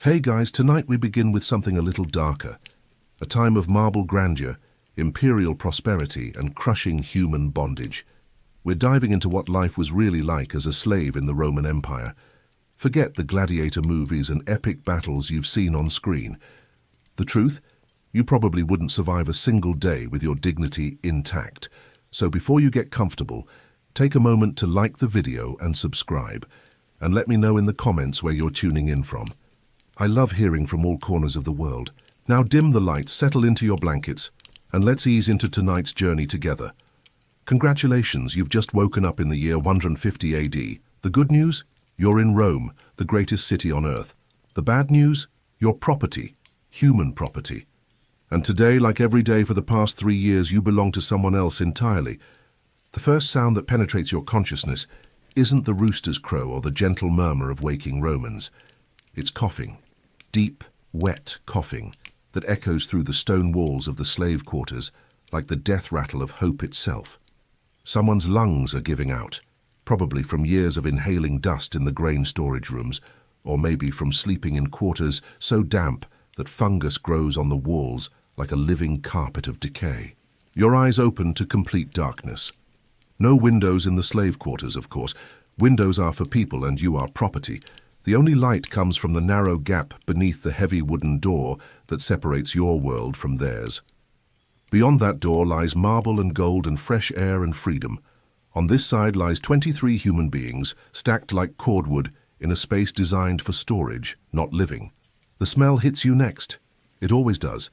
Hey guys, tonight we begin with something a little darker. A time of marble grandeur, imperial prosperity, and crushing human bondage. We're diving into what life was really like as a slave in the Roman Empire. Forget the gladiator movies and epic battles you've seen on screen. The truth? You probably wouldn't survive a single day with your dignity intact. So before you get comfortable, take a moment to like the video and subscribe. And let me know in the comments where you're tuning in from. I love hearing from all corners of the world. Now dim the lights, settle into your blankets, and let's ease into tonight's journey together. Congratulations, you've just woken up in the year 150 AD. The good news? You're in Rome, the greatest city on earth. The bad news? You're property, human property. And today, like every day for the past 3 years, you belong to someone else entirely. The first sound that penetrates your consciousness isn't the rooster's crow or the gentle murmur of waking Romans. It's coughing. Deep, wet coughing that echoes through the stone walls of the slave quarters like the death rattle of hope itself. Someone's lungs are giving out, probably from years of inhaling dust in the grain storage rooms, or maybe from sleeping in quarters so damp that fungus grows on the walls like a living carpet of decay. Your eyes open to complete darkness. No windows in the slave quarters, of course. Windows are for people and you are property. The only light comes from the narrow gap beneath the heavy wooden door that separates your world from theirs. Beyond that door lies marble and gold and fresh air and freedom. On this side lies 23 human beings, stacked like cordwood in a space designed for storage, not living. The smell hits you next. It always does.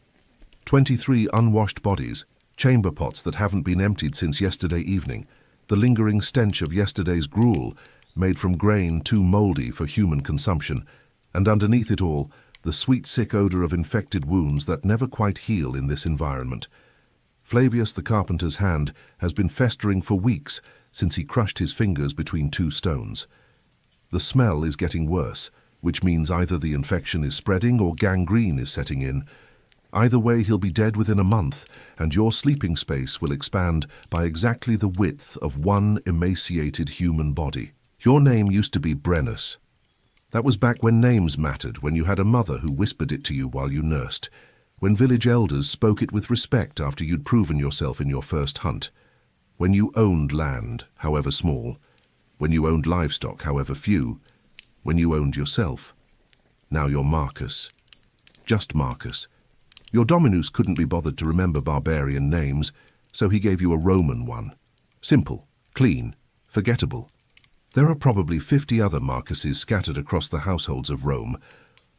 23 unwashed bodies, chamber pots that haven't been emptied since yesterday evening, the lingering stench of yesterday's gruel, made from grain too moldy for human consumption, and underneath it all, the sweet sick odor of infected wounds that never quite heal in this environment. Flavius the carpenter's hand has been festering for weeks since he crushed his fingers between 2 stones. The smell is getting worse, which means either the infection is spreading or gangrene is setting in. Either way, he'll be dead within a month, and your sleeping space will expand by exactly the width of one emaciated human body. Your name used to be Brennus. That was back when names mattered, when you had a mother who whispered it to you while you nursed, when village elders spoke it with respect after you'd proven yourself in your first hunt, when you owned land, however small, when you owned livestock, however few, when you owned yourself. Now you're Marcus. Just Marcus. Your Dominus couldn't be bothered to remember barbarian names, so he gave you a Roman one. Simple, clean, forgettable. There are probably 50 other Marcuses scattered across the households of Rome,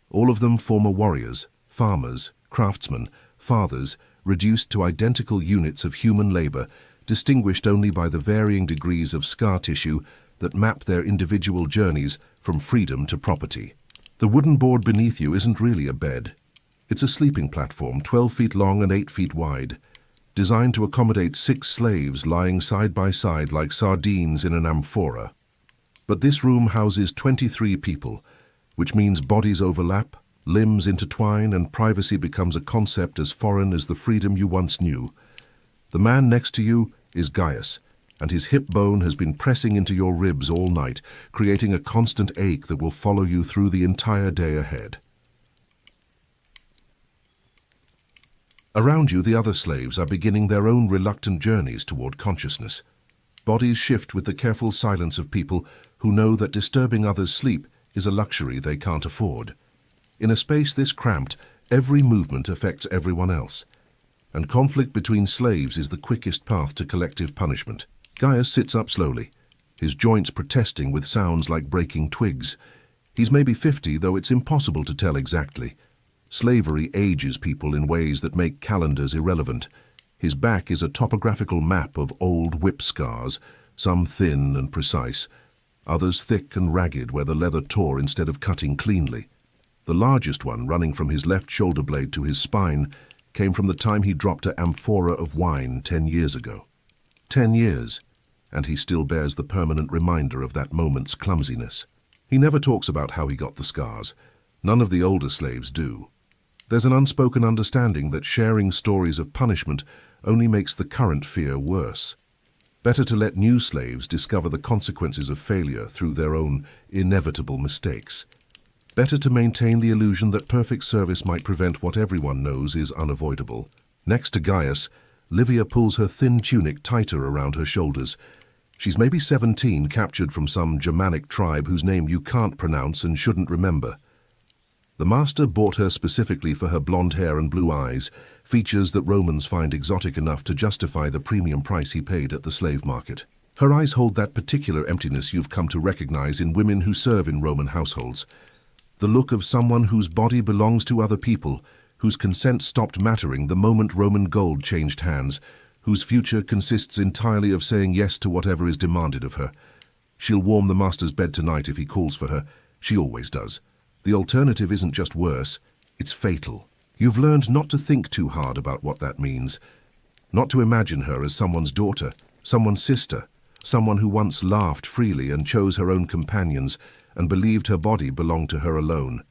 all of them former warriors, farmers, craftsmen, fathers, reduced to identical units of human labor, distinguished only by the varying degrees of scar tissue that map their individual journeys from freedom to property. The wooden board beneath you isn't really a bed. It's a sleeping platform 12 feet long and 8 feet wide, designed to accommodate 6 slaves lying side by side like sardines in an amphora. But this room houses 23 people, which means bodies overlap, limbs intertwine, and privacy becomes a concept as foreign as the freedom you once knew. The man next to you is Gaius, and his hip bone has been pressing into your ribs all night, creating a constant ache that will follow you through the entire day ahead. Around you, the other slaves are beginning their own reluctant journeys toward consciousness. Bodies shift with the careful silence of people who know that disturbing others' sleep is a luxury they can't afford. In a space this cramped, every movement affects everyone else, and conflict between slaves is the quickest path to collective punishment. Gaius sits up slowly, his joints protesting with sounds like breaking twigs. He's maybe 50, though it's impossible to tell exactly. Slavery ages people in ways that make calendars irrelevant. His back is a topographical map of old whip scars, some thin and precise, others thick and ragged where the leather tore instead of cutting cleanly. The largest one, running from his left shoulder blade to his spine, came from the time he dropped an amphora of wine 10 years ago. 10 years, and he still bears the permanent reminder of that moment's clumsiness. He never talks about how he got the scars. None of the older slaves do. There's an unspoken understanding that sharing stories of punishment only makes the current fear worse. Better to let new slaves discover the consequences of failure through their own inevitable mistakes. Better to maintain the illusion that perfect service might prevent what everyone knows is unavoidable. Next to Gaius, Livia pulls her thin tunic tighter around her shoulders. She's maybe 17, captured from some Germanic tribe whose name you can't pronounce and shouldn't remember. The master bought her specifically for her blonde hair and blue eyes, features that Romans find exotic enough to justify the premium price he paid at the slave market. Her eyes hold that particular emptiness you've come to recognize in women who serve in Roman households. The look of someone whose body belongs to other people, whose consent stopped mattering the moment Roman gold changed hands, whose future consists entirely of saying yes to whatever is demanded of her. She'll warm the master's bed tonight if he calls for her. She always does. The alternative isn't just worse, it's fatal. You've learned not to think too hard about what that means. Not to imagine her as someone's daughter, someone's sister, someone who once laughed freely and chose her own companions and believed her body belonged to her alone.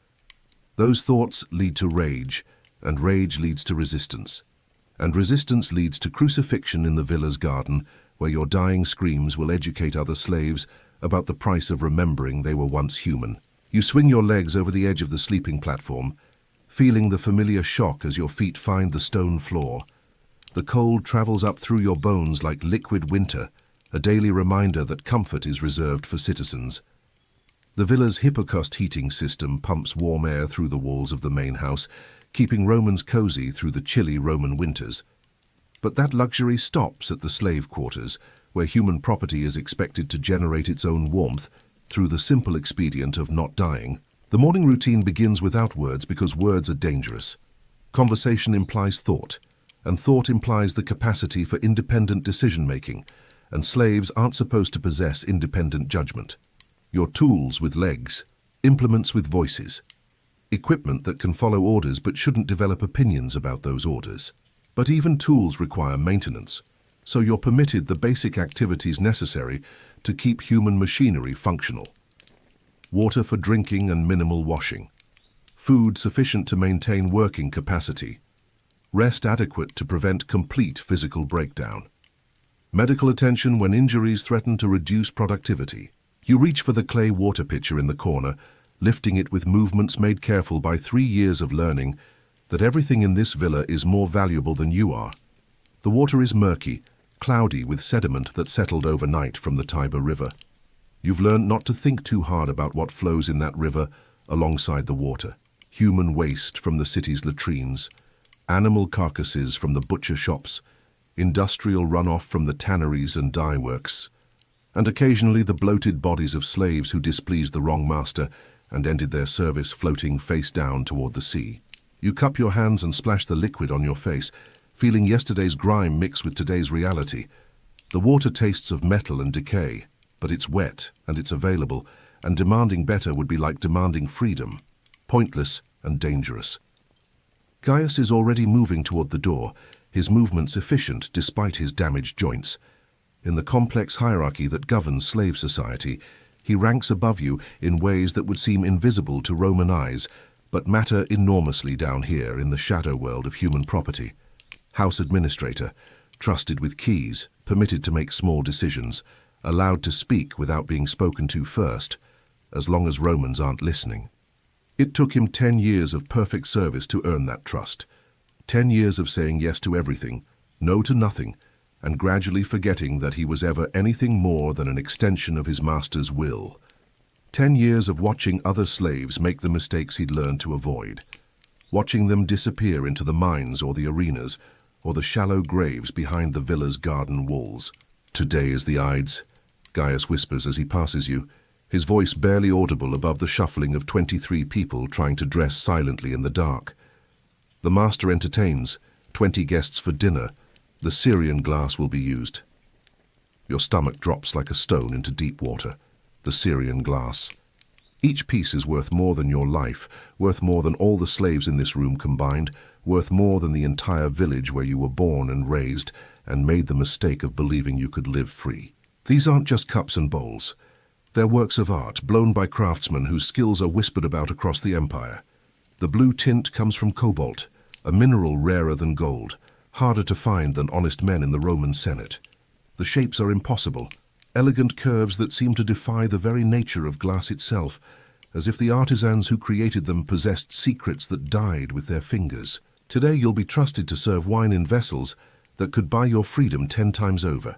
Those thoughts lead to rage, and rage leads to resistance. And resistance leads to crucifixion in the villa's garden, where your dying screams will educate other slaves about the price of remembering they were once human. You swing your legs over the edge of the sleeping platform, feeling the familiar shock as your feet find the stone floor. The cold travels up through your bones like liquid winter, a daily reminder that comfort is reserved for citizens. The villa's hypocaust heating system pumps warm air through the walls of the main house, keeping Romans cozy through the chilly Roman winters. But that luxury stops at the slave quarters, where human property is expected to generate its own warmth through the simple expedient of not dying. The morning routine begins without words because words are dangerous. Conversation implies thought, and thought implies the capacity for independent decision-making, and slaves aren't supposed to possess independent judgment. You're tools with legs, implements with voices, equipment that can follow orders but shouldn't develop opinions about those orders. But even tools require maintenance, so you're permitted the basic activities necessary to keep human machinery functional. Water for drinking and minimal washing. Food sufficient to maintain working capacity. Rest adequate to prevent complete physical breakdown. Medical attention when injuries threaten to reduce productivity. You reach for the clay water pitcher in the corner, lifting it with movements made careful by 3 years of learning that everything in this villa is more valuable than you are. The water is murky, cloudy with sediment that settled overnight from the Tiber River. You've learned not to think too hard about what flows in that river alongside the water. Human waste from the city's latrines, animal carcasses from the butcher shops, industrial runoff from the tanneries and dye works, and occasionally the bloated bodies of slaves who displeased the wrong master and ended their service floating face down toward the sea. You cup your hands and splash the liquid on your face, feeling yesterday's grime mix with today's reality. The water tastes of metal and decay, but it's wet and it's available, and demanding better would be like demanding freedom, pointless and dangerous. Gaius is already moving toward the door, his movements efficient despite his damaged joints. In the complex hierarchy that governs slave society, he ranks above you in ways that would seem invisible to Roman eyes, but matter enormously down here in the shadow world of human property. House administrator, trusted with keys, permitted to make small decisions, allowed to speak without being spoken to first, as long as Romans aren't listening. It took him 10 years of perfect service to earn that trust. 10 years of saying yes to everything, no to nothing, and gradually forgetting that he was ever anything more than an extension of his master's will. 10 years of watching other slaves make the mistakes he'd learned to avoid, watching them disappear into the mines or the arenas, or the shallow graves behind the villa's garden walls. "Today is the Ides," Gaius whispers as he passes you, his voice barely audible above the shuffling of 23 people trying to dress silently in the dark. The master entertains, 20 guests for dinner. The Syrian glass will be used. Your stomach drops like a stone into deep water. The Syrian glass. Each piece is worth more than your life, worth more than all the slaves in this room combined, worth more than the entire village where you were born and raised and made the mistake of believing you could live free. These aren't just cups and bowls. They're works of art, blown by craftsmen whose skills are whispered about across the empire. The blue tint comes from cobalt, a mineral rarer than gold, harder to find than honest men in the Roman Senate. The shapes are impossible, elegant curves that seem to defy the very nature of glass itself, as if the artisans who created them possessed secrets that died with their fingers. Today you'll be trusted to serve wine in vessels that could buy your freedom 10 times over.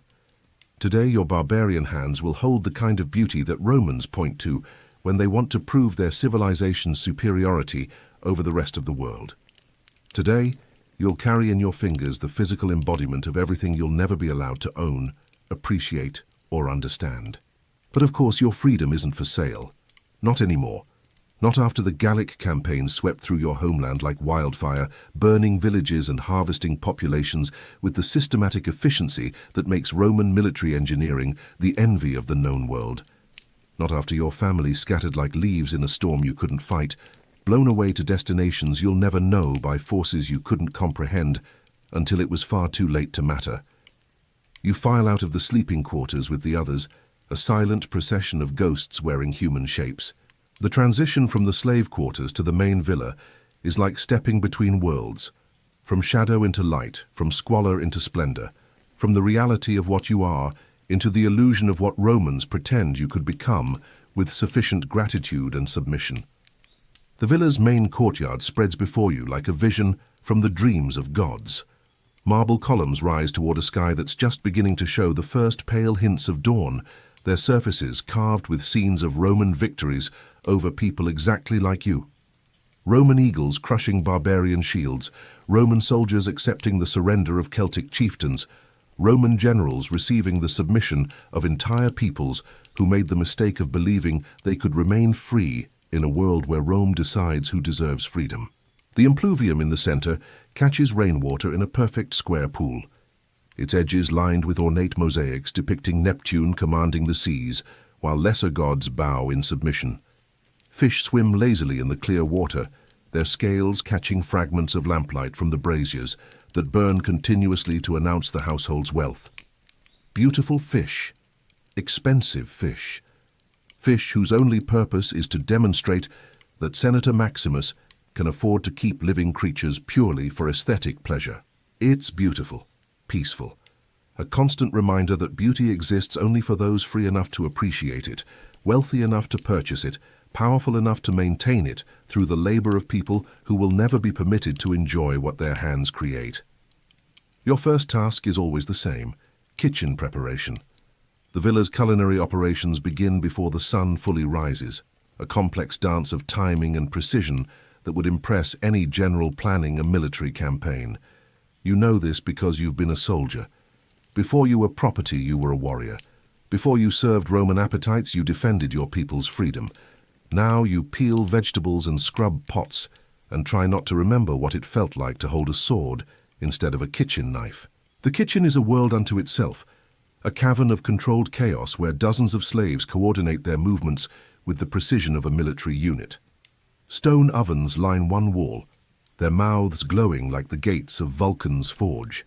Today your barbarian hands will hold the kind of beauty that Romans point to when they want to prove their civilization's superiority over the rest of the world. Today, you'll carry in your fingers the physical embodiment of everything you'll never be allowed to own, appreciate, or understand. But of course, your freedom isn't for sale. Not anymore. Not after the Gallic campaign swept through your homeland like wildfire, burning villages and harvesting populations with the systematic efficiency that makes Roman military engineering the envy of the known world. Not after your family scattered like leaves in a storm you couldn't fight, blown away to destinations you'll never know by forces you couldn't comprehend until it was far too late to matter. You file out of the sleeping quarters with the others, a silent procession of ghosts wearing human shapes. The transition from the slave quarters to the main villa is like stepping between worlds, from shadow into light, from squalor into splendor, from the reality of what you are into the illusion of what Romans pretend you could become with sufficient gratitude and submission. The villa's main courtyard spreads before you like a vision from the dreams of gods. Marble columns rise toward a sky that's just beginning to show the first pale hints of dawn, their surfaces carved with scenes of Roman victories over people exactly like you. Roman eagles crushing barbarian shields, Roman soldiers accepting the surrender of Celtic chieftains, Roman generals receiving the submission of entire peoples who made the mistake of believing they could remain free in a world where Rome decides who deserves freedom. The impluvium in the center catches rainwater in a perfect square pool, its edges lined with ornate mosaics depicting Neptune commanding the seas, while lesser gods bow in submission. Fish swim lazily in the clear water, their scales catching fragments of lamplight from the braziers that burn continuously to announce the household's wealth. Beautiful fish, expensive fish, fish whose only purpose is to demonstrate that Senator Maximus can afford to keep living creatures purely for aesthetic pleasure. It's beautiful, peaceful, a constant reminder that beauty exists only for those free enough to appreciate it, wealthy enough to purchase it, powerful enough to maintain it through the labor of people who will never be permitted to enjoy what their hands create. Your first task is always the same: kitchen preparation. The villa's culinary operations begin before the sun fully rises, a complex dance of timing and precision that would impress any general planning a military campaign. You know this because you've been a soldier. Before you were property, you were a warrior. Before you served Roman appetites, you defended your people's freedom. Now you peel vegetables and scrub pots and try not to remember what it felt like to hold a sword instead of a kitchen knife. The kitchen is a world unto itself, a cavern of controlled chaos where dozens of slaves coordinate their movements with the precision of a military unit. Stone ovens line one wall, their mouths glowing like the gates of Vulcan's forge.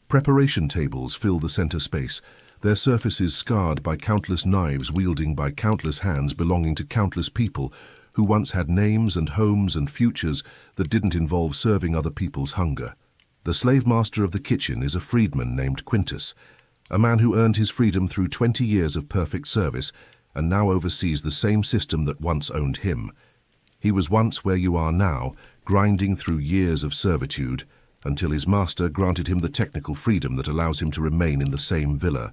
Preparation tables fill the center space, their surfaces scarred by countless knives wielding by countless hands belonging to countless people who once had names and homes and futures that didn't involve serving other people's hunger. The slave master of the kitchen is a freedman named Quintus, a man who earned his freedom through 20 years of perfect service and now oversees the same system that once owned him. He was once where you are now, grinding through years of servitude, until his master granted him the technical freedom that allows him to remain in the same villa,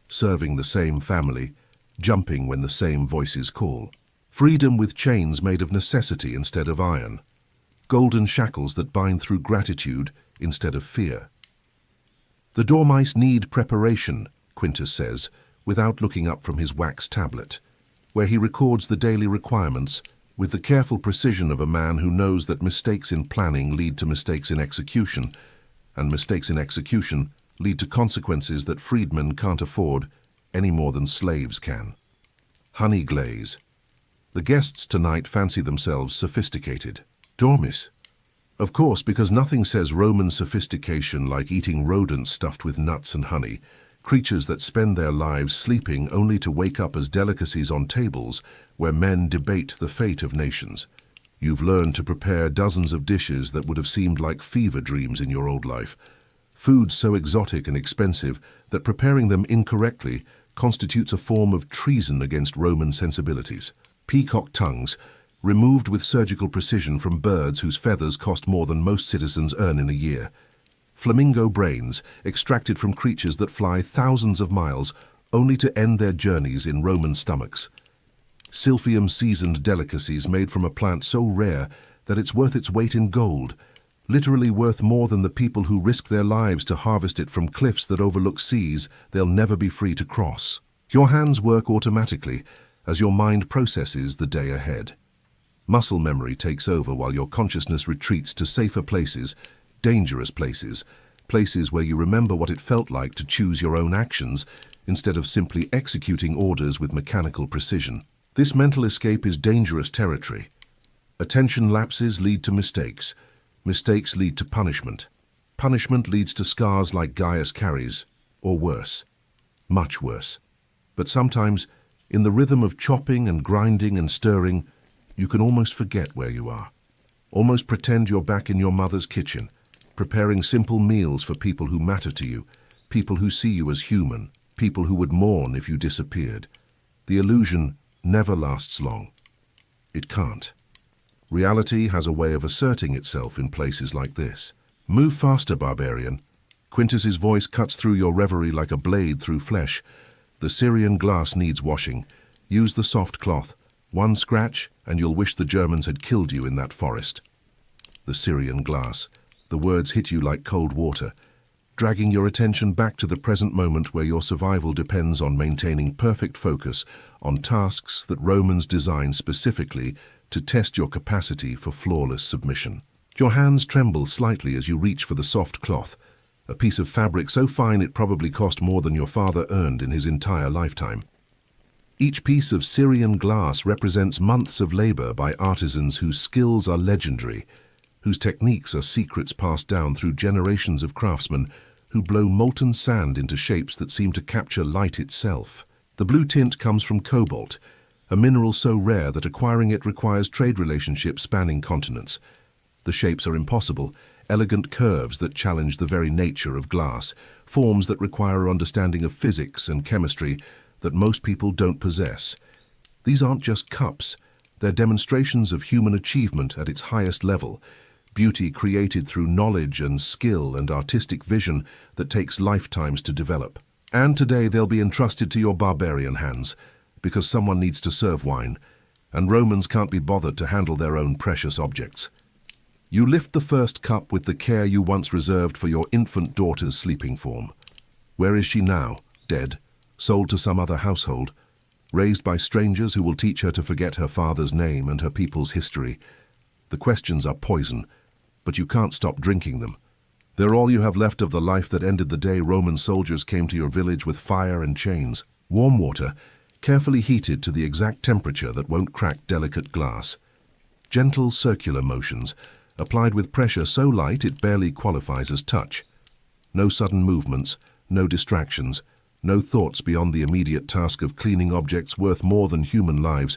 serving the same family, jumping when the same voices call. Freedom with chains made of necessity instead of iron. Golden shackles that bind through gratitude instead of fear. The dormice need preparation, Quintus says, without looking up from his wax tablet, where he records the daily requirements with the careful precision of a man who knows that mistakes in planning lead to mistakes in execution, and mistakes in execution lead to consequences that freedmen can't afford any more than slaves can. Honey glaze. The guests tonight fancy themselves sophisticated. Dormice. Of course, because nothing says Roman sophistication like eating rodents stuffed with nuts and honey, creatures that spend their lives sleeping only to wake up as delicacies on tables where men debate the fate of nations. You've learned to prepare dozens of dishes that would have seemed like fever dreams in your old life. Foods so exotic and expensive that preparing them incorrectly constitutes a form of treason against Roman sensibilities. peacock tongues, removed with surgical precision from birds whose feathers cost more than most citizens earn in a year. Flamingo brains, extracted from creatures that fly thousands of miles, only to end their journeys in Roman stomachs. Silphium-seasoned delicacies made from a plant so rare that it's worth its weight in gold, literally worth more than the people who risk their lives to harvest it from cliffs that overlook seas they'll never be free to cross. Your hands work automatically as your mind processes the day ahead. Muscle memory takes over while your consciousness retreats to safer places, dangerous places, places where you remember what it felt like to choose your own actions instead of simply executing orders with mechanical precision. This mental escape is dangerous territory. Attention lapses lead to mistakes. Mistakes lead to punishment. Punishment leads to scars like Gaius carries, or worse, much worse. But sometimes, in the rhythm of chopping and grinding and stirring, you can almost forget where you are. Almost pretend you're back in your mother's kitchen, preparing simple meals for people who matter to you, people who see you as human, people who would mourn if you disappeared. The illusion never lasts long. It can't. Reality has a way of asserting itself in places like this. Move faster, barbarian. Quintus's voice cuts through your reverie like a blade through flesh. The Syrian glass needs washing. Use the soft cloth. One scratch, and you'll wish the Germans had killed you in that forest. The Syrian glass. The words hit you like cold water, dragging your attention back to the present moment where your survival depends on maintaining perfect focus on tasks that Romans designed specifically to test your capacity for flawless submission. Your hands tremble slightly as you reach for the soft cloth, a piece of fabric so fine it probably cost more than your father earned in his entire lifetime. Each piece of Syrian glass represents months of labor by artisans whose skills are legendary, whose techniques are secrets passed down through generations of craftsmen who blow molten sand into shapes that seem to capture light itself. The blue tint comes from cobalt, a mineral so rare that acquiring it requires trade relationships spanning continents. The shapes are impossible, elegant curves that challenge the very nature of glass, forms that require understanding of physics and chemistry that most people don't possess. These aren't just cups, they're demonstrations of human achievement at its highest level, beauty created through knowledge and skill and artistic vision that takes lifetimes to develop. And today they'll be entrusted to your barbarian hands, because someone needs to serve wine, and Romans can't be bothered to handle their own precious objects. You lift the first cup with the care you once reserved for your infant daughter's sleeping form. Where is she now? Dead? Sold to some other household? Raised by strangers who will teach her to forget her father's name and her people's history? The questions are poison, but you can't stop drinking them. They're all you have left of the life that ended the day Roman soldiers came to your village with fire and chains. Warm water, carefully heated to the exact temperature that won't crack delicate glass. Gentle circular motions, applied with pressure so light it barely qualifies as touch. No sudden movements, no distractions, no thoughts beyond the immediate task of cleaning objects worth more than human lives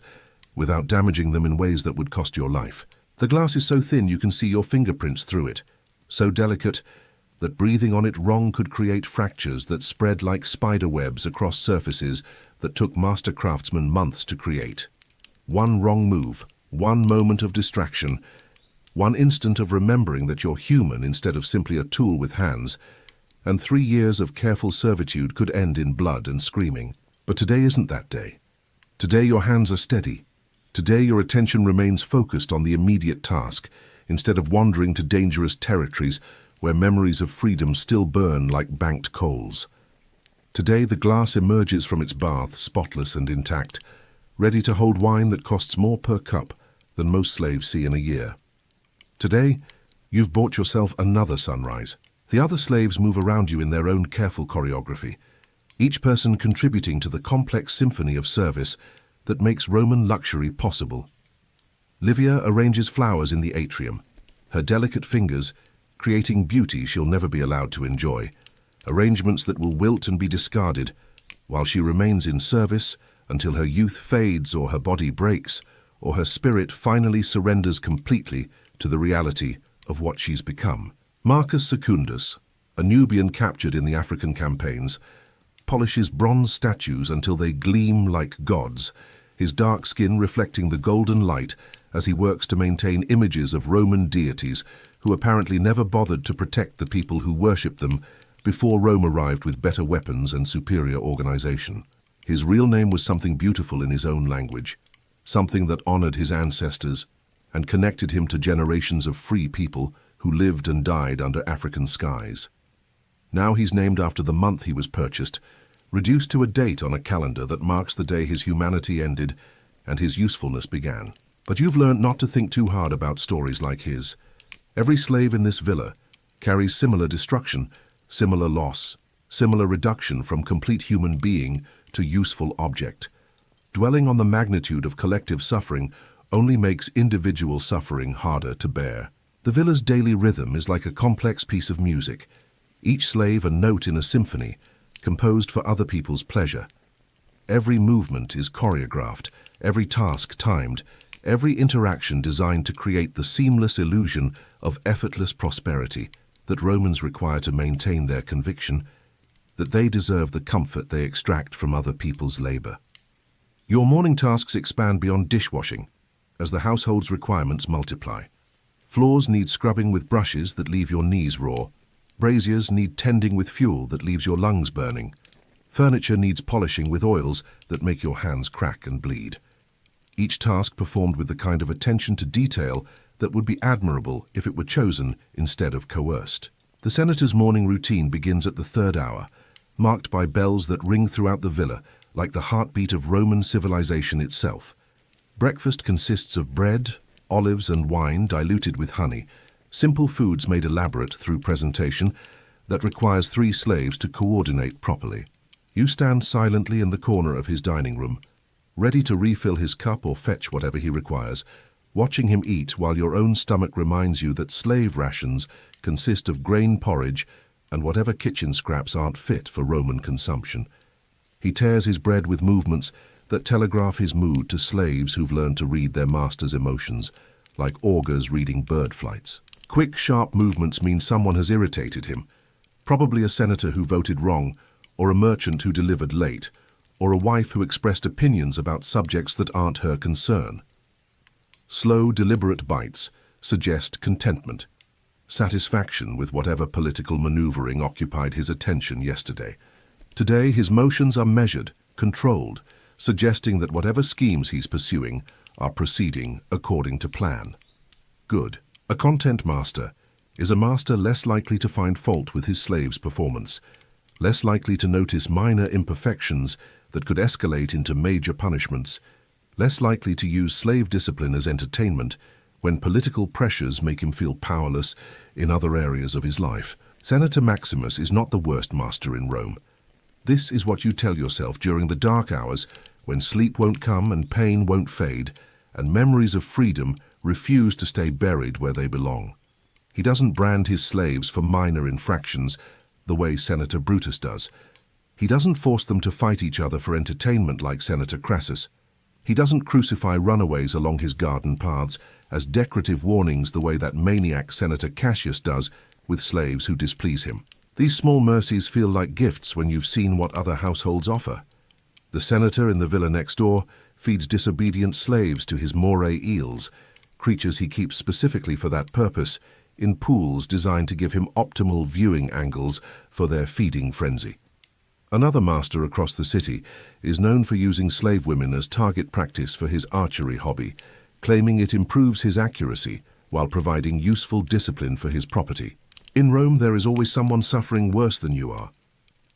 without damaging them in ways that would cost your life. The glass is so thin you can see your fingerprints through it, so delicate that breathing on it wrong could create fractures that spread like spider webs across surfaces that took master craftsmen months to create. One wrong move, one moment of distraction, one instant of remembering that you're human instead of simply a tool with hands, and 3 years of careful servitude could end in blood and screaming. But today isn't that day. Today your hands are steady. Today your attention remains focused on the immediate task, instead of wandering to dangerous territories where memories of freedom still burn like banked coals. Today the glass emerges from its bath spotless and intact, ready to hold wine that costs more per cup than most slaves see in a year. Today, you've bought yourself another sunrise. The other slaves move around you in their own careful choreography, each person contributing to the complex symphony of service that makes Roman luxury possible. Livia arranges flowers in the atrium, her delicate fingers creating beauty she'll never be allowed to enjoy, arrangements that will wilt and be discarded, while she remains in service until her youth fades or her body breaks, or her spirit finally surrenders completely to the reality of what she's become. Marcus Secundus, a Nubian captured in the African campaigns, polishes bronze statues until they gleam like gods, his dark skin reflecting the golden light as he works to maintain images of Roman deities who apparently never bothered to protect the people who worshipped them before Rome arrived with better weapons and superior organization. His real name was something beautiful in his own language, something that honored his ancestors and connected him to generations of free people who lived and died under African skies. Now he's named after the month he was purchased, reduced to a date on a calendar that marks the day his humanity ended and his usefulness began. But you've learned not to think too hard about stories like his. Every slave in this villa carries similar destruction, similar loss, similar reduction from complete human being to useful object. Dwelling on the magnitude of collective suffering only makes individual suffering harder to bear. The villa's daily rhythm is like a complex piece of music, each slave a note in a symphony, composed for other people's pleasure. Every movement is choreographed, every task timed, every interaction designed to create the seamless illusion of effortless prosperity that Romans require to maintain their conviction that they deserve the comfort they extract from other people's labor. Your morning tasks expand beyond dishwashing as the household's requirements multiply. Floors need scrubbing with brushes that leave your knees raw. Braziers need tending with fuel that leaves your lungs burning. Furniture needs polishing with oils that make your hands crack and bleed. Each task performed with the kind of attention to detail that would be admirable if it were chosen instead of coerced. The senator's morning routine begins at the 3rd hour, marked by bells that ring throughout the villa like the heartbeat of Roman civilization itself. Breakfast consists of bread, olives and wine diluted with honey, simple foods made elaborate through presentation that requires 3 slaves to coordinate properly. You stand silently in the corner of his dining room, ready to refill his cup or fetch whatever he requires, watching him eat while your own stomach reminds you that slave rations consist of grain porridge and whatever kitchen scraps aren't fit for Roman consumption. He tears his bread with movements that telegraph his mood to slaves who've learned to read their master's emotions, like augurs reading bird flights. Quick, sharp movements mean someone has irritated him, probably a senator who voted wrong, or a merchant who delivered late, or a wife who expressed opinions about subjects that aren't her concern. Slow, deliberate bites suggest contentment, satisfaction with whatever political maneuvering occupied his attention yesterday. Today, his motions are measured, controlled, suggesting that whatever schemes he's pursuing are proceeding according to plan. Good. A content master is a master less likely to find fault with his slave's performance, less likely to notice minor imperfections that could escalate into major punishments, less likely to use slave discipline as entertainment when political pressures make him feel powerless in other areas of his life. Senator Maximus is not the worst master in Rome. This is what you tell yourself during the dark hours when sleep won't come and pain won't fade, and memories of freedom refuse to stay buried where they belong. He doesn't brand his slaves for minor infractions the way Senator Brutus does. He doesn't force them to fight each other for entertainment like Senator Crassus. He doesn't crucify runaways along his garden paths as decorative warnings the way that maniac Senator Cassius does with slaves who displease him. These small mercies feel like gifts when you've seen what other households offer. The senator in the villa next door feeds disobedient slaves to his moray eels, creatures he keeps specifically for that purpose, in pools designed to give him optimal viewing angles for their feeding frenzy. Another master across the city is known for using slave women as target practice for his archery hobby, claiming it improves his accuracy while providing useful discipline for his property. In Rome, there is always someone suffering worse than you are.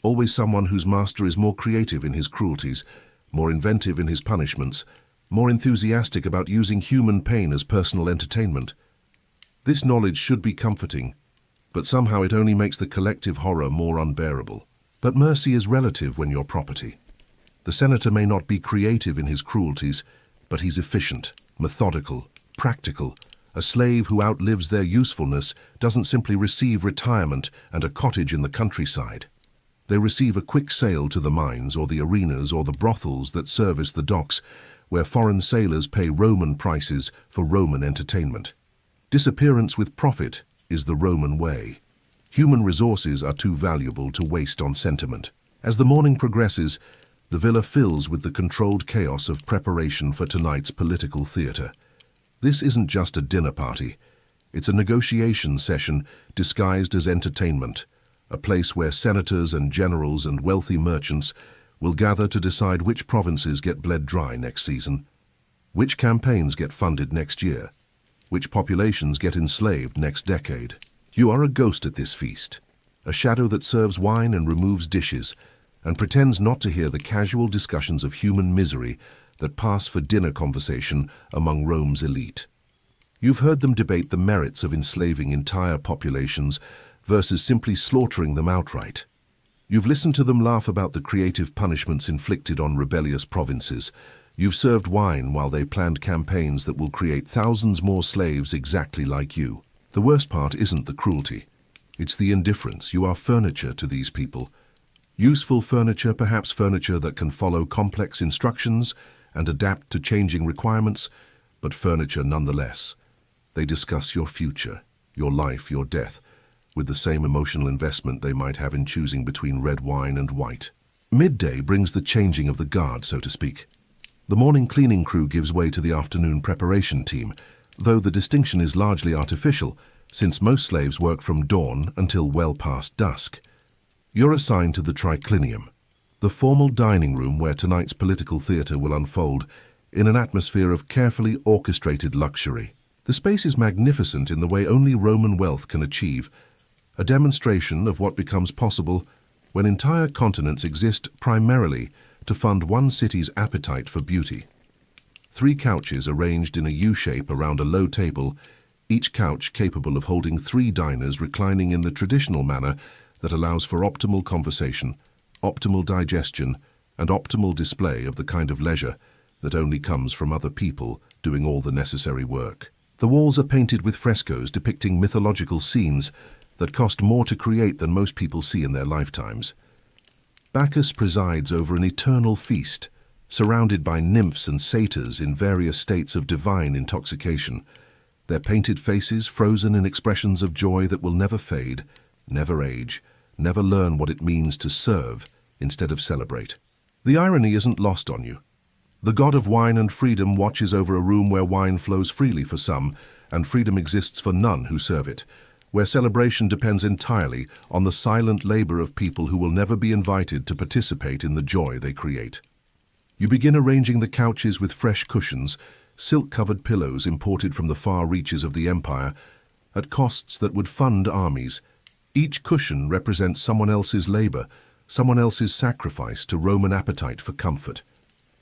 Always someone whose master is more creative in his cruelties, more inventive in his punishments, more enthusiastic about using human pain as personal entertainment. This knowledge should be comforting, but somehow it only makes the collective horror more unbearable. But mercy is relative when you're property. The senator may not be creative in his cruelties, but he's efficient, methodical, practical. A slave who outlives their usefulness doesn't simply receive retirement and a cottage in the countryside. They receive a quick sail to the mines or the arenas or the brothels that service the docks, where foreign sailors pay Roman prices for Roman entertainment. Disappearance with profit is the Roman way. Human resources are too valuable to waste on sentiment. As the morning progresses, The villa fills with the controlled chaos of preparation for tonight's political theatre. This isn't just a dinner party. It's a negotiation session disguised as entertainment, a place where senators and generals and wealthy merchants will gather to decide which provinces get bled dry next season, which campaigns get funded next year, which populations get enslaved next decade. You are a ghost at this feast, a shadow that serves wine and removes dishes, and pretends not to hear the casual discussions of human misery that pass for dinner conversation among Rome's elite. You've heard them debate the merits of enslaving entire populations versus simply slaughtering them outright. You've listened to them laugh about the creative punishments inflicted on rebellious provinces. You've served wine while they planned campaigns that will create thousands more slaves exactly like you. The worst part isn't the cruelty. It's the indifference. You are furniture to these people. Useful furniture, perhaps furniture that can follow complex instructions and adapt to changing requirements, but furniture nonetheless. They discuss your future, your life, your death, with the same emotional investment they might have in choosing between red wine and white. Midday brings the changing of the guard, so to speak. The morning cleaning crew gives way to the afternoon preparation team, though the distinction is largely artificial, since most slaves work from dawn until well past dusk. You're assigned to the triclinium, the formal dining room where tonight's political theatre will unfold in an atmosphere of carefully orchestrated luxury. The space is magnificent in the way only Roman wealth can achieve, a demonstration of what becomes possible when entire continents exist primarily to fund one city's appetite for beauty. 3 couches arranged in a U-shape around a low table, each couch capable of holding 3 diners reclining in the traditional manner that allows for optimal conversation, optimal digestion, and optimal display of the kind of leisure that only comes from other people doing all the necessary work. The walls are painted with frescoes depicting mythological scenes that cost more to create than most people see in their lifetimes. Bacchus presides over an eternal feast, surrounded by nymphs and satyrs in various states of divine intoxication, their painted faces frozen in expressions of joy that will never fade, never age, never learn what it means to serve instead of celebrate. The irony isn't lost on you. The god of wine and freedom watches over a room where wine flows freely for some, and freedom exists for none who serve it, where celebration depends entirely on the silent labor of people who will never be invited to participate in the joy they create. You begin arranging the couches with fresh cushions, silk-covered pillows imported from the far reaches of the empire, at costs that would fund armies. Each cushion represents someone else's labor, someone else's sacrifice to Roman appetite for comfort.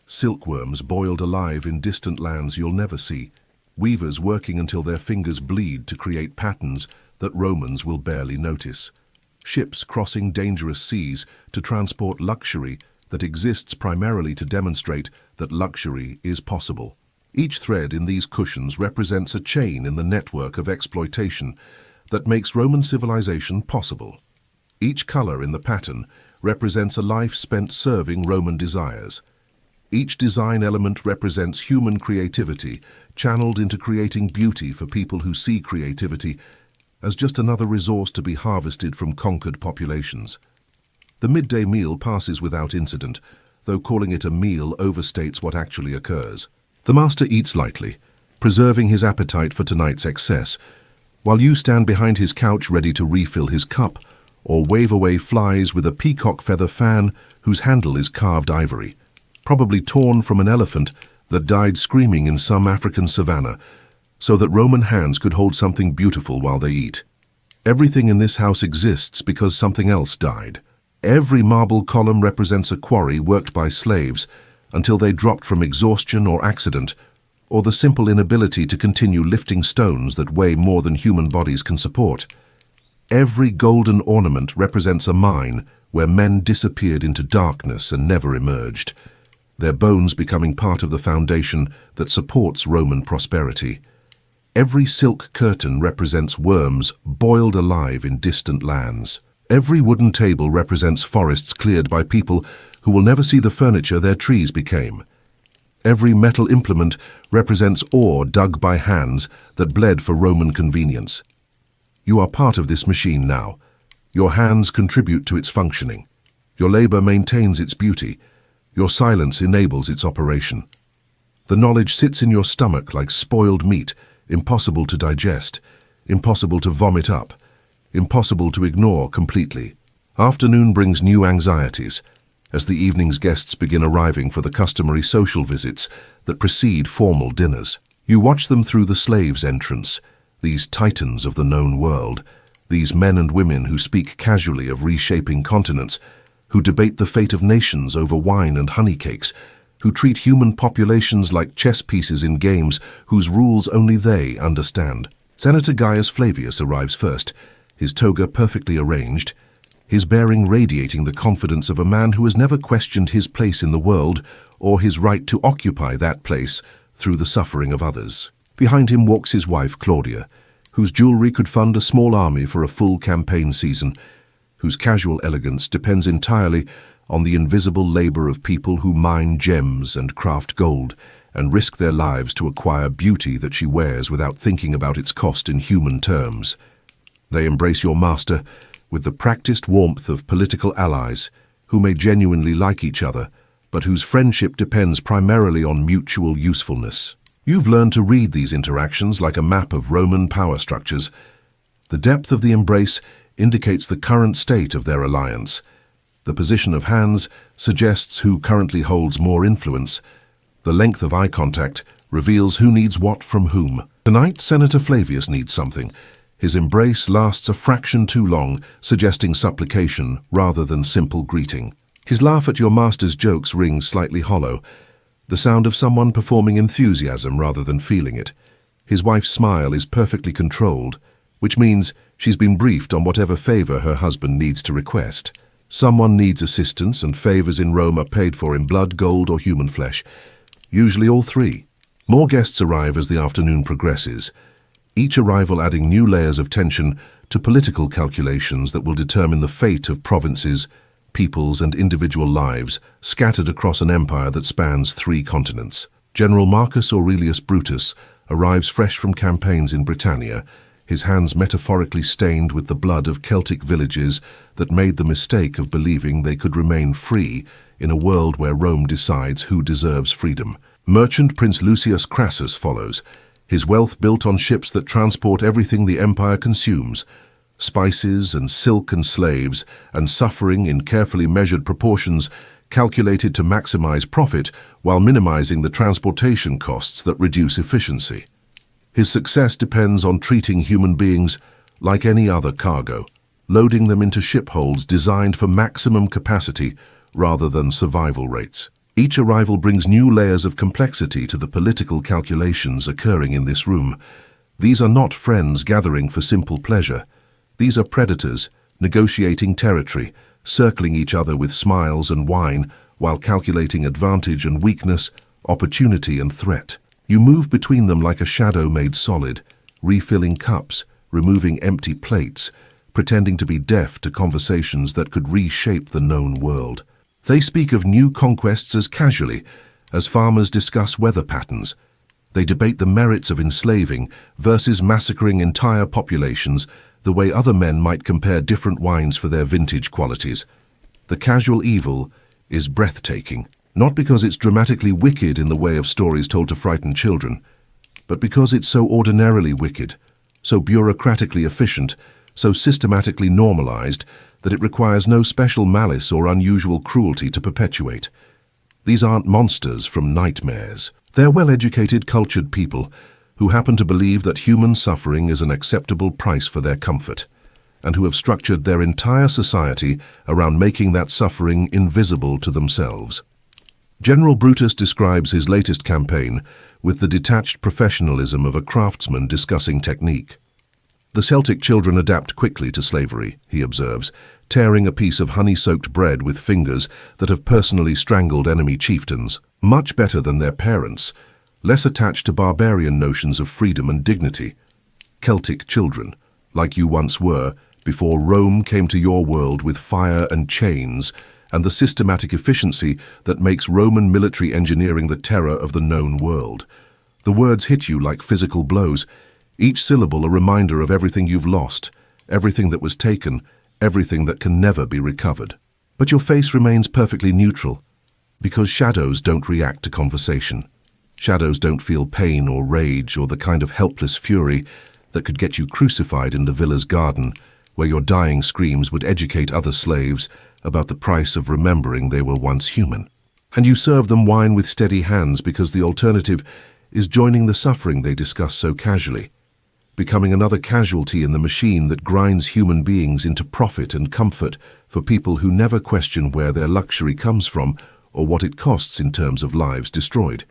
Silkworms boiled alive in distant lands you'll never see, weavers working until their fingers bleed to create patterns that Romans will barely notice. Ships crossing dangerous seas to transport luxury that exists primarily to demonstrate that luxury is possible. Each thread in these cushions represents a chain in the network of exploitation that makes Roman civilization possible. Each color in the pattern represents a life spent serving Roman desires. Each design element represents human creativity, channeled into creating beauty for people who see creativity as just another resource to be harvested from conquered populations. The midday meal passes without incident, though calling it a meal overstates what actually occurs. The master eats lightly, preserving his appetite for tonight's excess, while you stand behind his couch ready to refill his cup or wave away flies with a peacock feather fan whose handle is carved ivory, probably torn from an elephant that died screaming in some African savanna, so that Roman hands could hold something beautiful while they eat. Everything in this house exists because something else died. Every marble column represents a quarry worked by slaves until they dropped from exhaustion or accident, or the simple inability to continue lifting stones that weigh more than human bodies can support. Every golden ornament represents a mine where men disappeared into darkness and never emerged, their bones becoming part of the foundation that supports Roman prosperity. Every silk curtain represents worms boiled alive in distant lands. Every wooden table represents forests cleared by people who will never see the furniture their trees became. Every metal implement represents ore dug by hands that bled for Roman convenience. You are part of this machine now. Your hands contribute to its functioning. Your labor maintains its beauty. Your silence enables its operation. The knowledge sits in your stomach like spoiled meat, impossible to digest, impossible to vomit up, impossible to ignore completely. Afternoon brings new anxieties, as the evening's guests begin arriving for the customary social visits that precede formal dinners. You watch them through the slave's entrance, these titans of the known world, these men and women who speak casually of reshaping continents, who debate the fate of nations over wine and honey cakes, who treat human populations like chess pieces in games whose rules only they understand. Senator Gaius Flavius arrives first, his toga perfectly arranged, his bearing radiating the confidence of a man who has never questioned his place in the world or his right to occupy that place through the suffering of others. Behind him walks his wife, Claudia, whose jewelry could fund a small army for a full campaign season, whose casual elegance depends entirely on the invisible labor of people who mine gems and craft gold and risk their lives to acquire beauty that she wears without thinking about its cost in human terms. They embrace your master with the practiced warmth of political allies who may genuinely like each other, but whose friendship depends primarily on mutual usefulness. You've learned to read these interactions like a map of Roman power structures. The depth of the embrace indicates the current state of their alliance. The position of hands suggests who currently holds more influence. The length of eye contact reveals who needs what from whom. Tonight, Senator Flavius needs something. His embrace lasts a fraction too long, suggesting supplication rather than simple greeting. His laugh at your master's jokes rings slightly hollow, the sound of someone performing enthusiasm rather than feeling it. His wife's smile is perfectly controlled, which means she's been briefed on whatever favor her husband needs to request. Someone needs assistance, and favors in Rome are paid for in blood, gold, or human flesh. Usually all three. More guests arrive as the afternoon progresses, each arrival adding new layers of tension to political calculations that will determine the fate of provinces, peoples, and individual lives scattered across an empire that spans 3 continents. General Marcus Aurelius Brutus arrives fresh from campaigns in Britannia, his hands metaphorically stained with the blood of Celtic villages that made the mistake of believing they could remain free in a world where Rome decides who deserves freedom. Merchant Prince Lucius Crassus follows, his wealth built on ships that transport everything the empire consumes, spices and silk and slaves, and suffering in carefully measured proportions calculated to maximize profit while minimizing the transportation costs that reduce efficiency. His success depends on treating human beings like any other cargo, loading them into ship holds designed for maximum capacity rather than survival rates. Each arrival brings new layers of complexity to the political calculations occurring in this room. These are not friends gathering for simple pleasure. These are predators negotiating territory, circling each other with smiles and wine while calculating advantage and weakness, opportunity and threat. You move between them like a shadow made solid, refilling cups, removing empty plates, pretending to be deaf to conversations that could reshape the known world. They speak of new conquests as casually, as farmers discuss weather patterns. They debate the merits of enslaving versus massacring entire populations the way other men might compare different wines for their vintage qualities. The casual evil is breathtaking, not because it's dramatically wicked in the way of stories told to frighten children, but because it's so ordinarily wicked, so bureaucratically efficient, so systematically normalized that it requires no special malice or unusual cruelty to perpetuate. These aren't monsters from nightmares. They're well-educated, cultured people who happen to believe that human suffering is an acceptable price for their comfort, and who have structured their entire society around making that suffering invisible to themselves. General Brutus describes his latest campaign with the detached professionalism of a craftsman discussing technique. The Celtic children adapt quickly to slavery, he observes, tearing a piece of honey-soaked bread with fingers that have personally strangled enemy chieftains. Much better than their parents, less attached to barbarian notions of freedom and dignity. Celtic children, like you once were, before Rome came to your world with fire and chains, and the systematic efficiency that makes Roman military engineering the terror of the known world. The words hit you like physical blows, each syllable a reminder of everything you've lost, everything that was taken, everything that can never be recovered. But your face remains perfectly neutral. Because shadows don't react to conversation. Shadows don't feel pain or rage or the kind of helpless fury that could get you crucified in the villa's garden, where your dying screams would educate other slaves about the price of remembering they were once human. And you serve them wine with steady hands because the alternative is joining the suffering they discuss so casually, becoming another casualty in the machine that grinds human beings into profit and comfort for people who never question where their luxury comes from or what it costs in terms of lives destroyed.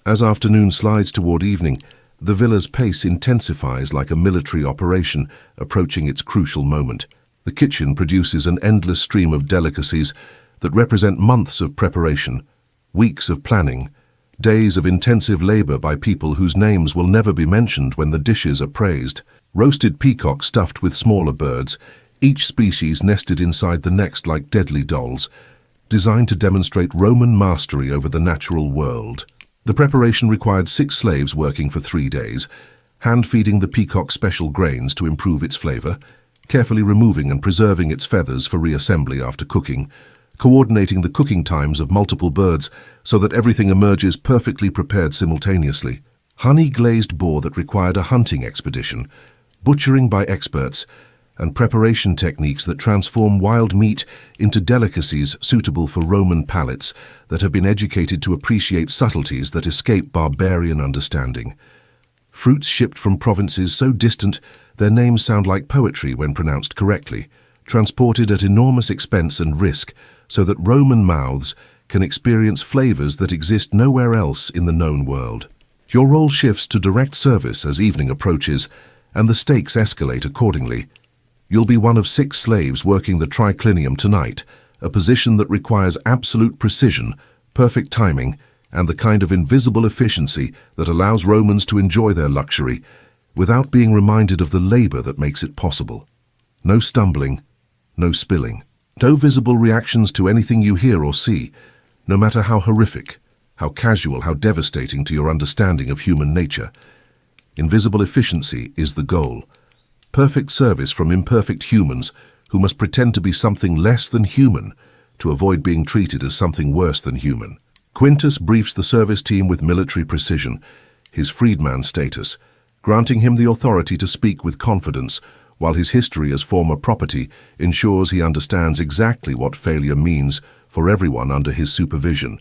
As afternoon slides toward evening, the villa's pace intensifies like a military operation approaching its crucial moment. The kitchen produces an endless stream of delicacies that represent months of preparation, weeks of planning, days of intensive labor by people whose names will never be mentioned when the dishes are praised. Roasted peacock stuffed with smaller birds, each species nested inside the next like deadly dolls, designed to demonstrate Roman mastery over the natural world. The preparation required 6 slaves working for 3 days, hand-feeding the peacock special grains to improve its flavor, carefully removing and preserving its feathers for reassembly after cooking, coordinating the cooking times of multiple birds so that everything emerges perfectly prepared simultaneously. Honey-glazed boar that required a hunting expedition, butchering by experts, and preparation techniques that transform wild meat into delicacies suitable for Roman palates that have been educated to appreciate subtleties that escape barbarian understanding. Fruits shipped from provinces so distant their names sound like poetry when pronounced correctly, transported at enormous expense and risk so that Roman mouths can experience flavors that exist nowhere else in the known world. Your role shifts to direct service as evening approaches, and the stakes escalate accordingly. You'll be one of 6 slaves working the triclinium tonight, a position that requires absolute precision, perfect timing, and the kind of invisible efficiency that allows Romans to enjoy their luxury without being reminded of the labor that makes it possible. No stumbling, no spilling, no visible reactions to anything you hear or see, no matter how horrific, how casual, how devastating to your understanding of human nature. Invisible efficiency is the goal. Perfect service from imperfect humans who must pretend to be something less than human to avoid being treated as something worse than human. Quintus briefs the service team with military precision, his freedman status, granting him the authority to speak with confidence, while his history as former property ensures he understands exactly what failure means for everyone under his supervision.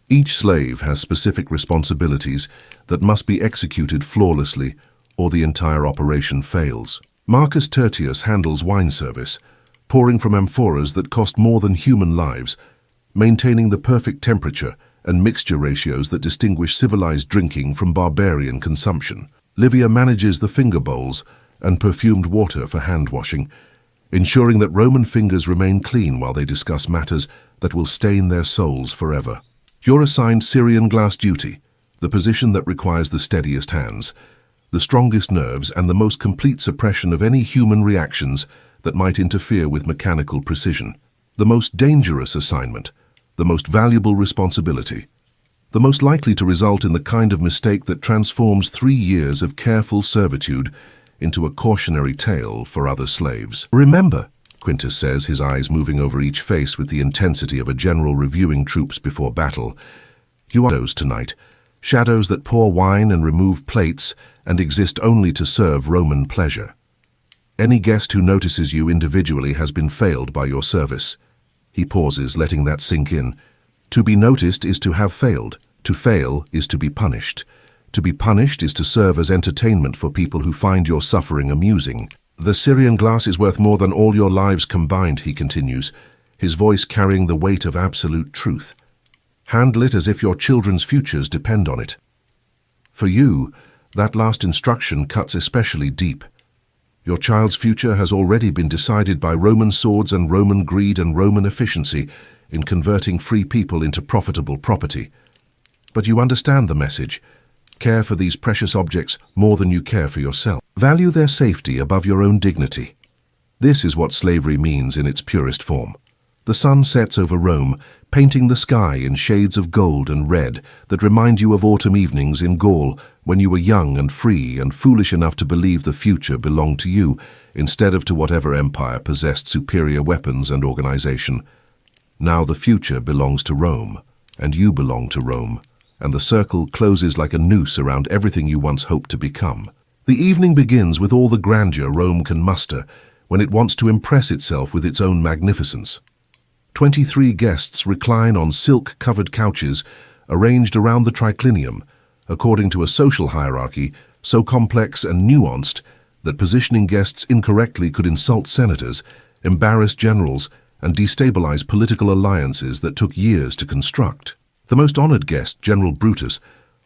Each slave has specific responsibilities that must be executed flawlessly, or the entire operation fails. Marcus Tertius handles wine service, pouring from amphoras that cost more than human lives, maintaining the perfect temperature and mixture ratios that distinguish civilized drinking from barbarian consumption. Livia manages the finger bowls and perfumed water for hand washing, ensuring that Roman fingers remain clean while they discuss matters that will stain their souls forever. You're assigned Syrian glass duty, the position that requires the steadiest hands, the strongest nerves, and the most complete suppression of any human reactions that might interfere with mechanical precision. The most dangerous assignment, the most valuable responsibility, the most likely to result in the kind of mistake that transforms 3 years of careful servitude into a cautionary tale for other slaves. Remember, Quintus says, his eyes moving over each face with the intensity of a general reviewing troops before battle, you are shadows tonight, shadows that pour wine and remove plates and exist only to serve Roman pleasure. Any guest who notices you individually has been failed by your service. He pauses, letting that sink in. To be noticed is to have failed. To fail is to be punished. To be punished is to serve as entertainment for people who find your suffering amusing. The Syrian glass is worth more than all your lives combined, he continues, his voice carrying the weight of absolute truth. Handle it as if your children's futures depend on it. For you, that last instruction cuts especially deep. Your child's future has already been decided by Roman swords and Roman greed and Roman efficiency in converting free people into profitable property. But you understand the message. Care for these precious objects more than you care for yourself. Value their safety above your own dignity. This is what slavery means in its purest form. The sun sets over Rome, painting the sky in shades of gold and red that remind you of autumn evenings in Gaul when you were young and free and foolish enough to believe the future belonged to you instead of to whatever empire possessed superior weapons and organization. Now the future belongs to Rome, and you belong to Rome, and the circle closes like a noose around everything you once hoped to become. The evening begins with all the grandeur Rome can muster when it wants to impress itself with its own magnificence. 23 guests recline on silk-covered couches arranged around the triclinium, according to a social hierarchy so complex and nuanced that positioning guests incorrectly could insult senators, embarrass generals, and destabilize political alliances that took years to construct. The most honored guest, General Brutus,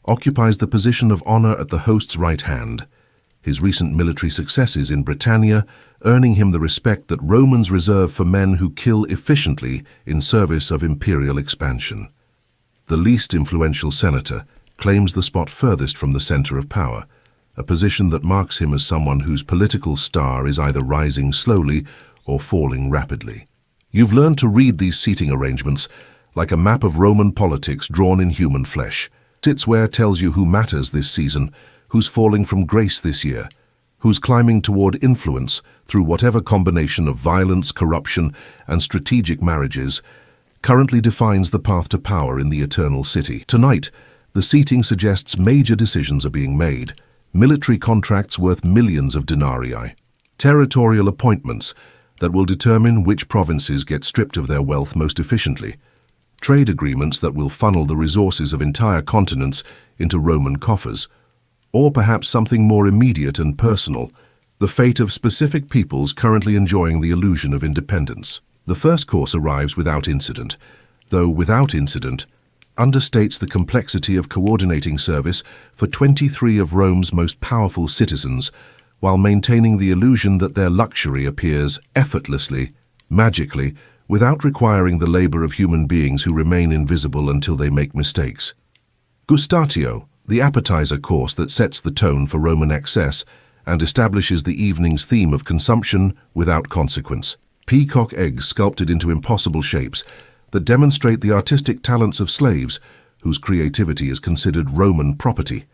occupies the position of honor at the host's right hand, his recent military successes in Britannia earning him the respect that Romans reserve for men who kill efficiently in service of imperial expansion. The least influential senator claims the spot furthest from the center of power, a position that marks him as someone whose political star is either rising slowly or falling rapidly. You've learned to read these seating arrangements like a map of Roman politics drawn in human flesh. Sitsware tells you who matters this season, who's falling from grace this year, who's climbing toward influence through whatever combination of violence, corruption, and strategic marriages currently defines the path to power in the Eternal City. Tonight, the seating suggests major decisions are being made, military contracts worth millions of denarii, territorial appointments that will determine which provinces get stripped of their wealth most efficiently, trade agreements that will funnel the resources of entire continents into Roman coffers, or perhaps something more immediate and personal, the fate of specific peoples currently enjoying the illusion of independence. The first course arrives without incident, though without incident understates the complexity of coordinating service for 23 of Rome's most powerful citizens, while maintaining the illusion that their luxury appears effortlessly, magically, without requiring the labor of human beings who remain invisible until they make mistakes. Gustatio, the appetizer course that sets the tone for Roman excess and establishes the evening's theme of consumption without consequence. Peacock eggs sculpted into impossible shapes that demonstrate the artistic talents of slaves whose creativity is considered Roman property.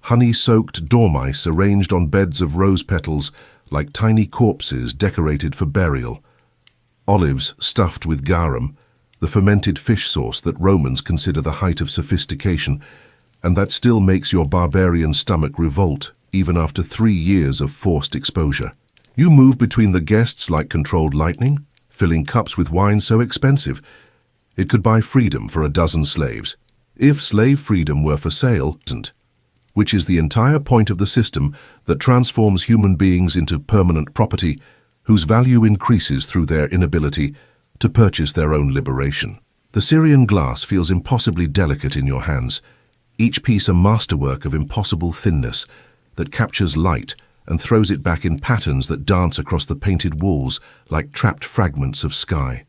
Honey-soaked dormice arranged on beds of rose petals like tiny corpses decorated for burial. Olives stuffed with garum, the fermented fish sauce that Romans consider the height of sophistication, and that still makes your barbarian stomach revolt even after 3 years of forced exposure. You move between the guests like controlled lightning, filling cups with wine so expensive it could buy freedom for a dozen slaves. If slave freedom were for sale, which is the entire point of the system that transforms human beings into permanent property, whose value increases through their inability to purchase their own liberation. The Syrian glass feels impossibly delicate in your hands, each piece a masterwork of impossible thinness that captures light and throws it back in patterns that dance across the painted walls like trapped fragments of sky.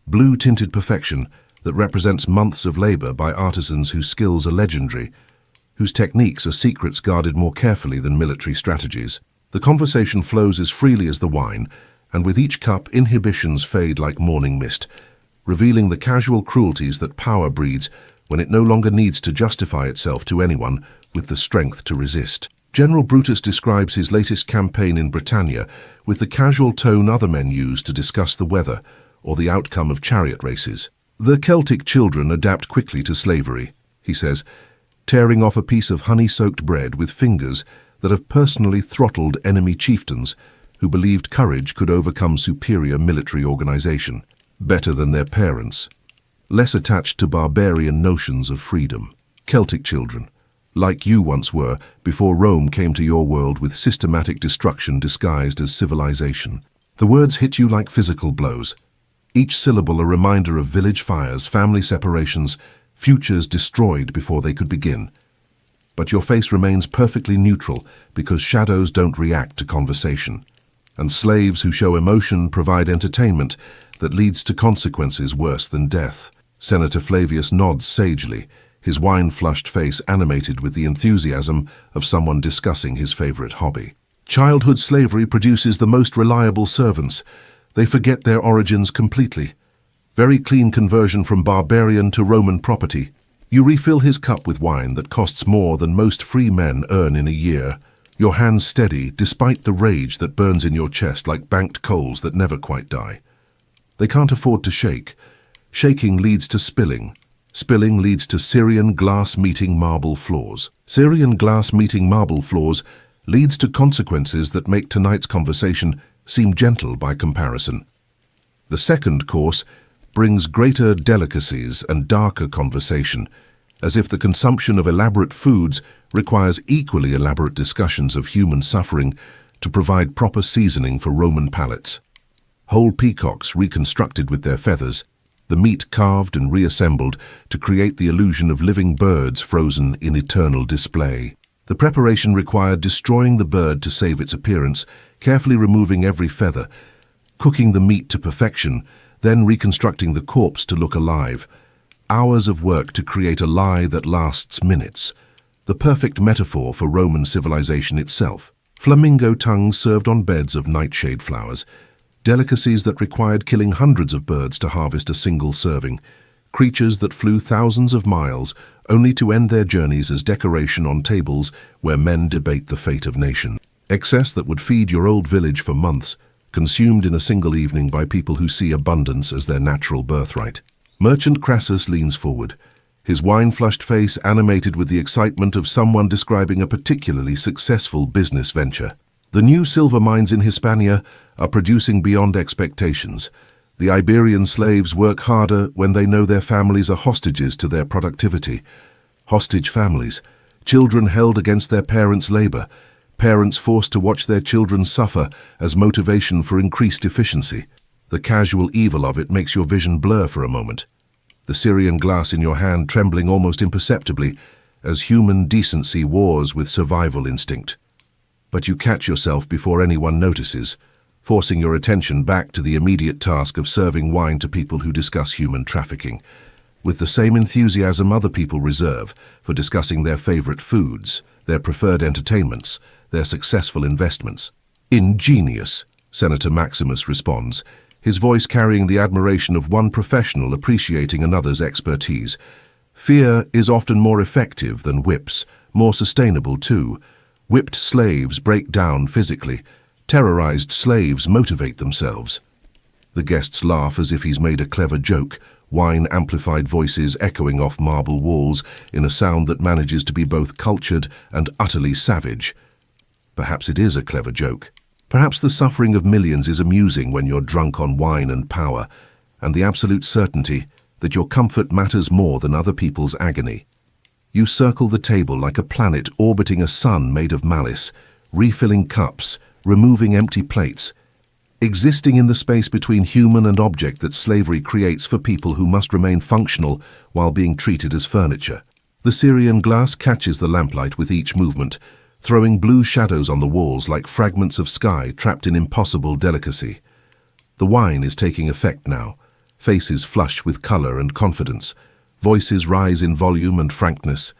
Blue-tinted perfection that represents months of labor by artisans whose skills are legendary, whose techniques are secrets guarded more carefully than military strategies. The conversation flows as freely as the wine, and with each cup inhibitions fade like morning mist, revealing the casual cruelties that power breeds when it no longer needs to justify itself to anyone with the strength to resist. General Brutus describes his latest campaign in Britannia with the casual tone other men use to discuss the weather or the outcome of chariot races. The Celtic children adapt quickly to slavery, he says, tearing off a piece of honey-soaked bread with fingers that have personally throttled enemy chieftains who believed courage could overcome superior military organization, better than their parents, less attached to barbarian notions of freedom. Celtic children, like you once were before Rome came to your world with systematic destruction disguised as civilization. The words hit you like physical blows, each syllable a reminder of village fires, family separations, futures destroyed before they could begin. But your face remains perfectly neutral because shadows don't react to conversation, and slaves who show emotion provide entertainment that leads to consequences worse than death. Senator Flavius nods sagely, his wine-flushed face animated with the enthusiasm of someone discussing his favorite hobby. Childhood slavery produces the most reliable servants. They forget their origins completely. Very clean conversion from barbarian to Roman property. You refill his cup with wine that costs more than most free men earn in a year, your hands steady despite the rage that burns in your chest like banked coals that never quite die. They can't afford to shake, Shaking leads to spilling. Spilling leads to Syrian glass meeting marble floors. Syrian glass meeting marble floors leads to consequences that make tonight's conversation seem gentle by comparison. The second course brings greater delicacies and darker conversation, as if the consumption of elaborate foods requires equally elaborate discussions of human suffering to provide proper seasoning for Roman palates. Whole peacocks reconstructed with their feathers, the meat carved and reassembled to create the illusion of living birds frozen in eternal display. The preparation required destroying the bird to save its appearance, carefully removing every feather, cooking the meat to perfection, then reconstructing the corpse to look alive. Hours of work to create a lie that lasts minutes. The perfect metaphor for Roman civilization itself. Flamingo tongues served on beds of nightshade flowers. Delicacies that required killing hundreds of birds to harvest a single serving. Creatures that flew thousands of miles only to end their journeys as decoration on tables where men debate the fate of nations. Excess that would feed your old village for months, consumed in a single evening by people who see abundance as their natural birthright. Merchant Crassus leans forward, his wine-flushed face animated with the excitement of someone describing a particularly successful business venture. The new silver mines in Hispania are producing beyond expectations. The Iberian slaves work harder when they know their families are hostages to their productivity. Hostage families, children held against their parents' labor, parents forced to watch their children suffer as motivation for increased efficiency. The casual evil of it makes your vision blur for a moment, the Syrian glass in your hand trembling almost imperceptibly as human decency wars with survival instinct. But you catch yourself before anyone notices, forcing your attention back to the immediate task of serving wine to people who discuss human trafficking, with the same enthusiasm other people reserve for discussing their favorite foods, their preferred entertainments, their successful investments. Ingenious, Senator Maximus responds, his voice carrying the admiration of one professional appreciating another's expertise. Fear is often more effective than whips, more sustainable too. Whipped slaves break down physically. Terrorized slaves motivate themselves. The guests laugh as if he's made a clever joke, wine-amplified voices echoing off marble walls in a sound that manages to be both cultured and utterly savage. Perhaps it is a clever joke. Perhaps the suffering of millions is amusing when you're drunk on wine and power, and the absolute certainty that your comfort matters more than other people's agony. You circle the table like a planet orbiting a sun made of malice, refilling cups, removing empty plates, existing in the space between human and object that slavery creates for people who must remain functional while being treated as furniture. The Syrian glass catches the lamplight with each movement, throwing blue shadows on the walls like fragments of sky trapped in impossible delicacy. The wine is taking effect now, faces flush with color and confidence, voices rise in volume and frankness,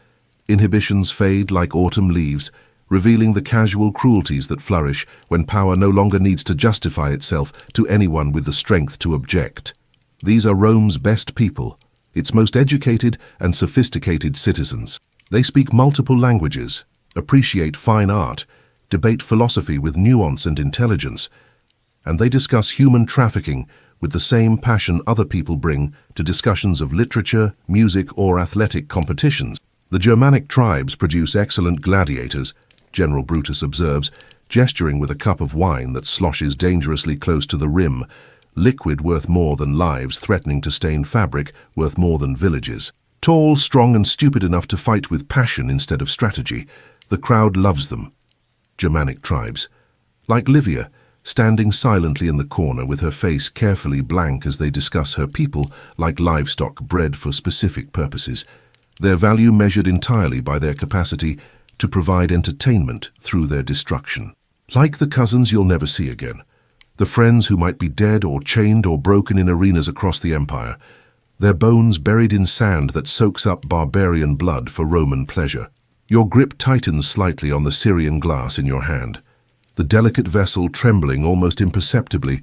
inhibitions fade like autumn leaves, revealing the casual cruelties that flourish when power no longer needs to justify itself to anyone with the strength to object. These are Rome's best people, its most educated and sophisticated citizens. They speak multiple languages, appreciate fine art, debate philosophy with nuance and intelligence, and they discuss human trafficking with the same passion other people bring to discussions of literature, music, or athletic competitions. The Germanic tribes produce excellent gladiators, General Brutus observes, gesturing with a cup of wine that sloshes dangerously close to the rim, liquid worth more than lives threatening to stain fabric worth more than villages. Tall, strong, and stupid enough to fight with passion instead of strategy, the crowd loves them. Germanic tribes. Like Livia, standing silently in the corner with her face carefully blank as they discuss her people like livestock bred for specific purposes, their value measured entirely by their capacity to provide entertainment through their destruction. Like the cousins you'll never see again, the friends who might be dead or chained or broken in arenas across the empire, their bones buried in sand that soaks up barbarian blood for Roman pleasure. Your grip tightens slightly on the Syrian glass in your hand, the delicate vessel trembling almost imperceptibly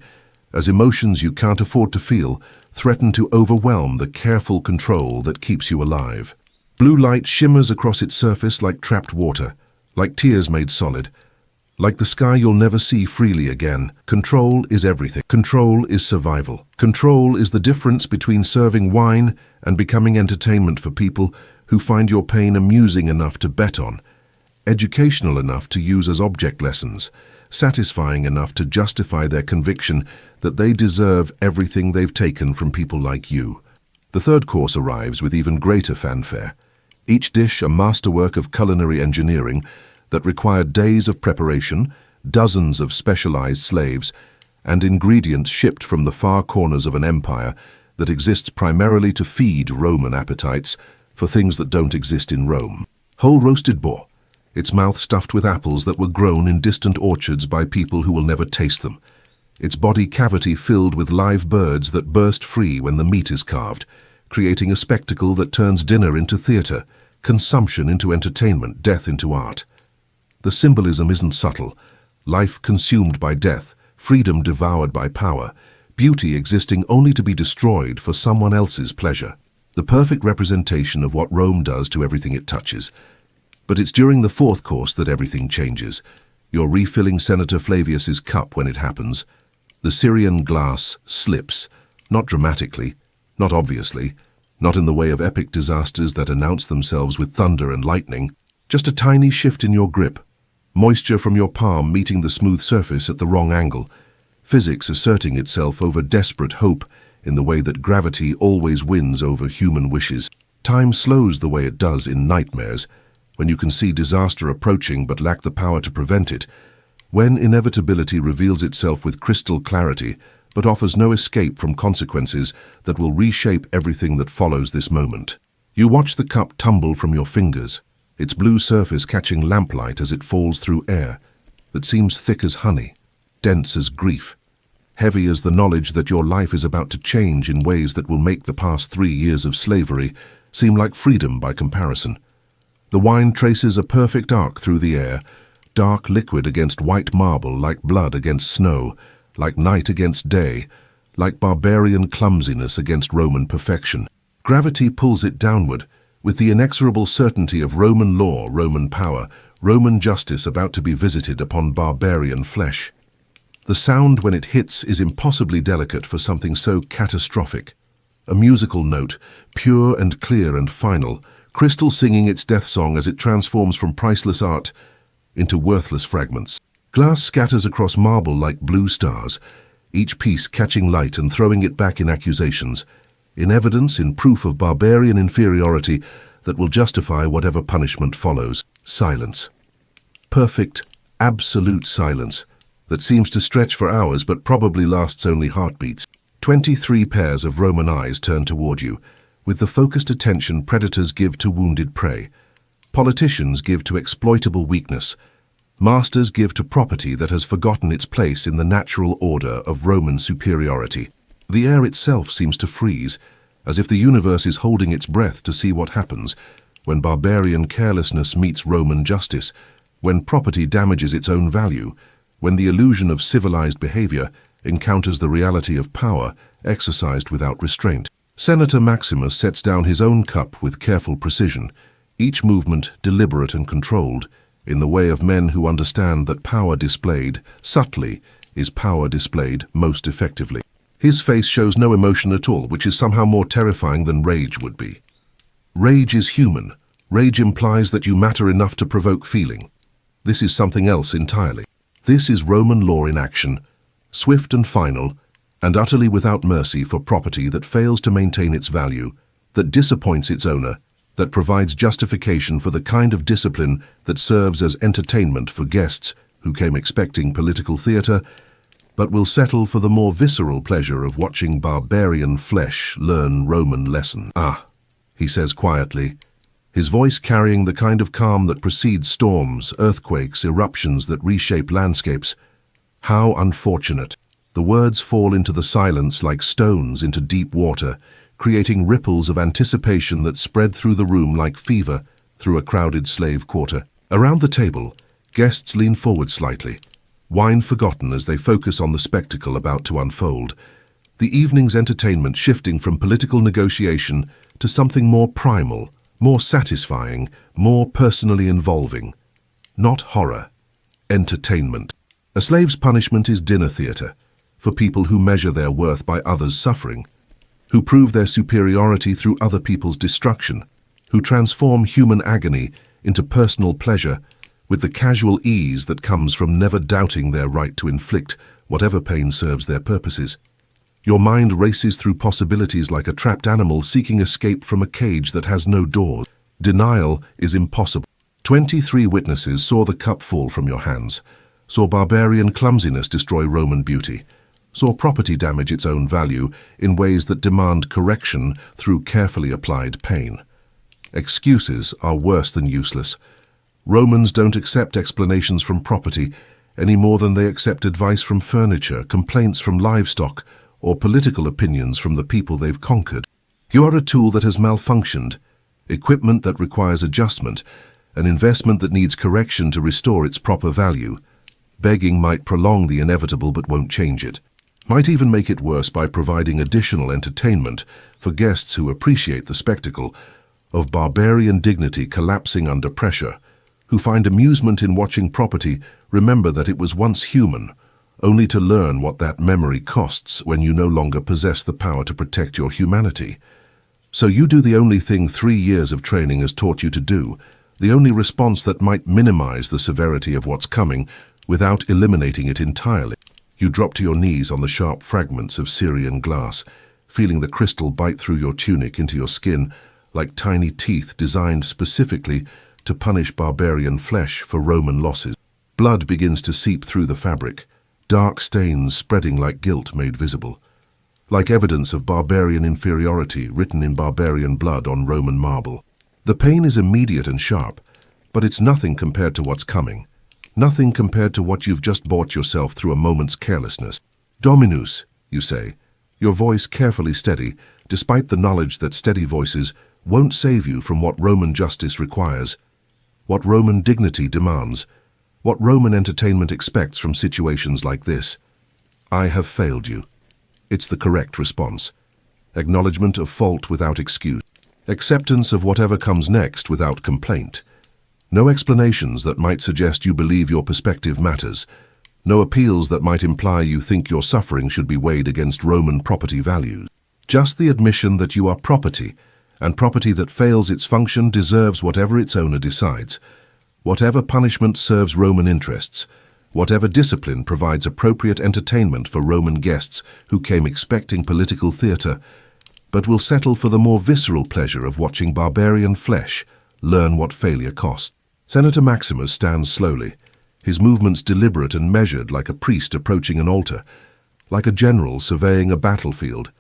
as emotions you can't afford to feel threaten to overwhelm the careful control that keeps you alive. Blue light shimmers across its surface like trapped water, like tears made solid. Like the sky you'll never see freely again, control is everything. Control is survival. Control is the difference between serving wine and becoming entertainment for people who find your pain amusing enough to bet on, educational enough to use as object lessons, satisfying enough to justify their conviction that they deserve everything they've taken from people like you. The third course arrives with even greater fanfare. Each dish a masterwork of culinary engineering that required days of preparation, dozens of specialized slaves, and ingredients shipped from the far corners of an empire that exists primarily to feed Roman appetites for things that don't exist in Rome. Whole roasted boar, its mouth stuffed with apples that were grown in distant orchards by people who will never taste them, its body cavity filled with live birds that burst free when the meat is carved, creating a spectacle that turns dinner into theater, consumption into entertainment, death into art. The symbolism isn't subtle. Life consumed by death, freedom devoured by power, beauty existing only to be destroyed for someone else's pleasure. The perfect representation of what Rome does to everything it touches. But it's during the fourth course that everything changes. You're refilling Senator Flavius's cup when it happens. The Syrian glass slips, not dramatically, not obviously, not in the way of epic disasters that announce themselves with thunder and lightning, just a tiny shift in your grip. Moisture from your palm meeting the smooth surface at the wrong angle. Physics asserting itself over desperate hope in the way that gravity always wins over human wishes. Time slows the way it does in nightmares, when you can see disaster approaching but lack the power to prevent it. When inevitability reveals itself with crystal clarity but offers no escape from consequences that will reshape everything that follows this moment. You watch the cup tumble from your fingers, its blue surface catching lamplight as it falls through air that seems thick as honey, dense as grief, heavy as the knowledge that your life is about to change in ways that will make the past 3 years of slavery seem like freedom by comparison. The wine traces a perfect arc through the air, dark liquid against white marble, like blood against snow, like night against day, like barbarian clumsiness against Roman perfection. Gravity pulls it downward, with the inexorable certainty of Roman law, Roman power, Roman justice about to be visited upon barbarian flesh. The sound when it hits is impossibly delicate for something so catastrophic. A musical note, pure and clear and final, crystal singing its death song as it transforms from priceless art into worthless fragments. Glass scatters across marble like blue stars, each piece catching light and throwing it back in accusations, in evidence, in proof of barbarian inferiority that will justify whatever punishment follows. Silence. Perfect, absolute silence that seems to stretch for hours but probably lasts only heartbeats. 23 pairs of Roman eyes turn toward you, with the focused attention predators give to wounded prey. Politicians give to exploitable weakness. Masters give to property that has forgotten its place in the natural order of Roman superiority. The air itself seems to freeze, as if the universe is holding its breath to see what happens when barbarian carelessness meets Roman justice, when property damages its own value, when the illusion of civilized behavior encounters the reality of power exercised without restraint. Senator Maximus sets down his own cup with careful precision, each movement deliberate and controlled, in the way of men who understand that power displayed subtly is power displayed most effectively. His face shows no emotion at all, which is somehow more terrifying than rage would be. Rage is human. Rage implies that you matter enough to provoke feeling. This is something else entirely. This is Roman law in action, swift and final, and utterly without mercy for property that fails to maintain its value, that disappoints its owner, that provides justification for the kind of discipline that serves as entertainment for guests who came expecting political theater, but will settle for the more visceral pleasure of watching barbarian flesh learn Roman lessons. "Ah," he says quietly, his voice carrying the kind of calm that precedes storms, earthquakes, eruptions that reshape landscapes. "How unfortunate." The words fall into the silence like stones into deep water, creating ripples of anticipation that spread through the room like fever through a crowded slave quarter. Around the table, guests lean forward slightly, wine forgotten as they focus on the spectacle about to unfold, the evening's entertainment shifting from political negotiation to something more primal, more satisfying, more personally involving. Not horror, Entertainment. A slave's punishment is dinner theatre, for people who measure their worth by others' suffering, who prove their superiority through other people's destruction, who transform human agony into personal pleasure with the casual ease that comes from never doubting their right to inflict whatever pain serves their purposes. Your mind races through possibilities like a trapped animal seeking escape from a cage that has no doors. Denial is impossible. 23 witnesses saw the cup fall from your hands, saw barbarian clumsiness destroy Roman beauty, saw property damage its own value in ways that demand correction through carefully applied pain. Excuses are worse than useless. Romans don't accept explanations from property any more than they accept advice from furniture, complaints from livestock, or political opinions from the people they've conquered. You are a tool that has malfunctioned, equipment that requires adjustment, an investment that needs correction to restore its proper value. Begging might prolong the inevitable but won't change it. Might even make it worse by providing additional entertainment for guests who appreciate the spectacle of barbarian dignity collapsing under pressure, who find amusement in watching property remember that it was once human, only to learn what that memory costs when you no longer possess the power to protect your humanity. So you do the only thing 3 years of training has taught you to do, the only response that might minimize the severity of what's coming without eliminating it entirely. You drop to your knees on the sharp fragments of Syrian glass, feeling the crystal bite through your tunic into your skin like tiny teeth designed specifically to punish barbarian flesh for Roman losses. Blood begins to seep through the fabric, dark stains spreading like guilt made visible, like evidence of barbarian inferiority written in barbarian blood on Roman marble. The pain is immediate and sharp, but it's nothing compared to what's coming. Nothing compared to what you've just bought yourself through a moment's carelessness. Dominus, you say, your voice carefully steady, despite the knowledge that steady voices won't save you from what Roman justice requires, what Roman dignity demands, what Roman entertainment expects from situations like this. I have failed you. It's the correct response. Acknowledgement of fault without excuse. Acceptance of whatever comes next without complaint. No explanations that might suggest you believe your perspective matters. No appeals that might imply you think your suffering should be weighed against Roman property values. Just the admission that you are property, and property that fails its function deserves whatever its owner decides. Whatever punishment serves Roman interests, whatever discipline provides appropriate entertainment for Roman guests who came expecting political theatre, but will settle for the more visceral pleasure of watching barbarian flesh learn what failure costs. Senator Maximus stands slowly, his movements deliberate and measured like a priest approaching an altar, like a general surveying a battlefield,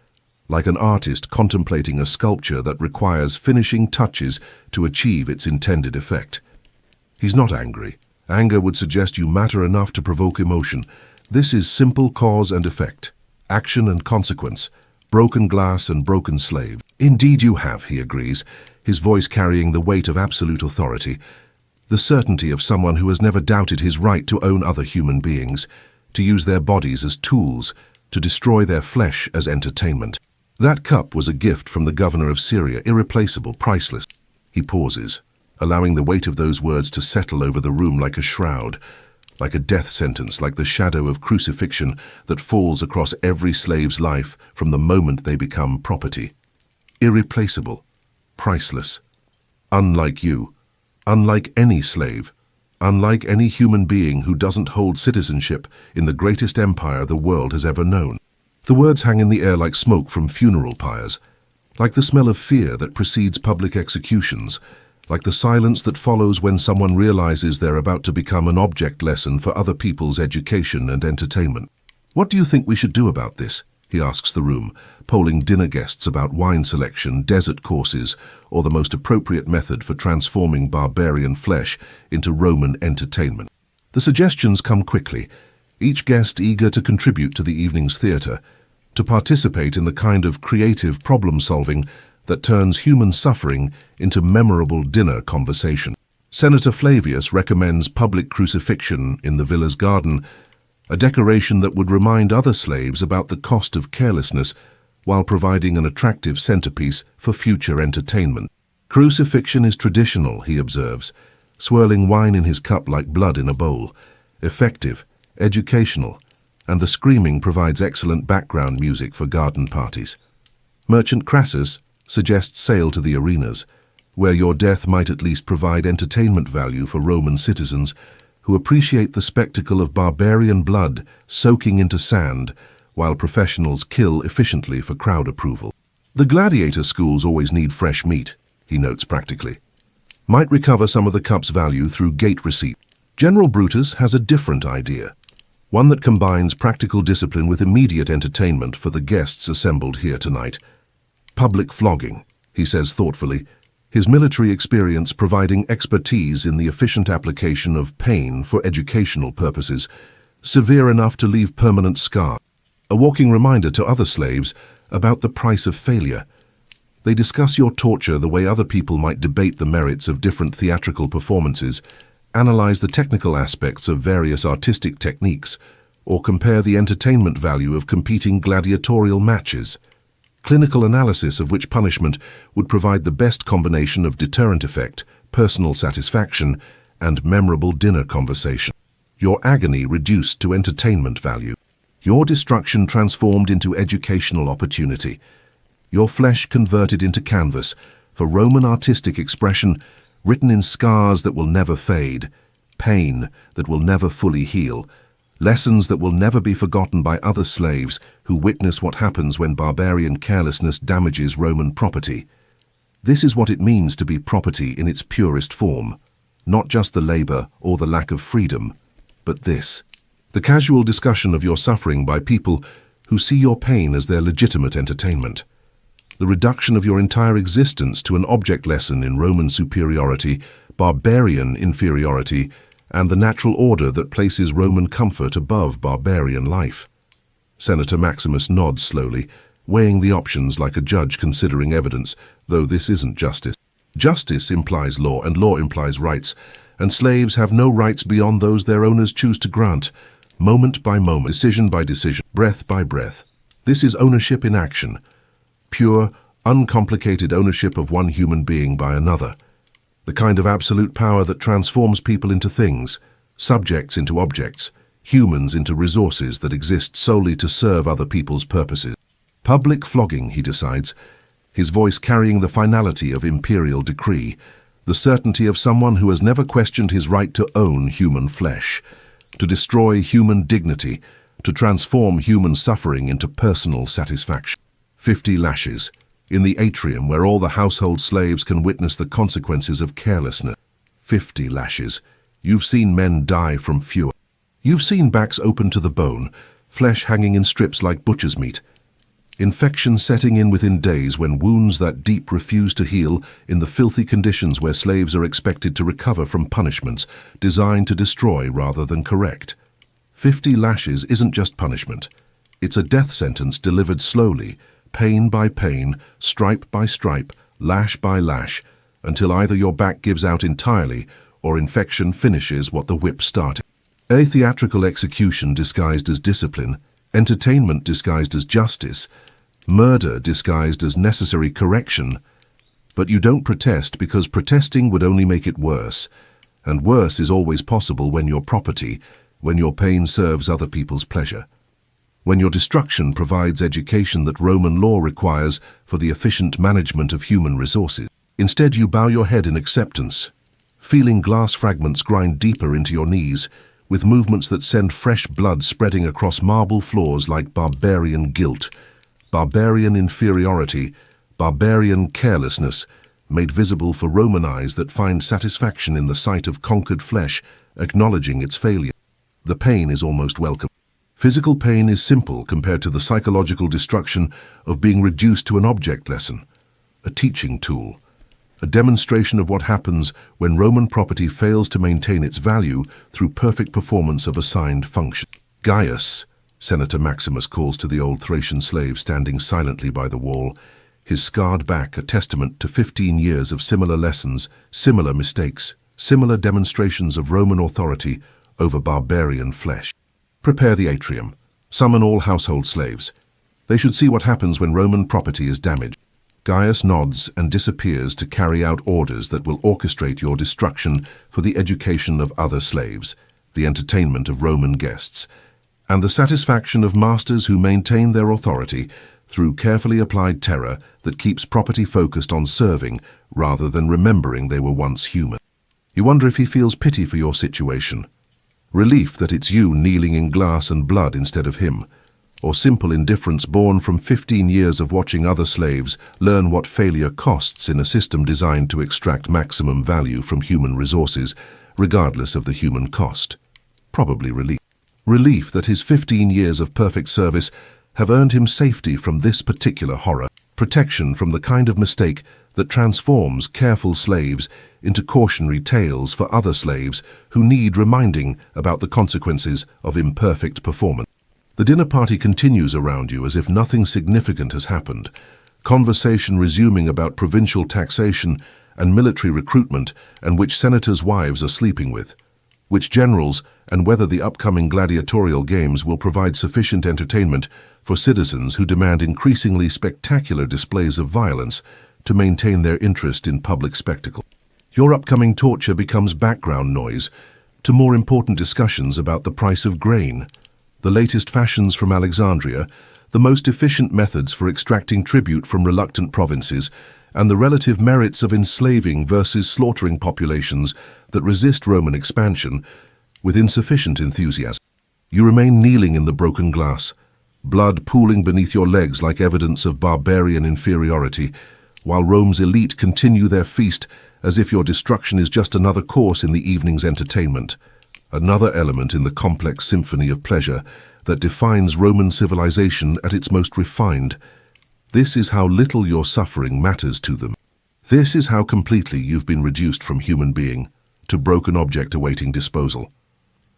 like an artist contemplating a sculpture that requires finishing touches to achieve its intended effect. He's not angry. Anger would suggest you matter enough to provoke emotion. This is simple cause and effect, action and consequence, broken glass and broken slave. Indeed you have, he agrees, his voice carrying the weight of absolute authority, the certainty of someone who has never doubted his right to own other human beings, to use their bodies as tools, to destroy their flesh as entertainment. That cup was a gift from the governor of Syria, irreplaceable, priceless. He pauses, allowing the weight of those words to settle over the room like a shroud, like a death sentence, like the shadow of crucifixion that falls across every slave's life from the moment they become property. Irreplaceable, priceless. Unlike you, unlike any slave, unlike any human being who doesn't hold citizenship in the greatest empire the world has ever known. The words hang in the air like smoke from funeral pyres, like the smell of fear that precedes public executions, like the silence that follows when someone realizes they're about to become an object lesson for other people's education and entertainment. What do you think we should do about this? He asks the room, polling dinner guests about wine selection, desert courses, or the most appropriate method for transforming barbarian flesh into Roman entertainment. The suggestions come quickly, each guest eager to contribute to the evening's theatre, to participate in the kind of creative problem-solving that turns human suffering into memorable dinner conversation. Senator Flavius recommends public crucifixion in the villa's garden, a decoration that would remind other slaves about the cost of carelessness while providing an attractive centerpiece for future entertainment. Crucifixion is traditional, he observes, swirling wine in his cup like blood in a bowl, effective, educational, and the screaming provides excellent background music for garden parties. Merchant Crassus suggests sail to the arenas, where your death might at least provide entertainment value for Roman citizens who appreciate the spectacle of barbarian blood soaking into sand while professionals kill efficiently for crowd approval. The gladiator schools always need fresh meat, he notes practically. Might recover some of the cup's value through gate receipt. General Brutus has a different idea, one that combines practical discipline with immediate entertainment for the guests assembled here tonight. Public flogging, he says thoughtfully, his military experience providing expertise in the efficient application of pain for educational purposes, severe enough to leave permanent scars. A walking reminder to other slaves about the price of failure. They discuss your torture the way other people might debate the merits of different theatrical performances, analyze the technical aspects of various artistic techniques, or compare the entertainment value of competing gladiatorial matches. Clinical analysis of which punishment would provide the best combination of deterrent effect, personal satisfaction, and memorable dinner conversation. Your agony reduced to entertainment value. Your destruction transformed into educational opportunity. Your flesh converted into canvas for Roman artistic expression, written in scars that will never fade, pain that will never fully heal, lessons that will never be forgotten by other slaves who witness what happens when barbarian carelessness damages Roman property. This is what it means to be property in its purest form, not just the labor or the lack of freedom, but this, the casual discussion of your suffering by people who see your pain as their legitimate entertainment. The reduction of your entire existence to an object lesson in Roman superiority, barbarian inferiority, and the natural order that places Roman comfort above barbarian life. Senator Maximus nods slowly, weighing the options like a judge considering evidence, though this isn't justice. Justice implies law, and law implies rights, and slaves have no rights beyond those their owners choose to grant, moment by moment, decision by decision, breath by breath. This is ownership in action, pure, uncomplicated ownership of one human being by another. The kind of absolute power that transforms people into things, subjects into objects, humans into resources that exist solely to serve other people's purposes. Public flogging, he decides, his voice carrying the finality of imperial decree, the certainty of someone who has never questioned his right to own human flesh, to destroy human dignity, to transform human suffering into personal satisfaction. 50 lashes. In the atrium where all the household slaves can witness the consequences of carelessness. 50 lashes. You've seen men die from fewer. You've seen backs open to the bone, flesh hanging in strips like butcher's meat. Infection setting in within days when wounds that deep refuse to heal in the filthy conditions where slaves are expected to recover from punishments designed to destroy rather than correct. 50 lashes isn't just punishment. It's a death sentence delivered slowly, pain by pain, stripe by stripe, lash by lash, until either your back gives out entirely or infection finishes what the whip started. A theatrical execution disguised as discipline, entertainment disguised as justice, murder disguised as necessary correction. But you don't protest because protesting would only make it worse, and worse is always possible when you're property, when your pain serves other people's pleasure. When your destruction provides education that Roman law requires for the efficient management of human resources. Instead, you bow your head in acceptance, feeling glass fragments grind deeper into your knees, with movements that send fresh blood spreading across marble floors like barbarian guilt, barbarian inferiority, barbarian carelessness, made visible for Roman eyes that find satisfaction in the sight of conquered flesh, acknowledging its failure. The pain is almost welcome. Physical pain is simple compared to the psychological destruction of being reduced to an object lesson, a teaching tool, a demonstration of what happens when Roman property fails to maintain its value through perfect performance of assigned function. Gaius, Senator Maximus calls to the old Thracian slave standing silently by the wall, his scarred back a testament to 15 years of similar lessons, similar mistakes, similar demonstrations of Roman authority over barbarian flesh. Prepare the atrium. Summon all household slaves. They should see what happens when Roman property is damaged. Gaius nods and disappears to carry out orders that will orchestrate your destruction for the education of other slaves. the entertainment of Roman guests, and the satisfaction of masters who maintain their authority through carefully applied terror that keeps property focused on serving rather than remembering they were once human. You wonder if he feels pity for your situation, relief that it's you kneeling in glass and blood instead of him, or simple indifference born from 15 years of watching other slaves learn what failure costs in a system designed to extract maximum value from human resources, regardless of the human cost. Probably relief. Relief that his 15 years of perfect service have earned him safety from this particular horror, protection from the kind of mistake that transforms careful slaves into cautionary tales for other slaves who need reminding about the consequences of imperfect performance. The dinner party continues around you as if nothing significant has happened, conversation resuming about provincial taxation and military recruitment and which senators' wives are sleeping with, which generals, and whether the upcoming gladiatorial games will provide sufficient entertainment for citizens who demand increasingly spectacular displays of violence to maintain their interest in public spectacle. Your upcoming torture becomes background noise to more important discussions about the price of grain, the latest fashions from Alexandria, the most efficient methods for extracting tribute from reluctant provinces, and the relative merits of enslaving versus slaughtering populations that resist Roman expansion with insufficient enthusiasm. You remain kneeling in the broken glass, blood pooling beneath your legs like evidence of barbarian inferiority, while Rome's elite continue their feast as if your destruction is just another course in the evening's entertainment, another element in the complex symphony of pleasure that defines Roman civilization at its most refined. This is how little your suffering matters to them. This is how completely you've been reduced from human being to broken object awaiting disposal.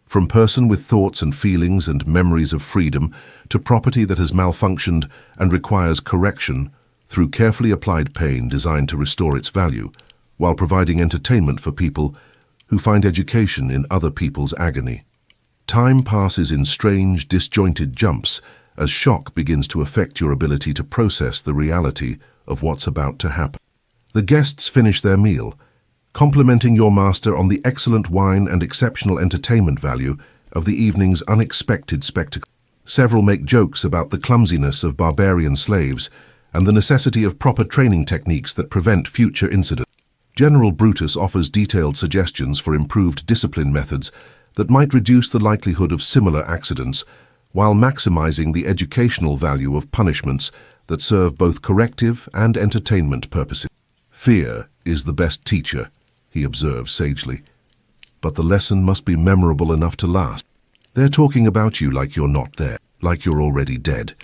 From person with thoughts and feelings and memories of freedom to property that has malfunctioned and requires correction through carefully applied pain designed to restore its value, while providing entertainment for people who find education in other people's agony. Time passes in strange, disjointed jumps as shock begins to affect your ability to process the reality of what's about to happen. The guests finish their meal, complimenting your master on the excellent wine and exceptional entertainment value of the evening's unexpected spectacle. Several make jokes about the clumsiness of barbarian slaves and the necessity of proper training techniques that prevent future incidents. General Brutus offers detailed suggestions for improved discipline methods that might reduce the likelihood of similar accidents, while maximizing the educational value of punishments that serve both corrective and entertainment purposes. Fear is the best teacher, he observes sagely, but the lesson must be memorable enough to last. They're talking about you like you're not there, like you're already dead,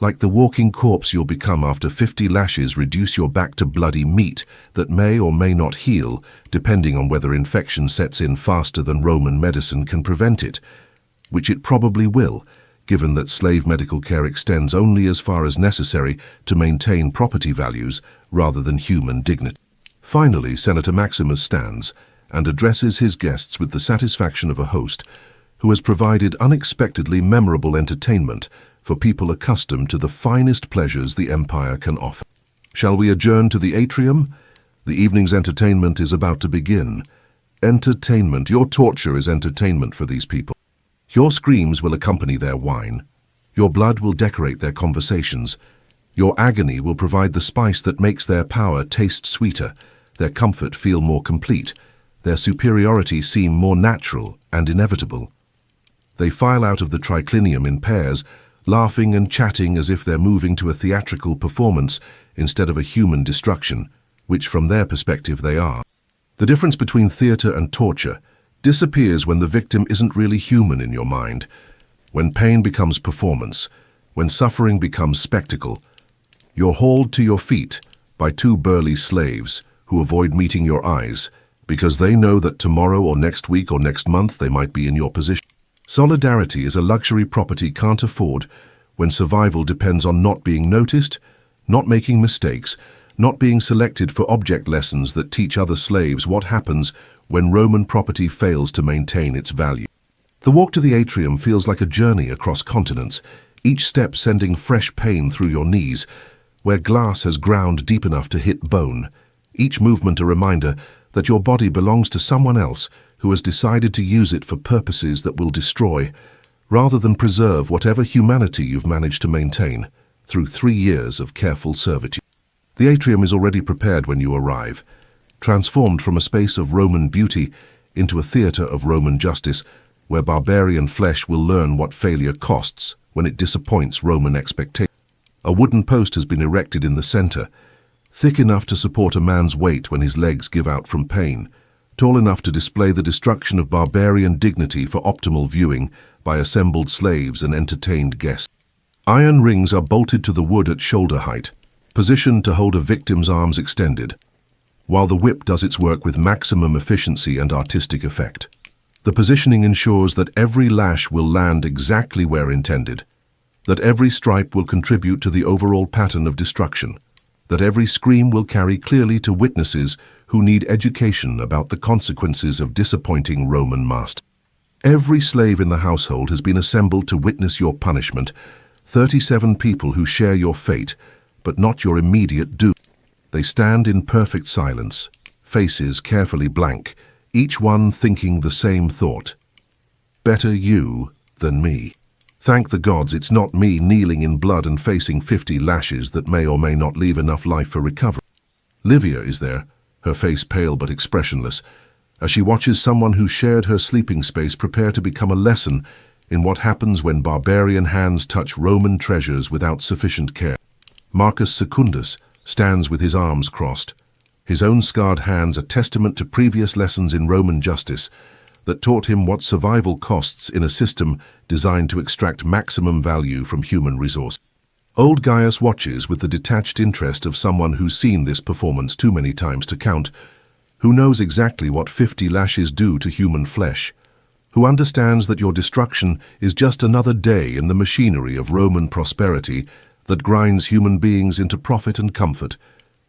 like the walking corpse you'll become after 50 lashes reduce your back to bloody meat that may or may not heal, depending on whether infection sets in faster than Roman medicine can prevent it, which it probably will, given that slave medical care extends only as far as necessary to maintain property values rather than human dignity. Finally, Senator Maximus stands and addresses his guests with the satisfaction of a host who has provided unexpectedly memorable entertainment for people accustomed to the finest pleasures the empire can offer. Shall we adjourn to the atrium? The evening's entertainment is about to begin. Entertainment. Your torture is entertainment for these people. Your screams will accompany their wine. Your blood will decorate their conversations. Your agony will provide the spice that makes their power taste sweeter, their comfort feel more complete, their superiority seem more natural and inevitable. They file out of the triclinium in pairs, laughing and chatting as if they're moving to a theatrical performance instead of a human destruction, which from their perspective they are. The difference between theater and torture disappears when the victim isn't really human in your mind, when pain becomes performance, when suffering becomes spectacle. You're hauled to your feet by two burly slaves who avoid meeting your eyes because they know that tomorrow or next week or next month they might be in your position. Solidarity is a luxury property can't afford when survival depends on not being noticed, not making mistakes, not being selected for object lessons that teach other slaves what happens when Roman property fails to maintain its value. The walk to the atrium feels like a journey across continents, each step sending fresh pain through your knees, where glass has ground deep enough to hit bone, each movement a reminder that your body belongs to someone else who has decided to use it for purposes that will destroy, rather than preserve whatever humanity you've managed to maintain through 3 years of careful servitude. The atrium is already prepared when you arrive, transformed from a space of Roman beauty into a theatre of Roman justice, where barbarian flesh will learn what failure costs when it disappoints Roman expectations. A wooden post has been erected in the center, thick enough to support a man's weight when his legs give out from pain, tall enough to display the destruction of barbarian dignity for optimal viewing by assembled slaves and entertained guests. Iron rings are bolted to the wood at shoulder height, positioned to hold a victim's arms extended, while the whip does its work with maximum efficiency and artistic effect. The positioning ensures that every lash will land exactly where intended, that every stripe will contribute to the overall pattern of destruction, that every scream will carry clearly to witnesses who need education about the consequences of disappointing Roman masters. Every slave in the household has been assembled to witness your punishment, 37 people who share your fate, but not your immediate doom. They stand in perfect silence, faces carefully blank, each one thinking the same thought. Better you than me. Thank the gods it's not me kneeling in blood and facing 50 lashes that may or may not leave enough life for recovery. Livia is there, her face pale but expressionless, as she watches someone who shared her sleeping space prepare to become a lesson in what happens when barbarian hands touch Roman treasures without sufficient care. Marcus Secundus stands with his arms crossed, his own scarred hands a testament to previous lessons in Roman justice that taught him what survival costs in a system designed to extract maximum value from human resources. Old Gaius watches with the detached interest of someone who's seen this performance too many times to count, who knows exactly what 50 lashes do to human flesh, who understands that your destruction is just another day in the machinery of Roman prosperity that grinds human beings into profit and comfort,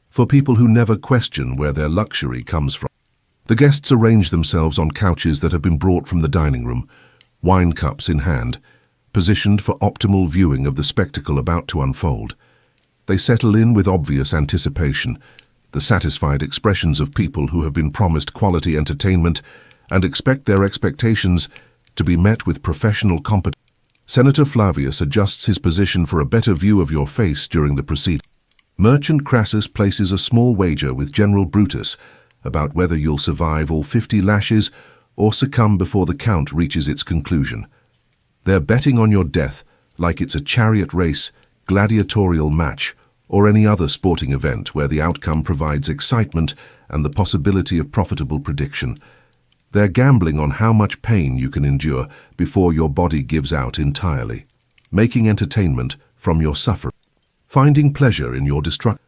for people who never question where their luxury comes from. The guests arrange themselves on couches that have been brought from the dining room, wine cups in hand, positioned for optimal viewing of the spectacle about to unfold. They settle in with obvious anticipation, the satisfied expressions of people who have been promised quality entertainment and expect their expectations to be met with professional competence. Senator Flavius adjusts his position for a better view of your face during the proceedings. Merchant Crassus places a small wager with General Brutus about whether you'll survive all 50 lashes or succumb before the count reaches its conclusion. They're betting on your death like it's a chariot race, gladiatorial match, or any other sporting event where the outcome provides excitement and the possibility of profitable prediction. They're gambling on how much pain you can endure before your body gives out entirely, making entertainment from your suffering, finding pleasure in your destruction.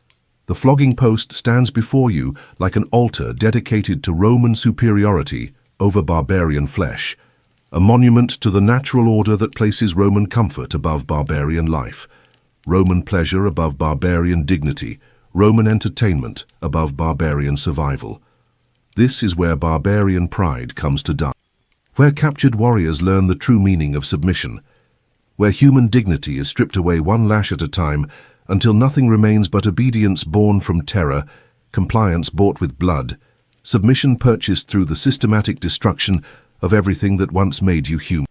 The flogging post stands before you like an altar dedicated to Roman superiority over barbarian flesh, a monument to the natural order that places Roman comfort above barbarian life, Roman pleasure above barbarian dignity, Roman entertainment above barbarian survival. This is where barbarian pride comes to die, where captured warriors learn the true meaning of submission, where human dignity is stripped away one lash at a time until nothing remains but obedience born from terror, compliance bought with blood, submission purchased through the systematic destruction of everything that once made you human.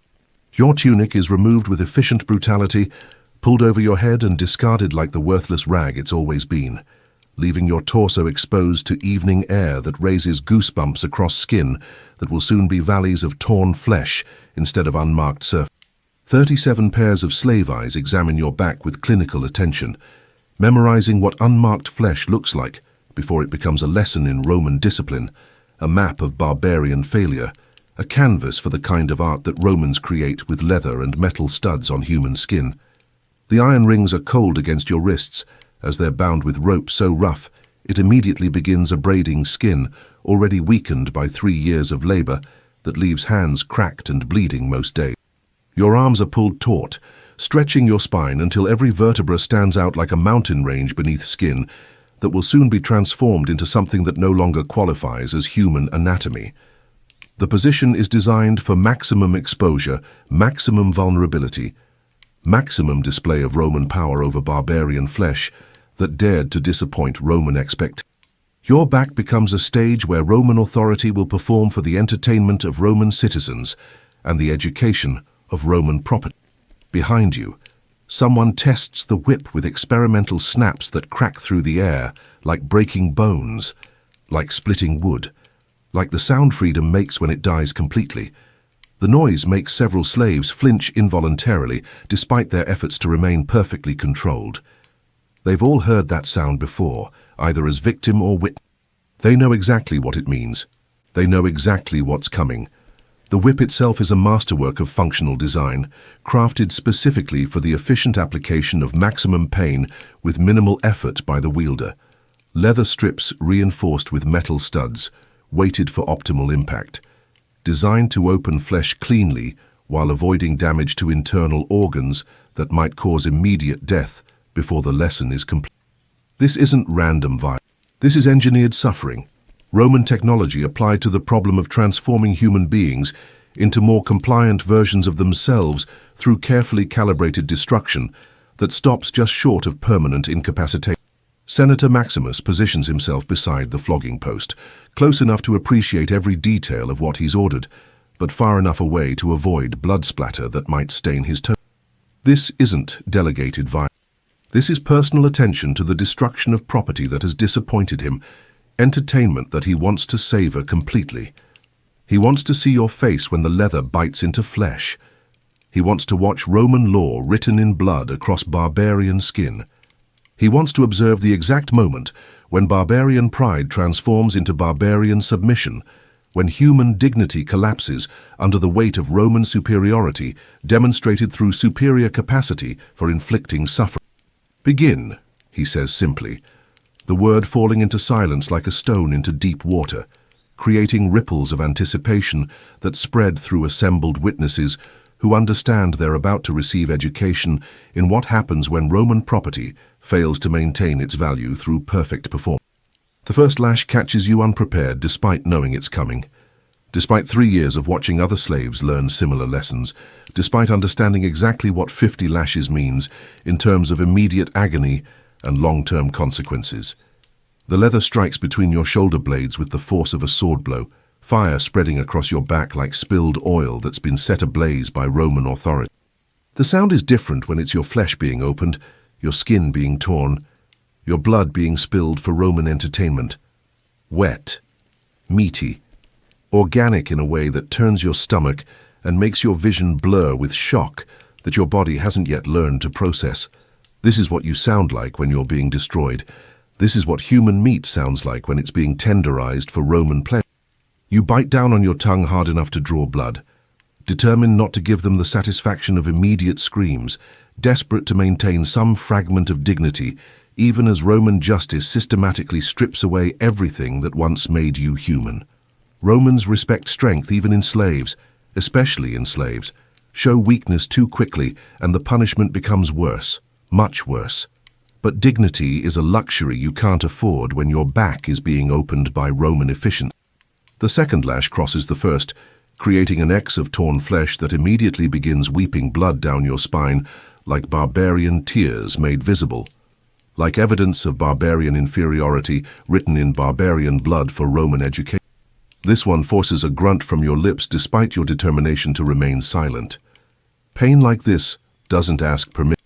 Your tunic is removed with efficient brutality, pulled over your head and discarded like the worthless rag it's always been, leaving your torso exposed to evening air that raises goosebumps across skin that will soon be valleys of torn flesh instead of unmarked surface. 37 pairs of slave eyes examine your back with clinical attention, memorizing what unmarked flesh looks like before it becomes a lesson in Roman discipline, a map of barbarian failure, a canvas for the kind of art that Romans create with leather and metal studs on human skin. The iron rings are cold against your wrists as they're bound with rope so rough it immediately begins abrading skin already weakened by 3 years of labor that leaves hands cracked and bleeding most days. Your arms are pulled taut, stretching your spine until every vertebra stands out like a mountain range beneath skin that will soon be transformed into something that no longer qualifies as human anatomy. The position is designed for maximum exposure, maximum vulnerability, maximum display of Roman power over barbarian flesh that dared to disappoint Roman expectations. Your back becomes a stage where Roman authority will perform for the entertainment of Roman citizens and the education of Roman property. Behind you, someone tests the whip with experimental snaps that crack through the air, like breaking bones, like splitting wood, like the sound freedom makes when it dies completely. The noise makes several slaves flinch involuntarily, despite their efforts to remain perfectly controlled. They've all heard that sound before, either as victim or witness. They know exactly what it means. They know exactly what's coming. The whip itself is a masterwork of functional design, crafted specifically for the efficient application of maximum pain with minimal effort by the wielder. Leather strips reinforced with metal studs, weighted for optimal impact. Designed to open flesh cleanly while avoiding damage to internal organs that might cause immediate death before the lesson is complete. This isn't random violence. This is engineered suffering. Roman technology applied to the problem of transforming human beings into more compliant versions of themselves through carefully calibrated destruction that stops just short of permanent incapacitation. Senator Maximus positions himself beside the flogging post, close enough to appreciate every detail of what he's ordered, but far enough away to avoid blood splatter that might stain his toes. This isn't delegated violence. This is personal attention to the destruction of property that has disappointed him, entertainment that he wants to savor completely. He wants to see your face when the leather bites into flesh. He wants to watch Roman law written in blood across barbarian skin. He wants to observe the exact moment when barbarian pride transforms into barbarian submission, when human dignity collapses under the weight of Roman superiority demonstrated through superior capacity for inflicting suffering. Begin, he says simply, the word falling into silence like a stone into deep water, creating ripples of anticipation that spread through assembled witnesses who understand they're about to receive education in what happens when Roman property fails to maintain its value through perfect performance. The first lash catches you unprepared despite knowing it's coming. Despite 3 years of watching other slaves learn similar lessons, despite understanding exactly what 50 lashes means in terms of immediate agony and long-term consequences. The leather strikes between your shoulder blades with the force of a sword blow, fire spreading across your back like spilled oil that's been set ablaze by Roman authority. The sound is different when it's your flesh being opened, your skin being torn, your blood being spilled for Roman entertainment. Wet, meaty, organic in a way that turns your stomach and makes your vision blur with shock that your body hasn't yet learned to process. This is what you sound like when you're being destroyed. This is what human meat sounds like when it's being tenderized for Roman pleasure. You bite down on your tongue hard enough to draw blood, determined not to give them the satisfaction of immediate screams, desperate to maintain some fragment of dignity, even as Roman justice systematically strips away everything that once made you human. Romans respect strength even in slaves, especially in slaves, show weakness too quickly and the punishment becomes worse, much worse. But dignity is a luxury you can't afford when your back is being opened by Roman efficiency. The second lash crosses the first, creating an X of torn flesh that immediately begins weeping blood down your spine like barbarian tears made visible, like evidence of barbarian inferiority written in barbarian blood for Roman education. This one forces a grunt from your lips despite your determination to remain silent. Pain like this doesn't ask permission.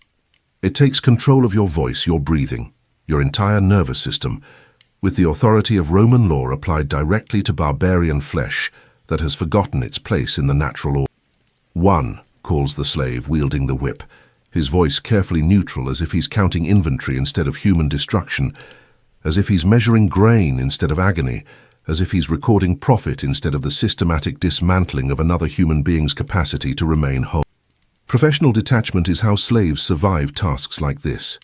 It takes control of your voice, your breathing, your entire nervous system, with the authority of Roman law applied directly to barbarian flesh that has forgotten its place in the natural order. "One," calls the slave, wielding the whip, his voice carefully neutral as if he's counting inventory instead of human destruction, as if he's measuring grain instead of agony, as if he's recording profit instead of the systematic dismantling of another human being's capacity to remain whole. Professional detachment is how slaves survive tasks like this.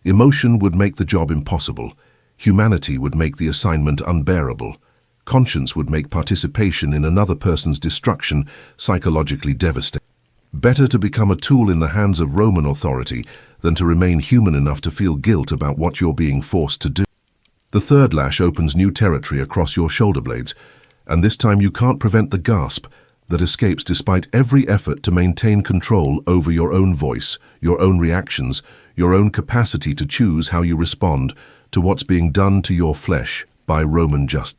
Emotion would make the job impossible. Humanity would make the assignment unbearable. Conscience would make participation in another person's destruction psychologically devastating. Better to become a tool in the hands of Roman authority than to remain human enough to feel guilt about what you're being forced to do. The third lash opens new territory across your shoulder blades, and this time you can't prevent the gasp that escapes despite every effort to maintain control over your own voice, your own reactions, your own capacity to choose how you respond to what's being done to your flesh by Roman justice.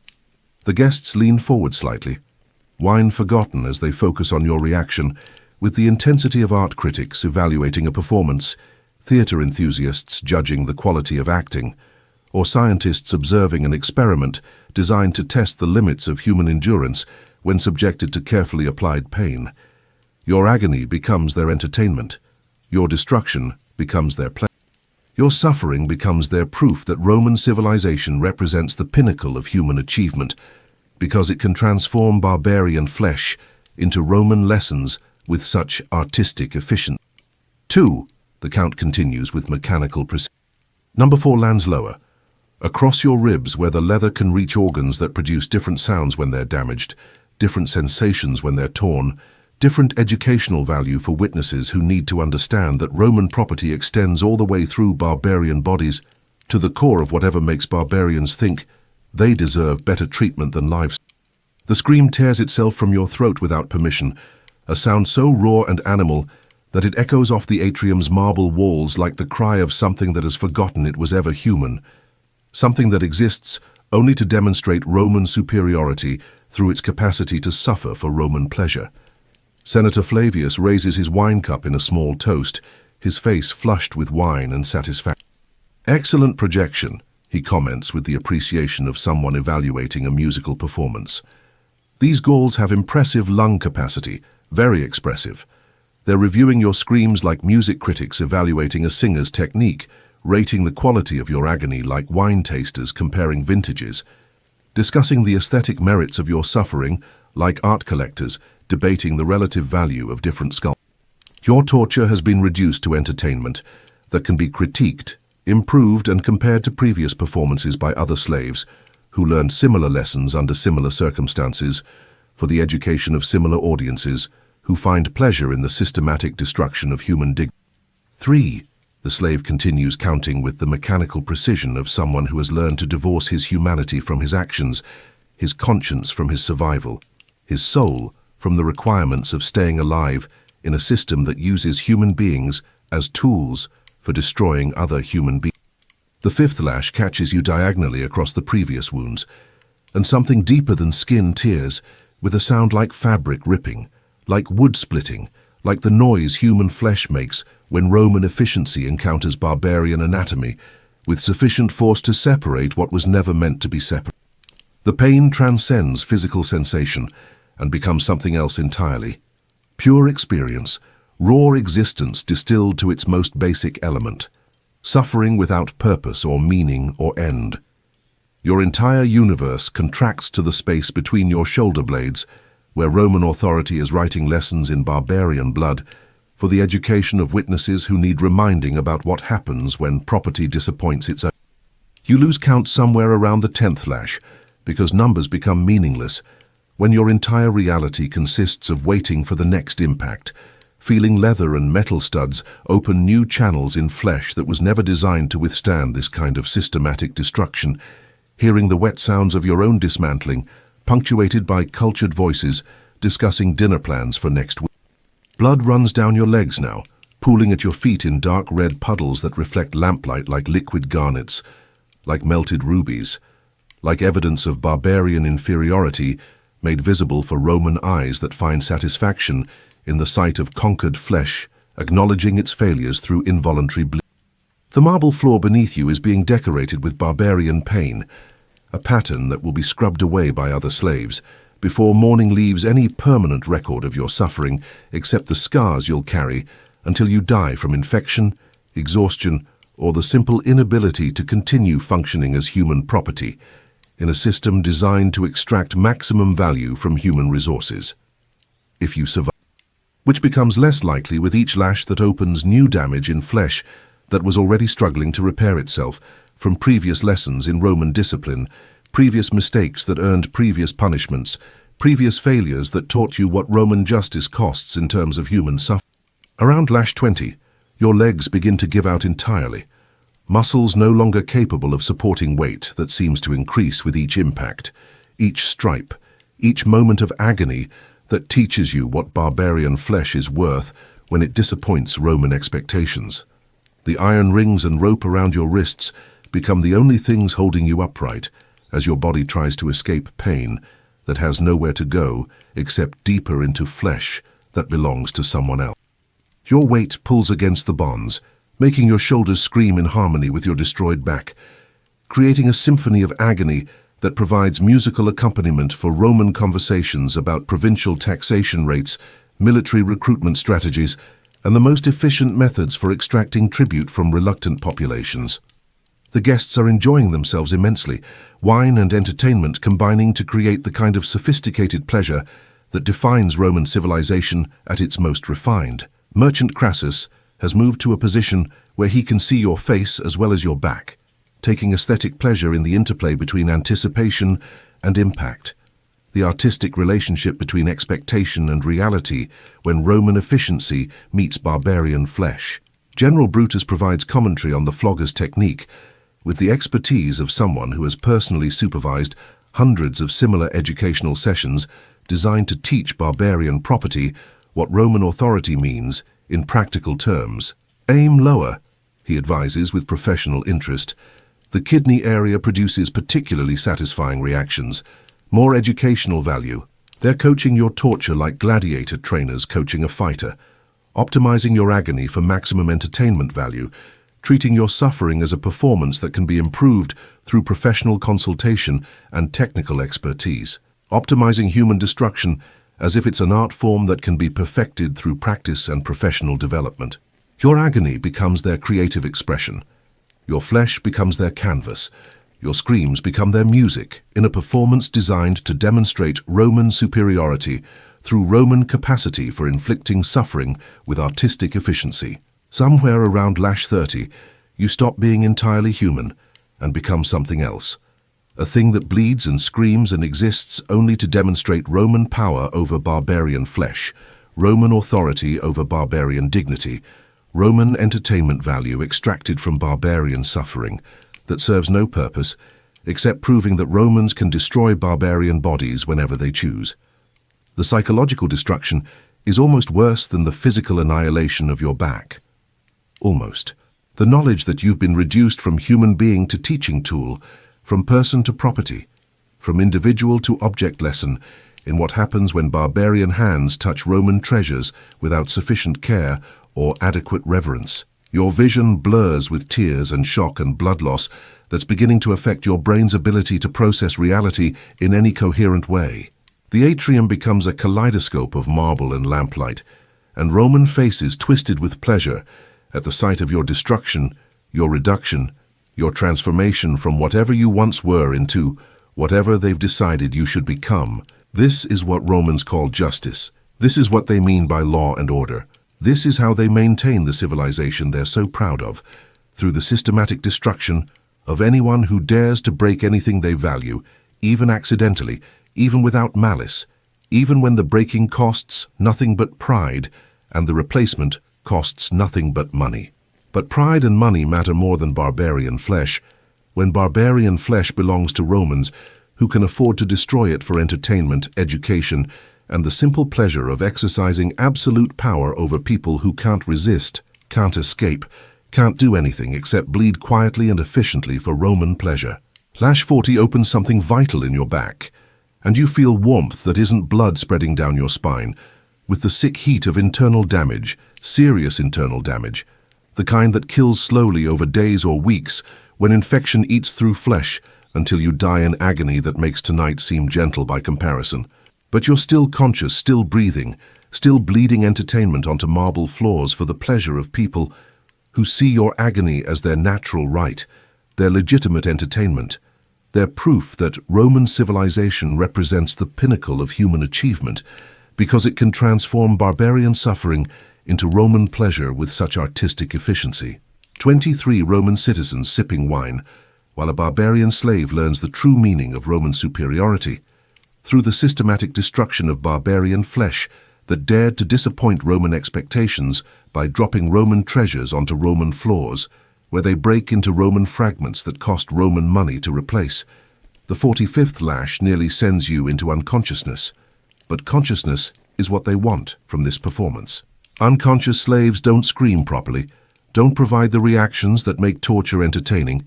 The guests lean forward slightly, wine forgotten as they focus on your reaction, with the intensity of art critics evaluating a performance, theatre enthusiasts judging the quality of acting, or scientists observing an experiment designed to test the limits of human endurance when subjected to carefully applied pain. Your agony becomes their entertainment. Your destruction becomes their pleasure. Your suffering becomes their proof that Roman civilization represents the pinnacle of human achievement, because it can transform barbarian flesh into Roman lessons with such artistic efficiency. 2. The count continues with mechanical precision. Number 4 lands lower. Across your ribs, where the leather can reach organs that produce different sounds when they're damaged, different sensations when they're torn, different educational value for witnesses who need to understand that Roman property extends all the way through barbarian bodies to the core of whatever makes barbarians think they deserve better treatment than lives. The scream tears itself from your throat without permission, a sound so raw and animal that it echoes off the atrium's marble walls like the cry of something that has forgotten it was ever human, something that exists only to demonstrate Roman superiority through its capacity to suffer for Roman pleasure. Senator Flavius raises his wine cup in a small toast, his face flushed with wine and satisfaction. Excellent projection, he comments with the appreciation of someone evaluating a musical performance. These Gauls have impressive lung capacity, very expressive. They're reviewing your screams like music critics evaluating a singer's technique, rating the quality of your agony like wine tasters comparing vintages, discussing the aesthetic merits of your suffering like art collectors debating the relative value of different sculptures. Your torture has been reduced to entertainment that can be critiqued, improved and compared to previous performances by other slaves who learned similar lessons under similar circumstances for the education of similar audiences who find pleasure in the systematic destruction of human dignity. 3. The slave continues, counting with the mechanical precision of someone who has learned to divorce his humanity from his actions, his conscience from his survival, his soul from the requirements of staying alive in a system that uses human beings as tools for destroying other human beings. The 5th lash catches you diagonally across the previous wounds, and something deeper than skin tears, with a sound like fabric ripping, like wood splitting, like the noise human flesh makes when Roman efficiency encounters barbarian anatomy, with sufficient force to separate what was never meant to be separate. The pain transcends physical sensation and becomes something else entirely. Pure experience, raw existence distilled to its most basic element, suffering without purpose or meaning or end. Your entire universe contracts to the space between your shoulder blades, where Roman authority is writing lessons in barbarian blood for the education of witnesses who need reminding about what happens when property disappoints its own. You lose count somewhere around the 10th lash, because numbers become meaningless, when your entire reality consists of waiting for the next impact, feeling leather and metal studs open new channels in flesh that was never designed to withstand this kind of systematic destruction, hearing the wet sounds of your own dismantling, punctuated by cultured voices discussing dinner plans for next week. Blood runs down your legs now, pooling at your feet in dark red puddles that reflect lamplight like liquid garnets, like melted rubies, like evidence of barbarian inferiority made visible for Roman eyes that find satisfaction in the sight of conquered flesh, acknowledging its failures through involuntary bleeding. The marble floor beneath you is being decorated with barbarian pain, a pattern that will be scrubbed away by other slaves, before mourning leaves any permanent record of your suffering except the scars you'll carry until you die from infection, exhaustion, or the simple inability to continue functioning as human property in a system designed to extract maximum value from human resources. If you survive, which becomes less likely with each lash that opens new damage in flesh that was already struggling to repair itself from previous lessons in Roman discipline, previous mistakes that earned previous punishments, previous failures that taught you what Roman justice costs in terms of human suffering. Around lash 20, your legs begin to give out entirely, muscles no longer capable of supporting weight that seems to increase with each impact, each stripe, each moment of agony that teaches you what barbarian flesh is worth when it disappoints Roman expectations. The iron rings and rope around your wrists become the only things holding you upright, as your body tries to escape pain that has nowhere to go except deeper into flesh that belongs to someone else. Your weight pulls against the bonds, making your shoulders scream in harmony with your destroyed back, creating a symphony of agony that provides musical accompaniment for Roman conversations about provincial taxation rates, military recruitment strategies, and the most efficient methods for extracting tribute from reluctant populations. The guests are enjoying themselves immensely, wine and entertainment combining to create the kind of sophisticated pleasure that defines Roman civilization at its most refined. Merchant Crassus has moved to a position where he can see your face as well as your back, taking aesthetic pleasure in the interplay between anticipation and impact, the artistic relationship between expectation and reality when Roman efficiency meets barbarian flesh. General Brutus provides commentary on the flogger's technique with the expertise of someone who has personally supervised hundreds of similar educational sessions designed to teach barbarian property what Roman authority means in practical terms. Aim lower, he advises with professional interest. The kidney area produces particularly satisfying reactions, more educational value. They're coaching your torture like gladiator trainers coaching a fighter, optimizing your agony for maximum entertainment value, treating your suffering as a performance that can be improved through professional consultation and technical expertise, optimizing human destruction as if it's an art form that can be perfected through practice and professional development. Your agony becomes their creative expression. Your flesh becomes their canvas. Your screams become their music in a performance designed to demonstrate Roman superiority through Roman capacity for inflicting suffering with artistic efficiency. Somewhere around lash 30, you stop being entirely human and become something else. A thing that bleeds and screams and exists only to demonstrate Roman power over barbarian flesh, Roman authority over barbarian dignity, Roman entertainment value extracted from barbarian suffering that serves no purpose except proving that Romans can destroy barbarian bodies whenever they choose. The psychological destruction is almost worse than the physical annihilation of your back. Almost. The knowledge that you've been reduced from human being to teaching tool, from person to property, from individual to object lesson in what happens when barbarian hands touch Roman treasures without sufficient care or adequate reverence. Your vision blurs with tears and shock and blood loss that's beginning to affect your brain's ability to process reality in any coherent way. The atrium becomes a kaleidoscope of marble and lamplight, and Roman faces twisted with pleasure at the sight of your destruction, your reduction, your transformation from whatever you once were into whatever they've decided you should become. This is what Romans call justice. This is what they mean by law and order. This is how they maintain the civilization they're so proud of, through the systematic destruction of anyone who dares to break anything they value, even accidentally, even without malice, even when the breaking costs nothing but pride and the replacement costs nothing but money. But pride and money matter more than barbarian flesh, when barbarian flesh belongs to Romans who can afford to destroy it for entertainment, education, and the simple pleasure of exercising absolute power over people who can't resist, can't escape, can't do anything except bleed quietly and efficiently for Roman pleasure. Lash 40 opens something vital in your back, and you feel warmth that isn't blood spreading down your spine, with the sick heat of internal damage, serious internal damage, the kind that kills slowly over days or weeks when infection eats through flesh until you die in agony that makes tonight seem gentle by comparison. But you're still conscious, still breathing, still bleeding entertainment onto marble floors for the pleasure of people who see your agony as their natural right, their legitimate entertainment, their proof that Roman civilization represents the pinnacle of human achievement because it can transform barbarian suffering into Roman pleasure with such artistic efficiency. 23 Roman citizens sipping wine, while a barbarian slave learns the true meaning of Roman superiority through the systematic destruction of barbarian flesh that dared to disappoint Roman expectations by dropping Roman treasures onto Roman floors, where they break into Roman fragments that cost Roman money to replace. The 45th lash nearly sends you into unconsciousness, but consciousness is what they want from this performance. Unconscious slaves don't scream properly, don't provide the reactions that make torture entertaining.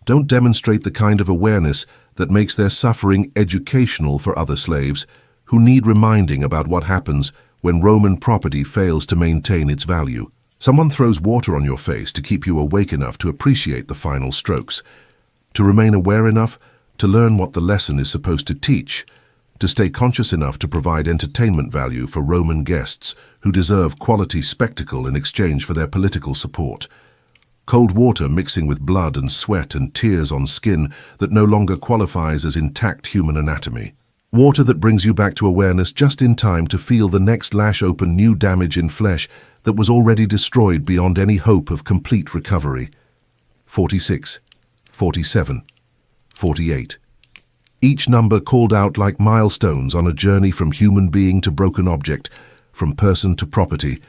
Don't demonstrate the kind of awareness that makes their suffering educational for other slaves who need reminding about what happens when Roman property fails to maintain its value. Someone throws water on your face to keep you awake enough to appreciate the final strokes, to remain aware enough to learn what the lesson is supposed to teach, to stay conscious enough to provide entertainment value for Roman guests who deserve quality spectacle in exchange for their political support. Cold water mixing with blood and sweat and tears on skin that no longer qualifies as intact human anatomy. Water that brings you back to awareness just in time to feel the next lash open new damage in flesh that was already destroyed beyond any hope of complete recovery. 46, 47, 48. Each number called out like milestones on a journey from human being to broken object, from person to property,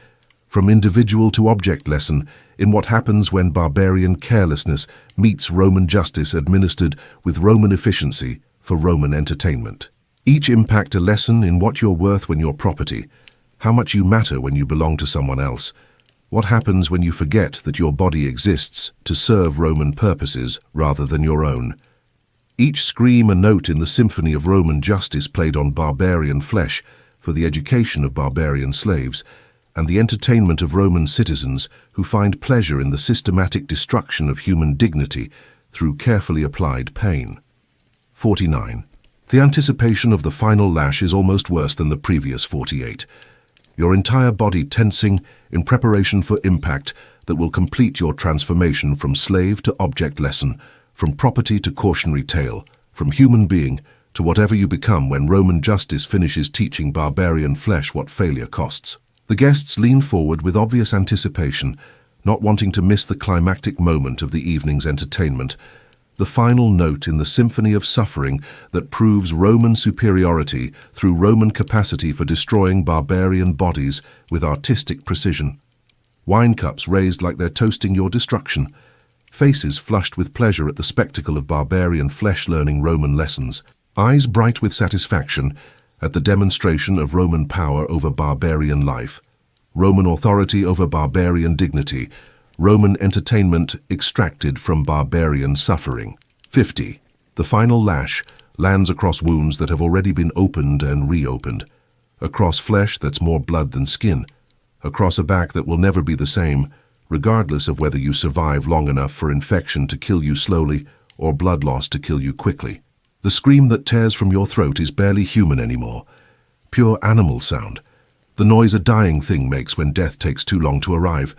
from individual to object lesson in what happens when barbarian carelessness meets Roman justice administered with Roman efficiency for Roman entertainment. Each impact a lesson in what you're worth when you're property, how much you matter when you belong to someone else, what happens when you forget that your body exists to serve Roman purposes rather than your own. Each scream a note in the symphony of Roman justice played on barbarian flesh for the education of barbarian slaves, and the entertainment of Roman citizens who find pleasure in the systematic destruction of human dignity through carefully applied pain. 49. The anticipation of the final lash is almost worse than the previous 48. Your entire body tensing in preparation for impact that will complete your transformation from slave to object lesson, from property to cautionary tale, from human being to whatever you become when Roman justice finishes teaching barbarian flesh what failure costs. The guests lean forward with obvious anticipation, not wanting to miss the climactic moment of the evening's entertainment, the final note in the symphony of suffering that proves Roman superiority through Roman capacity for destroying barbarian bodies with artistic precision. Wine cups raised like they're toasting your destruction, faces flushed with pleasure at the spectacle of barbarian flesh learning Roman lessons, eyes bright with satisfaction at the demonstration of Roman power over barbarian life, Roman authority over barbarian dignity, Roman entertainment extracted from barbarian suffering. 50. The final lash lands across wounds that have already been opened and reopened, across flesh that's more blood than skin, across a back that will never be the same, regardless of whether you survive long enough for infection to kill you slowly or blood loss to kill you quickly. The scream that tears from your throat is barely human anymore, pure animal sound, the noise a dying thing makes when death takes too long to arrive,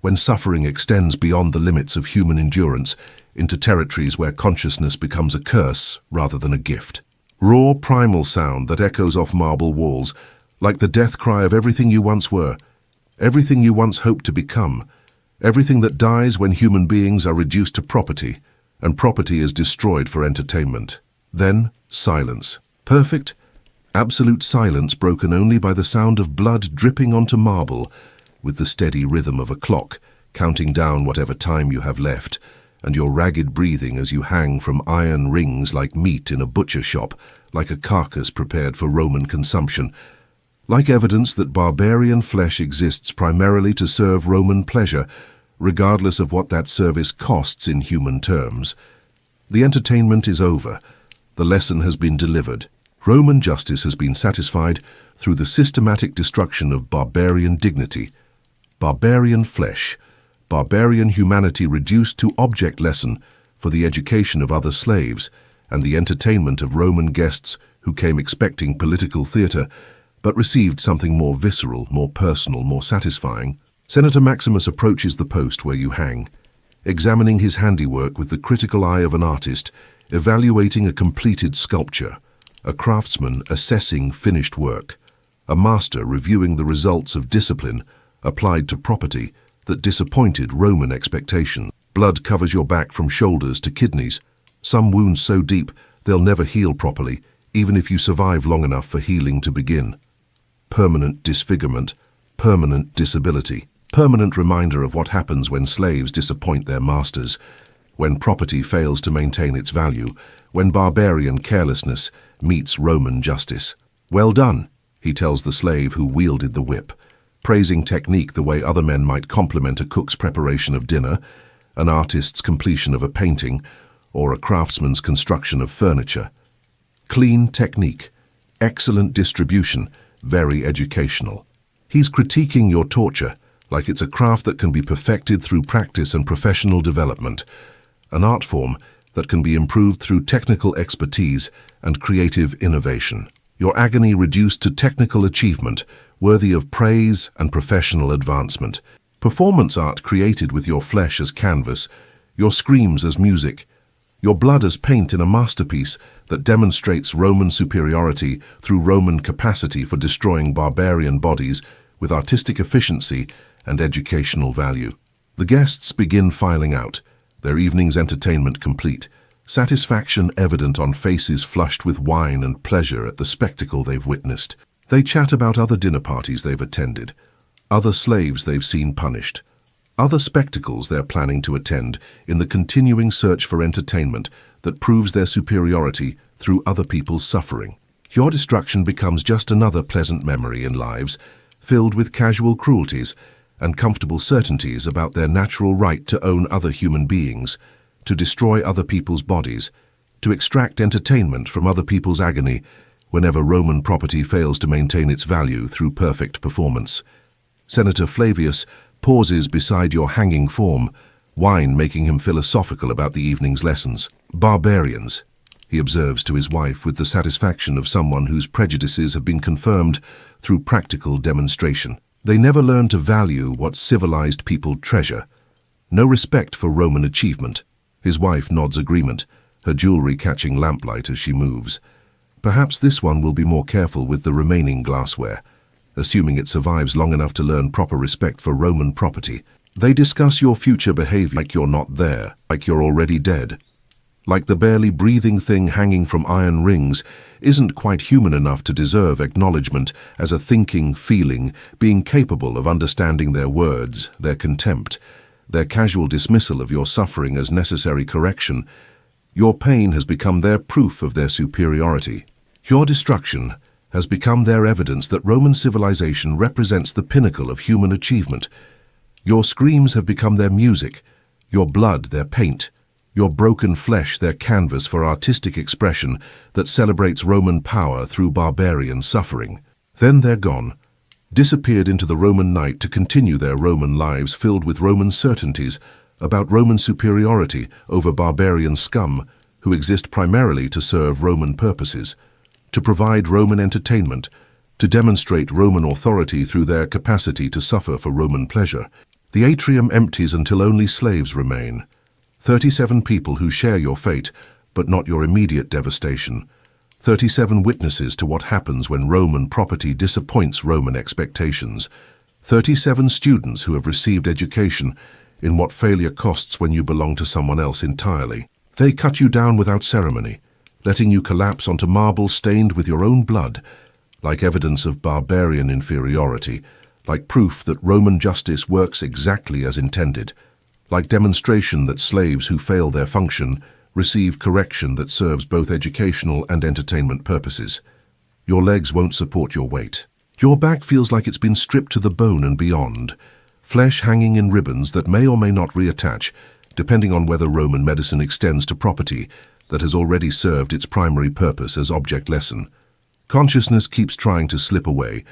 when suffering extends beyond the limits of human endurance into territories where consciousness becomes a curse rather than a gift. Raw, primal sound that echoes off marble walls, like the death cry of everything you once were, everything you once hoped to become, everything that dies when human beings are reduced to property, and property is destroyed for entertainment. Then, silence. Perfect, absolute silence broken only by the sound of blood dripping onto marble, with the steady rhythm of a clock, counting down whatever time you have left, and your ragged breathing as you hang from iron rings like meat in a butcher shop, like a carcass prepared for Roman consumption, like evidence that barbarian flesh exists primarily to serve Roman pleasure, regardless of what that service costs in human terms. The entertainment is over. The lesson has been delivered. Roman justice has been satisfied through the systematic destruction of barbarian dignity, barbarian flesh, barbarian humanity reduced to object lesson for the education of other slaves and the entertainment of Roman guests who came expecting political theater but received something more visceral, more personal, more satisfying. Senator Maximus approaches the post where you hang, examining his handiwork with the critical eye of an artist, evaluating a completed sculpture, a craftsman assessing finished work, a master reviewing the results of discipline applied to property that disappointed Roman expectations. Blood covers your back from shoulders to kidneys, some wounds so deep they'll never heal properly, even if you survive long enough for healing to begin. Permanent disfigurement, permanent disability, permanent reminder of what happens when slaves disappoint their masters, when property fails to maintain its value, when barbarian carelessness meets Roman justice. "Well done," he tells the slave who wielded the whip, praising technique the way other men might compliment a cook's preparation of dinner, an artist's completion of a painting, or a craftsman's construction of furniture. Clean technique, excellent distribution, very educational. He's critiquing your torture like it's a craft that can be perfected through practice and professional development, an art form that can be improved through technical expertise and creative innovation. Your agony reduced to technical achievement, worthy of praise and professional advancement. Performance art created with your flesh as canvas, your screams as music, your blood as paint in a masterpiece that demonstrates Roman superiority through Roman capacity for destroying barbarian bodies with artistic efficiency and educational value. The guests begin filing out, their evening's entertainment complete, satisfaction evident on faces flushed with wine and pleasure at the spectacle they've witnessed. They chat about other dinner parties they've attended, other slaves they've seen punished, other spectacles they're planning to attend in the continuing search for entertainment that proves their superiority through other people's suffering. Your destruction becomes just another pleasant memory in lives filled with casual cruelties and comfortable certainties about their natural right to own other human beings, to destroy other people's bodies, to extract entertainment from other people's agony whenever Roman property fails to maintain its value through perfect performance. Senator Flavius pauses beside your hanging form, wine making him philosophical about the evening's lessons. Barbarians, he observes to his wife with the satisfaction of someone whose prejudices have been confirmed through practical demonstration. They never learn to value what civilized people treasure. No respect for Roman achievement. His wife nods agreement, her jewelry catching lamplight as she moves. Perhaps this one will be more careful with the remaining glassware, assuming it survives long enough to learn proper respect for Roman property. They discuss your future behavior like you're not there, like you're already dead. Like the barely breathing thing hanging from iron rings isn't quite human enough to deserve acknowledgement as a thinking, feeling, being capable of understanding their words, their contempt, their casual dismissal of your suffering as necessary correction. Your pain has become their proof of their superiority. Your destruction has become their evidence that Roman civilization represents the pinnacle of human achievement. Your screams have become their music, your blood their paint, your broken flesh their canvas for artistic expression that celebrates Roman power through barbarian suffering. Then they're gone, disappeared into the Roman night to continue their Roman lives filled with Roman certainties about Roman superiority over barbarian scum who exist primarily to serve Roman purposes, to provide Roman entertainment, to demonstrate Roman authority through their capacity to suffer for Roman pleasure. The atrium empties until only slaves remain. 37 people who share your fate, but not your immediate devastation. 37 witnesses to what happens when Roman property disappoints Roman expectations. 37 students who have received education in what failure costs when you belong to someone else entirely. They cut you down without ceremony, letting you collapse onto marble stained with your own blood, like evidence of barbarian inferiority, like proof that Roman justice works exactly as intended, like demonstration that slaves who fail their function receive correction that serves both educational and entertainment purposes. Your legs won't support your weight. Your back feels like it's been stripped to the bone and beyond, flesh hanging in ribbons that may or may not reattach, depending on whether Roman medicine extends to property that has already served its primary purpose as object lesson. Consciousness keeps trying to slip away,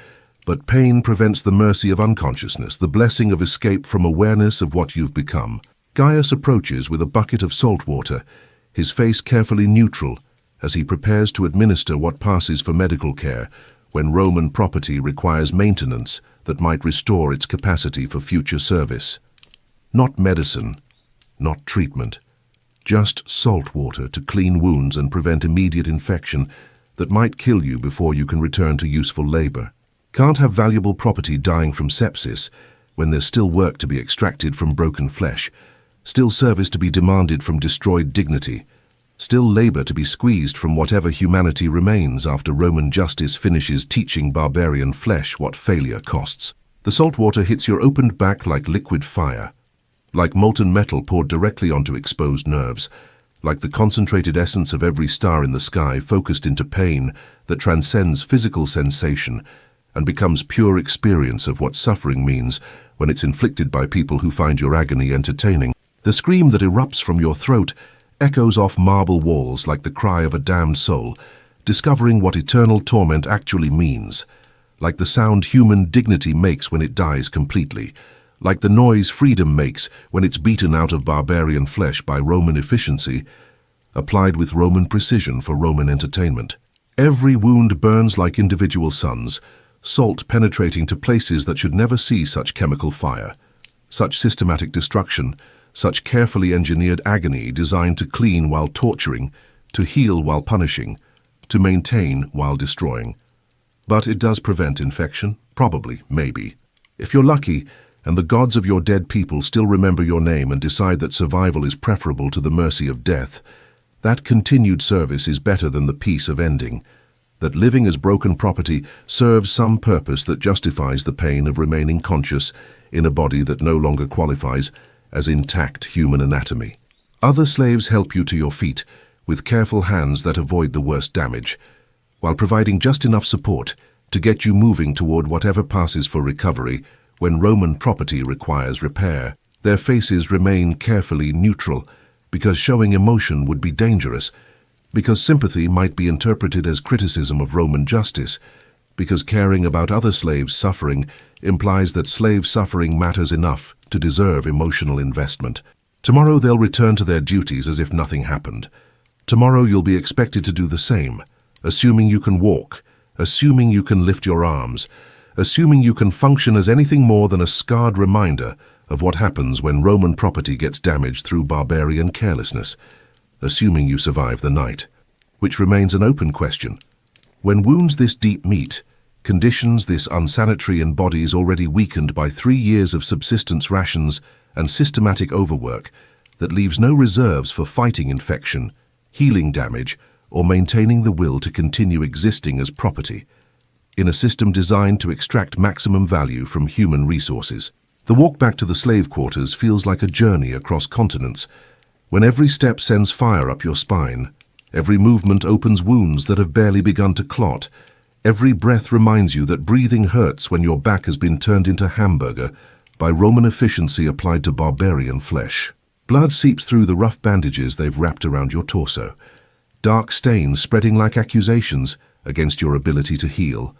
but pain prevents the mercy of unconsciousness, the blessing of escape from awareness of what you've become. Gaius approaches with a bucket of salt water, his face carefully neutral, as he prepares to administer what passes for medical care when Roman property requires maintenance that might restore its capacity for future service. Not medicine, not treatment, just salt water to clean wounds and prevent immediate infection that might kill you before you can return to useful labor. Can't have valuable property dying from sepsis when there's still work to be extracted from broken flesh, still service to be demanded from destroyed dignity, still labor to be squeezed from whatever humanity remains after Roman justice finishes teaching barbarian flesh what failure costs. The salt water hits your opened back like liquid fire, like molten metal poured directly onto exposed nerves, like the concentrated essence of every star in the sky focused into pain that transcends physical sensation and becomes pure experience of what suffering means when it's inflicted by people who find your agony entertaining. The scream that erupts from your throat echoes off marble walls like the cry of a damned soul, discovering what eternal torment actually means, like the sound human dignity makes when it dies completely, like the noise freedom makes when it's beaten out of barbarian flesh by Roman efficiency, applied with Roman precision for Roman entertainment. Every wound burns like individual suns, salt penetrating to places that should never see such chemical fire, such systematic destruction, such carefully engineered agony designed to clean while torturing, to heal while punishing, to maintain while destroying. But it does prevent infection? Probably, maybe. If you're lucky, and the gods of your dead people still remember your name and decide that survival is preferable to the mercy of death, that continued service is better than the peace of ending. That living as broken property serves some purpose that justifies the pain of remaining conscious in a body that no longer qualifies as intact human anatomy. Other slaves help you to your feet with careful hands that avoid the worst damage, while providing just enough support to get you moving toward whatever passes for recovery when Roman property requires repair. Their faces remain carefully neutral, because showing emotion would be dangerous, because sympathy might be interpreted as criticism of Roman justice, because caring about other slaves' suffering implies that slave suffering matters enough to deserve emotional investment. Tomorrow they'll return to their duties as if nothing happened. Tomorrow you'll be expected to do the same, assuming you can walk, assuming you can lift your arms, assuming you can function as anything more than a scarred reminder of what happens when Roman property gets damaged through barbarian carelessness, assuming you survive the night, which remains an open question. When wounds this deep meet, conditions this unsanitary in bodies already weakened by 3 years of subsistence rations and systematic overwork that leaves no reserves for fighting infection, healing damage, or maintaining the will to continue existing as property, in a system designed to extract maximum value from human resources. The walk back to the slave quarters feels like a journey across continents, when every step sends fire up your spine, every movement opens wounds that have barely begun to clot, every breath reminds you that breathing hurts when your back has been turned into hamburger by Roman efficiency applied to barbarian flesh. Blood seeps through the rough bandages they've wrapped around your torso, dark stains spreading like accusations against your ability to heal,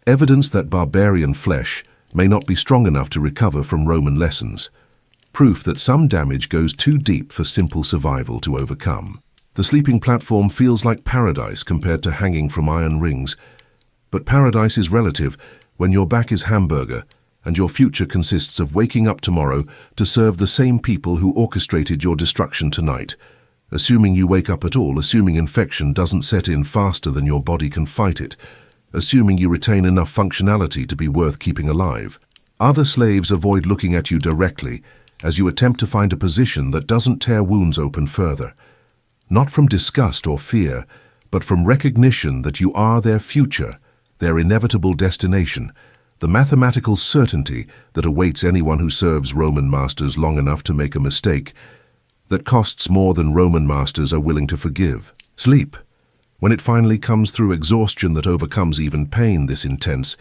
evidence that barbarian flesh may not be strong enough to recover from Roman lessons, proof that some damage goes too deep for simple survival to overcome. The sleeping platform feels like paradise compared to hanging from iron rings, but paradise is relative when your back is hamburger and your future consists of waking up tomorrow to serve the same people who orchestrated your destruction tonight, assuming you wake up at all, assuming infection doesn't set in faster than your body can fight it, assuming you retain enough functionality to be worth keeping alive. Other slaves avoid looking at you directly as you attempt to find a position that doesn't tear wounds open further, not from disgust or fear, but from recognition that you are their future, their inevitable destination, the mathematical certainty that awaits anyone who serves Roman masters long enough to make a mistake that costs more than Roman masters are willing to forgive. Sleep, when it finally comes through exhaustion that overcomes even pain this intense,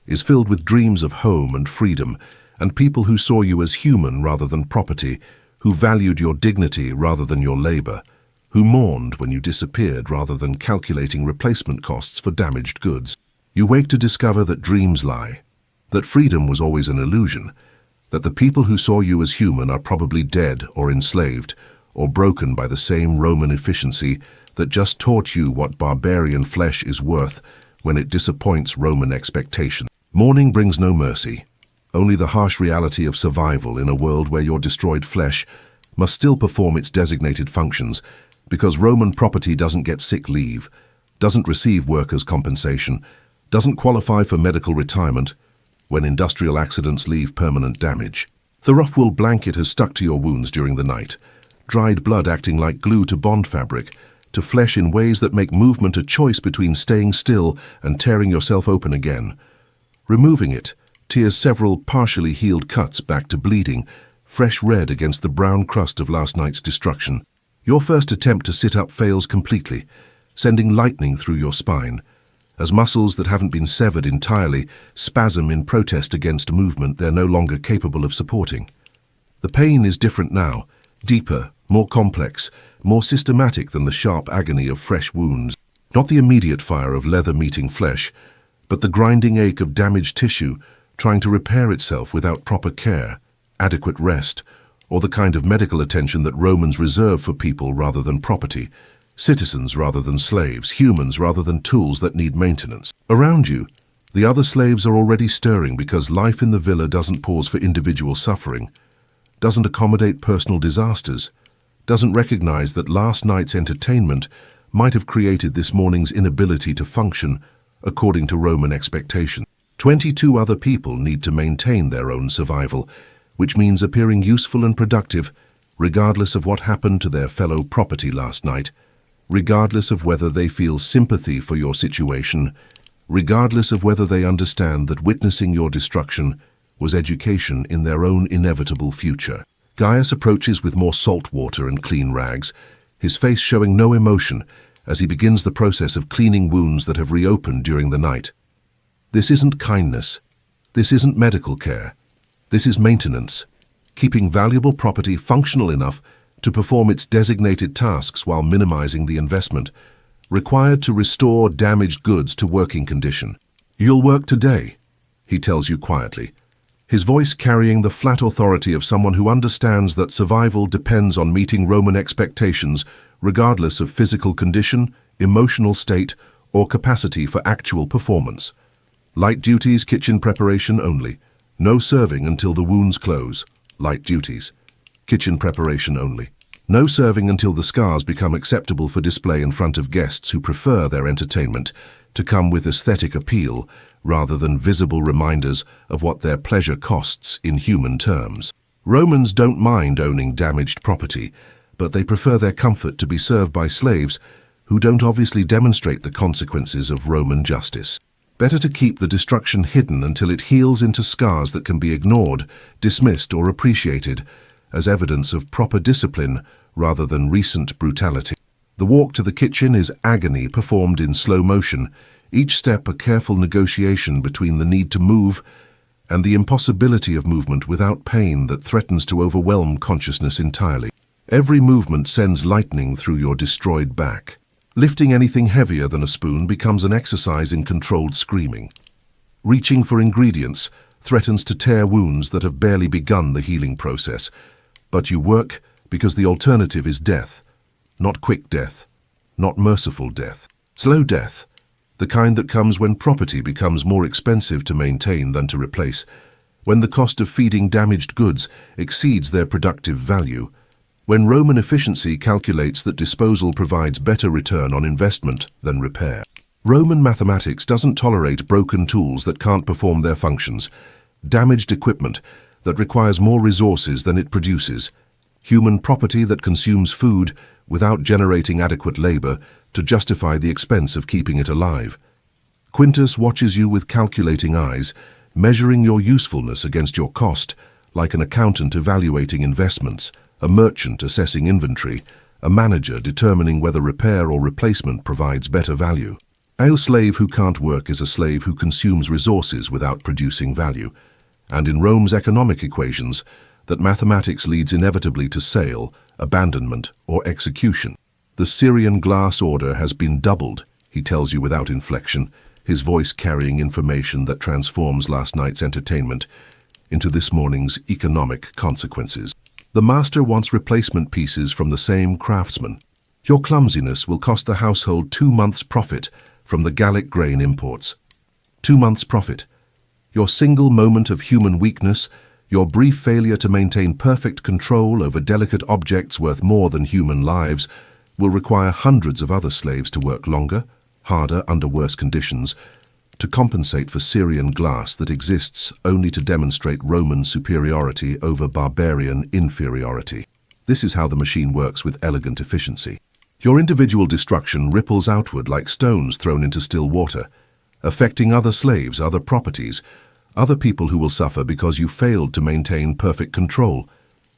is filled with dreams of home and freedom, and people who saw you as human rather than property, who valued your dignity rather than your labor, who mourned when you disappeared rather than calculating replacement costs for damaged goods. You wake to discover that dreams lie, that freedom was always an illusion, that the people who saw you as human are probably dead or enslaved, or broken by the same Roman efficiency that just taught you what barbarian flesh is worth when it disappoints Roman expectations. Morning brings no mercy, only the harsh reality of survival in a world where your destroyed flesh must still perform its designated functions because Roman property doesn't get sick leave, doesn't receive workers' compensation, doesn't qualify for medical retirement when industrial accidents leave permanent damage. The rough wool blanket has stuck to your wounds during the night, dried blood acting like glue to bond fabric, to flesh in ways that make movement a choice between staying still and tearing yourself open again. Removing it tears several partially healed cuts back to bleeding, fresh red against the brown crust of last night's destruction. Your first attempt to sit up fails completely, sending lightning through your spine, as muscles that haven't been severed entirely spasm in protest against a movement they're no longer capable of supporting. The pain is different now, deeper, more complex, more systematic than the sharp agony of fresh wounds. Not the immediate fire of leather meeting flesh, but the grinding ache of damaged tissue trying to repair itself without proper care, adequate rest, or the kind of medical attention that Romans reserved for people rather than property, citizens rather than slaves, humans rather than tools that need maintenance. Around you, the other slaves are already stirring because life in the villa doesn't pause for individual suffering, doesn't accommodate personal disasters, doesn't recognize that last night's entertainment might have created this morning's inability to function according to Roman expectations. 22 other people need to maintain their own survival, which means appearing useful and productive, regardless of what happened to their fellow property last night, regardless of whether they feel sympathy for your situation, regardless of whether they understand that witnessing your destruction was education in their own inevitable future. Gaius approaches with more salt water and clean rags, his face showing no emotion as he begins the process of cleaning wounds that have reopened during the night. This isn't kindness. This isn't medical care. This is maintenance, keeping valuable property functional enough to perform its designated tasks while minimizing the investment required to restore damaged goods to working condition. You'll work today, he tells you quietly, his voice carrying the flat authority of someone who understands that survival depends on meeting Roman expectations regardless of physical condition, emotional state, or capacity for actual performance. Light duties, kitchen preparation only. No serving until the wounds close. Light duties. Kitchen preparation only. No serving until the scars become acceptable for display in front of guests who prefer their entertainment to come with aesthetic appeal rather than visible reminders of what their pleasure costs in human terms. Romans don't mind owning damaged property, but they prefer their comfort to be served by slaves who don't obviously demonstrate the consequences of Roman justice. Better to keep the destruction hidden until it heals into scars that can be ignored, dismissed, or appreciated as evidence of proper discipline rather than recent brutality. The walk to the kitchen is agony performed in slow motion, each step a careful negotiation between the need to move and the impossibility of movement without pain that threatens to overwhelm consciousness entirely. Every movement sends lightning through your destroyed back. Lifting anything heavier than a spoon becomes an exercise in controlled screaming. Reaching for ingredients threatens to tear wounds that have barely begun the healing process. But you work because the alternative is death. Not quick death, not merciful death. Slow death, the kind that comes when property becomes more expensive to maintain than to replace, when the cost of feeding damaged goods exceeds their productive value, when Roman efficiency calculates that disposal provides better return on investment than repair. Roman mathematics doesn't tolerate broken tools that can't perform their functions, damaged equipment that requires more resources than it produces, human property that consumes food without generating adequate labor to justify the expense of keeping it alive. Quintus watches you with calculating eyes, measuring your usefulness against your cost, like an accountant evaluating investments, a merchant assessing inventory, a manager determining whether repair or replacement provides better value. A slave who can't work is a slave who consumes resources without producing value, and in Rome's economic equations, that mathematics leads inevitably to sale, abandonment, or execution. The Syrian glass order has been doubled, he tells you without inflection, his voice carrying information that transforms last night's entertainment into this morning's economic consequences. The master wants replacement pieces from the same craftsman. Your clumsiness will cost the household 2 months' profit from the Gallic grain imports. 2 months' profit. Your single moment of human weakness, your brief failure to maintain perfect control over delicate objects worth more than human lives, will require hundreds of other slaves to work longer, harder, under worse conditions, to compensate for Syrian glass that exists only to demonstrate Roman superiority over barbarian inferiority. This is how the machine works with elegant efficiency. Your individual destruction ripples outward like stones thrown into still water, affecting other slaves, other properties, other people who will suffer because you failed to maintain perfect control,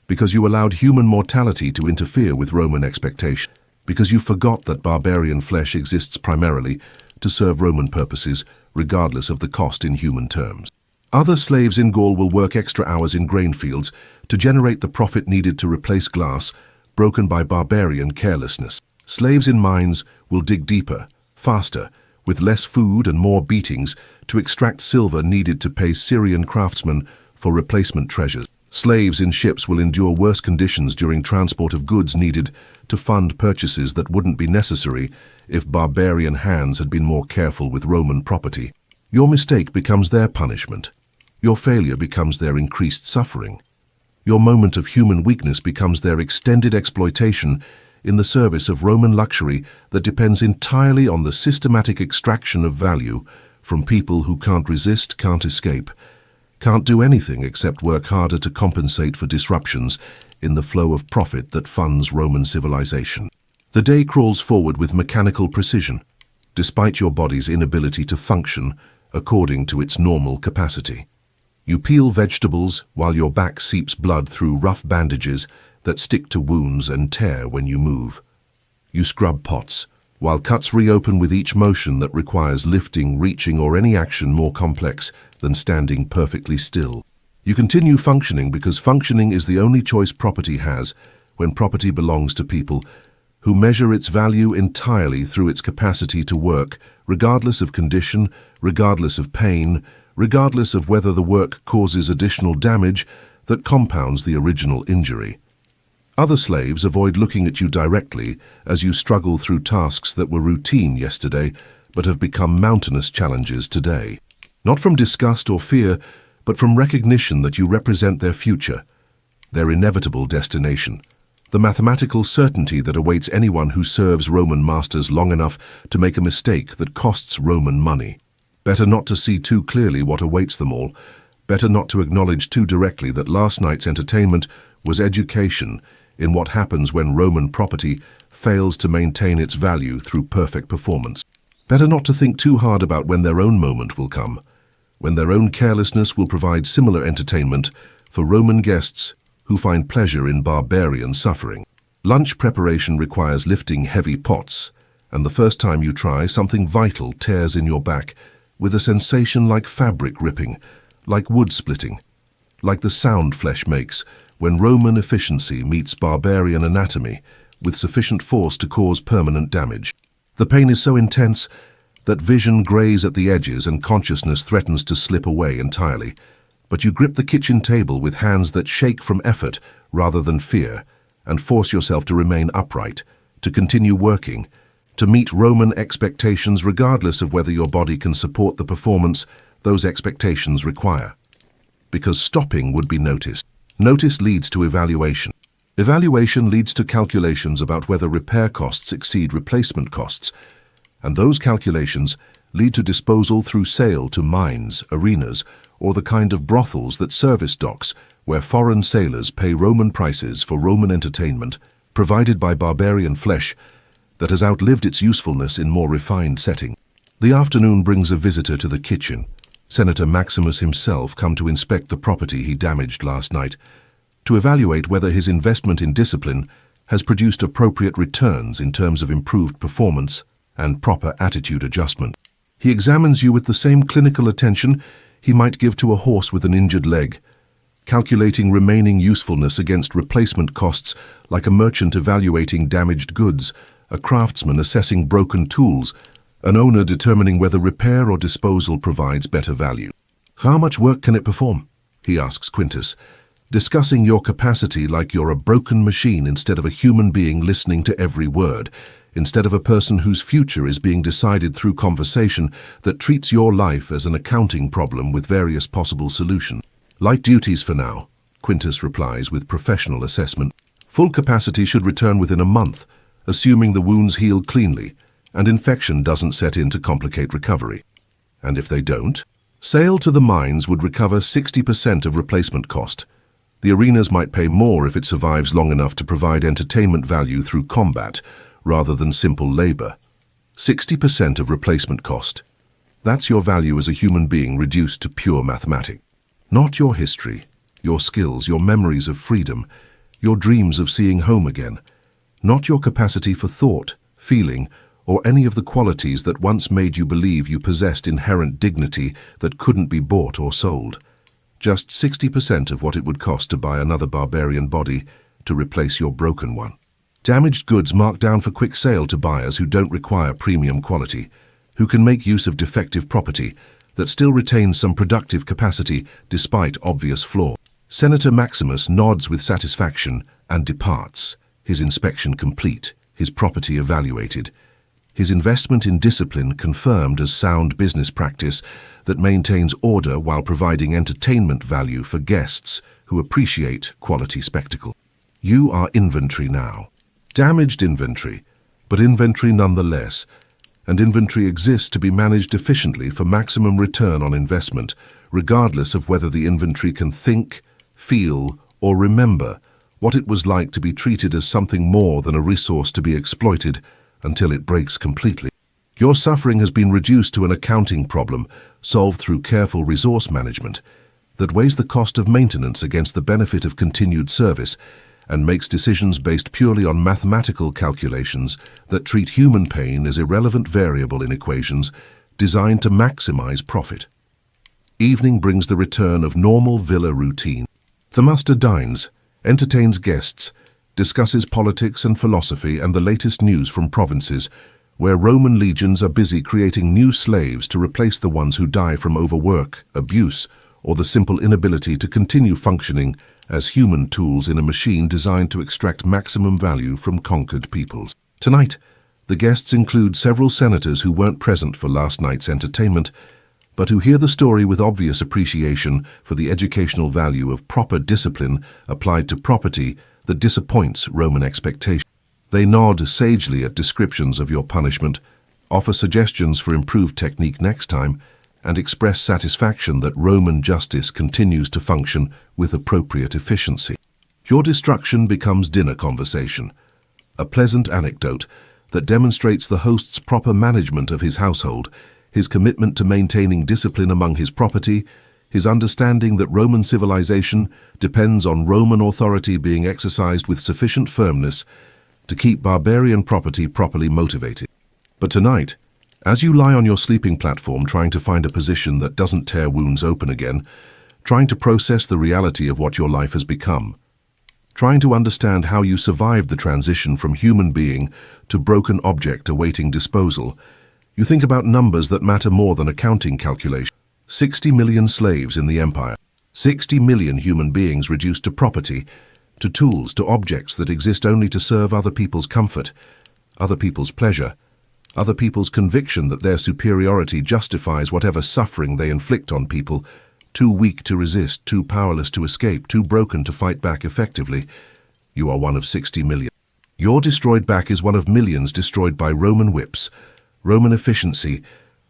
because you allowed human mortality to interfere with Roman expectation, because you forgot that barbarian flesh exists primarily to serve Roman purposes, regardless of the cost in human terms. Other slaves in Gaul will work extra hours in grain fields to generate the profit needed to replace glass, broken by barbarian carelessness. Slaves in mines will dig deeper, faster, with less food and more beatings to extract silver needed to pay Syrian craftsmen for replacement treasures. Slaves in ships will endure worse conditions during transport of goods needed to fund purchases that wouldn't be necessary if barbarian hands had been more careful with Roman property. Your mistake becomes their punishment. Your failure becomes their increased suffering. Your moment of human weakness becomes their extended exploitation in the service of Roman luxury that depends entirely on the systematic extraction of value from people who can't resist, can't escape, can't do anything except work harder to compensate for disruptions in the flow of profit that funds Roman civilization. The day crawls forward with mechanical precision, despite your body's inability to function according to its normal capacity. You peel vegetables while your back seeps blood through rough bandages that stick to wounds and tear when you move. You scrub pots, while cuts reopen with each motion that requires lifting, reaching, or any action more complex than standing perfectly still. You continue functioning because functioning is the only choice property has when property belongs to people who measure its value entirely through its capacity to work, regardless of condition, regardless of pain, regardless of whether the work causes additional damage that compounds the original injury. Other slaves avoid looking at you directly as you struggle through tasks that were routine yesterday but have become mountainous challenges today. Not from disgust or fear, but from recognition that you represent their future, their inevitable destination, the mathematical certainty that awaits anyone who serves Roman masters long enough to make a mistake that costs Roman money. Better not to see too clearly what awaits them all, better not to acknowledge too directly that last night's entertainment was education in what happens when Roman property fails to maintain its value through perfect performance. Better not to think too hard about when their own moment will come, when their own carelessness will provide similar entertainment for Roman guests who find pleasure in barbarian suffering. Lunch preparation requires lifting heavy pots, and the first time you try, something vital tears in your back with a sensation like fabric ripping, like wood splitting, like the sound flesh makes when Roman efficiency meets barbarian anatomy with sufficient force to cause permanent damage. The pain is so intense that vision grays at the edges and consciousness threatens to slip away entirely. But you grip the kitchen table with hands that shake from effort rather than fear and force yourself to remain upright, to continue working, to meet Roman expectations regardless of whether your body can support the performance those expectations require. Because stopping would be noticed. Notice leads to evaluation. Evaluation leads to calculations about whether repair costs exceed replacement costs, and those calculations lead to disposal through sale to mines, arenas, or the kind of brothels that service docks where foreign sailors pay Roman prices for Roman entertainment provided by barbarian flesh that has outlived its usefulness in more refined setting. The afternoon brings a visitor to the kitchen. Senator Maximus himself come to inspect the property he damaged last night, to evaluate whether his investment in discipline has produced appropriate returns in terms of improved performance and proper attitude adjustment. He examines you with the same clinical attention he might give to a horse with an injured leg, calculating remaining usefulness against replacement costs like a merchant evaluating damaged goods, a craftsman assessing broken tools, an owner determining whether repair or disposal provides better value. How much work can it perform? He asks Quintus, discussing your capacity like you're a broken machine instead of a human being listening to every word, instead of a person whose future is being decided through conversation that treats your life as an accounting problem with various possible solutions. Light duties for now, Quintus replies with professional assessment. Full capacity should return within a month, assuming the wounds heal cleanly and infection doesn't set in to complicate recovery. And if they don't? Sale to the mines would recover 60% of replacement cost. The arenas might pay more if it survives long enough to provide entertainment value through combat rather than simple labor. 60% of replacement cost. That's your value as a human being reduced to pure mathematics. Not your history, your skills, your memories of freedom, your dreams of seeing home again. Not your capacity for thought, feeling, or any of the qualities that once made you believe you possessed inherent dignity that couldn't be bought or sold. Just 60% of what it would cost to buy another barbarian body to replace your broken one. Damaged goods marked down for quick sale to buyers who don't require premium quality, who can make use of defective property that still retains some productive capacity despite obvious flaws. Senator Maximus nods with satisfaction and departs, his inspection complete, his property evaluated, his investment in discipline confirmed as sound business practice that maintains order while providing entertainment value for guests who appreciate quality spectacle. You are inventory now. Damaged inventory, but inventory nonetheless, and inventory exists to be managed efficiently for maximum return on investment, regardless of whether the inventory can think, feel, or remember what it was like to be treated as something more than a resource to be exploited until it breaks completely. Your suffering has been reduced to an accounting problem solved through careful resource management that weighs the cost of maintenance against the benefit of continued service and makes decisions based purely on mathematical calculations that treat human pain as irrelevant variable in equations designed to maximize profit. Evening brings the return of normal villa routine. The master dines, entertains guests, discusses politics and philosophy and the latest news from provinces where Roman legions are busy creating new slaves to replace the ones who die from overwork, abuse, or the simple inability to continue functioning as human tools in a machine designed to extract maximum value from conquered peoples. Tonight, the guests include several senators who weren't present for last night's entertainment, but who hear the story with obvious appreciation for the educational value of proper discipline applied to property that disappoints Roman expectations. They nod sagely at descriptions of your punishment, offer suggestions for improved technique next time, and express satisfaction that Roman justice continues to function with appropriate efficiency. Your destruction becomes dinner conversation, a pleasant anecdote that demonstrates the host's proper management of his household, his commitment to maintaining discipline among his property, his understanding that Roman civilization depends on Roman authority being exercised with sufficient firmness to keep barbarian property properly motivated. But tonight, as you lie on your sleeping platform trying to find a position that doesn't tear wounds open again, trying to process the reality of what your life has become, trying to understand how you survived the transition from human being to broken object awaiting disposal, you think about numbers that matter more than accounting calculation. 60 million slaves in the empire, 60 million human beings reduced to property, to tools, to objects that exist only to serve other people's comfort, other people's pleasure, other people's conviction that their superiority justifies whatever suffering they inflict on people, too weak to resist, too powerless to escape, too broken to fight back effectively. You are one of 60 million. Your destroyed back is one of millions destroyed by Roman whips, Roman efficiency,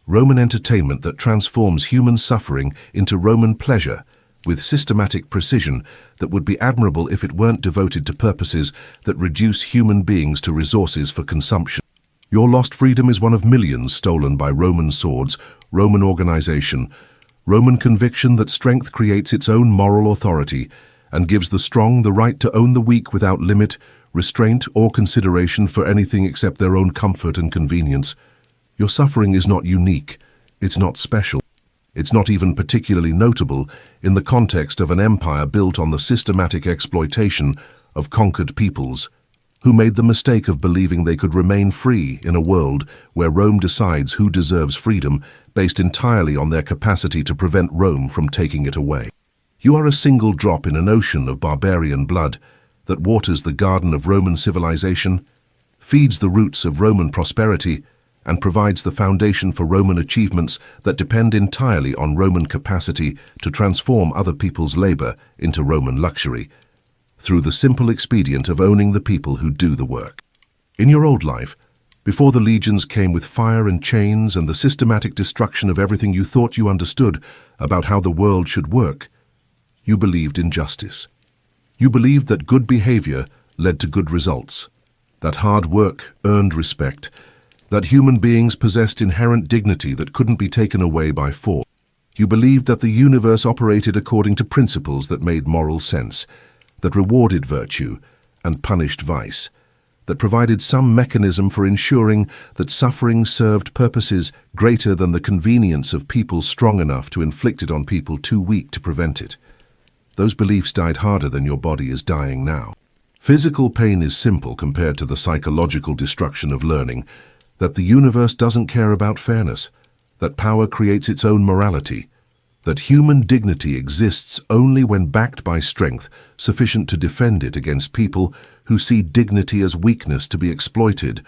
Roman entertainment that transforms human suffering into Roman pleasure with systematic precision that would be admirable if it weren't devoted to purposes that reduce human beings to resources for consumption. Your lost freedom is one of millions stolen by Roman swords, Roman organization, Roman conviction that strength creates its own moral authority and gives the strong the right to own the weak without limit, restraint, or consideration for anything except their own comfort and convenience. Your suffering is not unique, it's not special, it's not even particularly notable in the context of an empire built on the systematic exploitation of conquered peoples, who made the mistake of believing they could remain free in a world where Rome decides who deserves freedom based entirely on their capacity to prevent Rome from taking it away. You are a single drop in an ocean of barbarian blood that waters the garden of Roman civilization, feeds the roots of Roman prosperity, and provides the foundation for Roman achievements that depend entirely on Roman capacity to transform other people's labor into Roman luxury, through the simple expedient of owning the people who do the work. In your old life, before the legions came with fire and chains and the systematic destruction of everything you thought you understood about how the world should work, you believed in justice. You believed that good behavior led to good results, that hard work earned respect, that human beings possessed inherent dignity that couldn't be taken away by force. You believed that the universe operated according to principles that made moral sense, that rewarded virtue and punished vice, that provided some mechanism for ensuring that suffering served purposes greater than the convenience of people strong enough to inflict it on people too weak to prevent it. Those beliefs died harder than your body is dying now. Physical pain is simple compared to the psychological destruction of learning, that the universe doesn't care about fairness, that power creates its own morality, that human dignity exists only when backed by strength sufficient to defend it against people who see dignity as weakness to be exploited,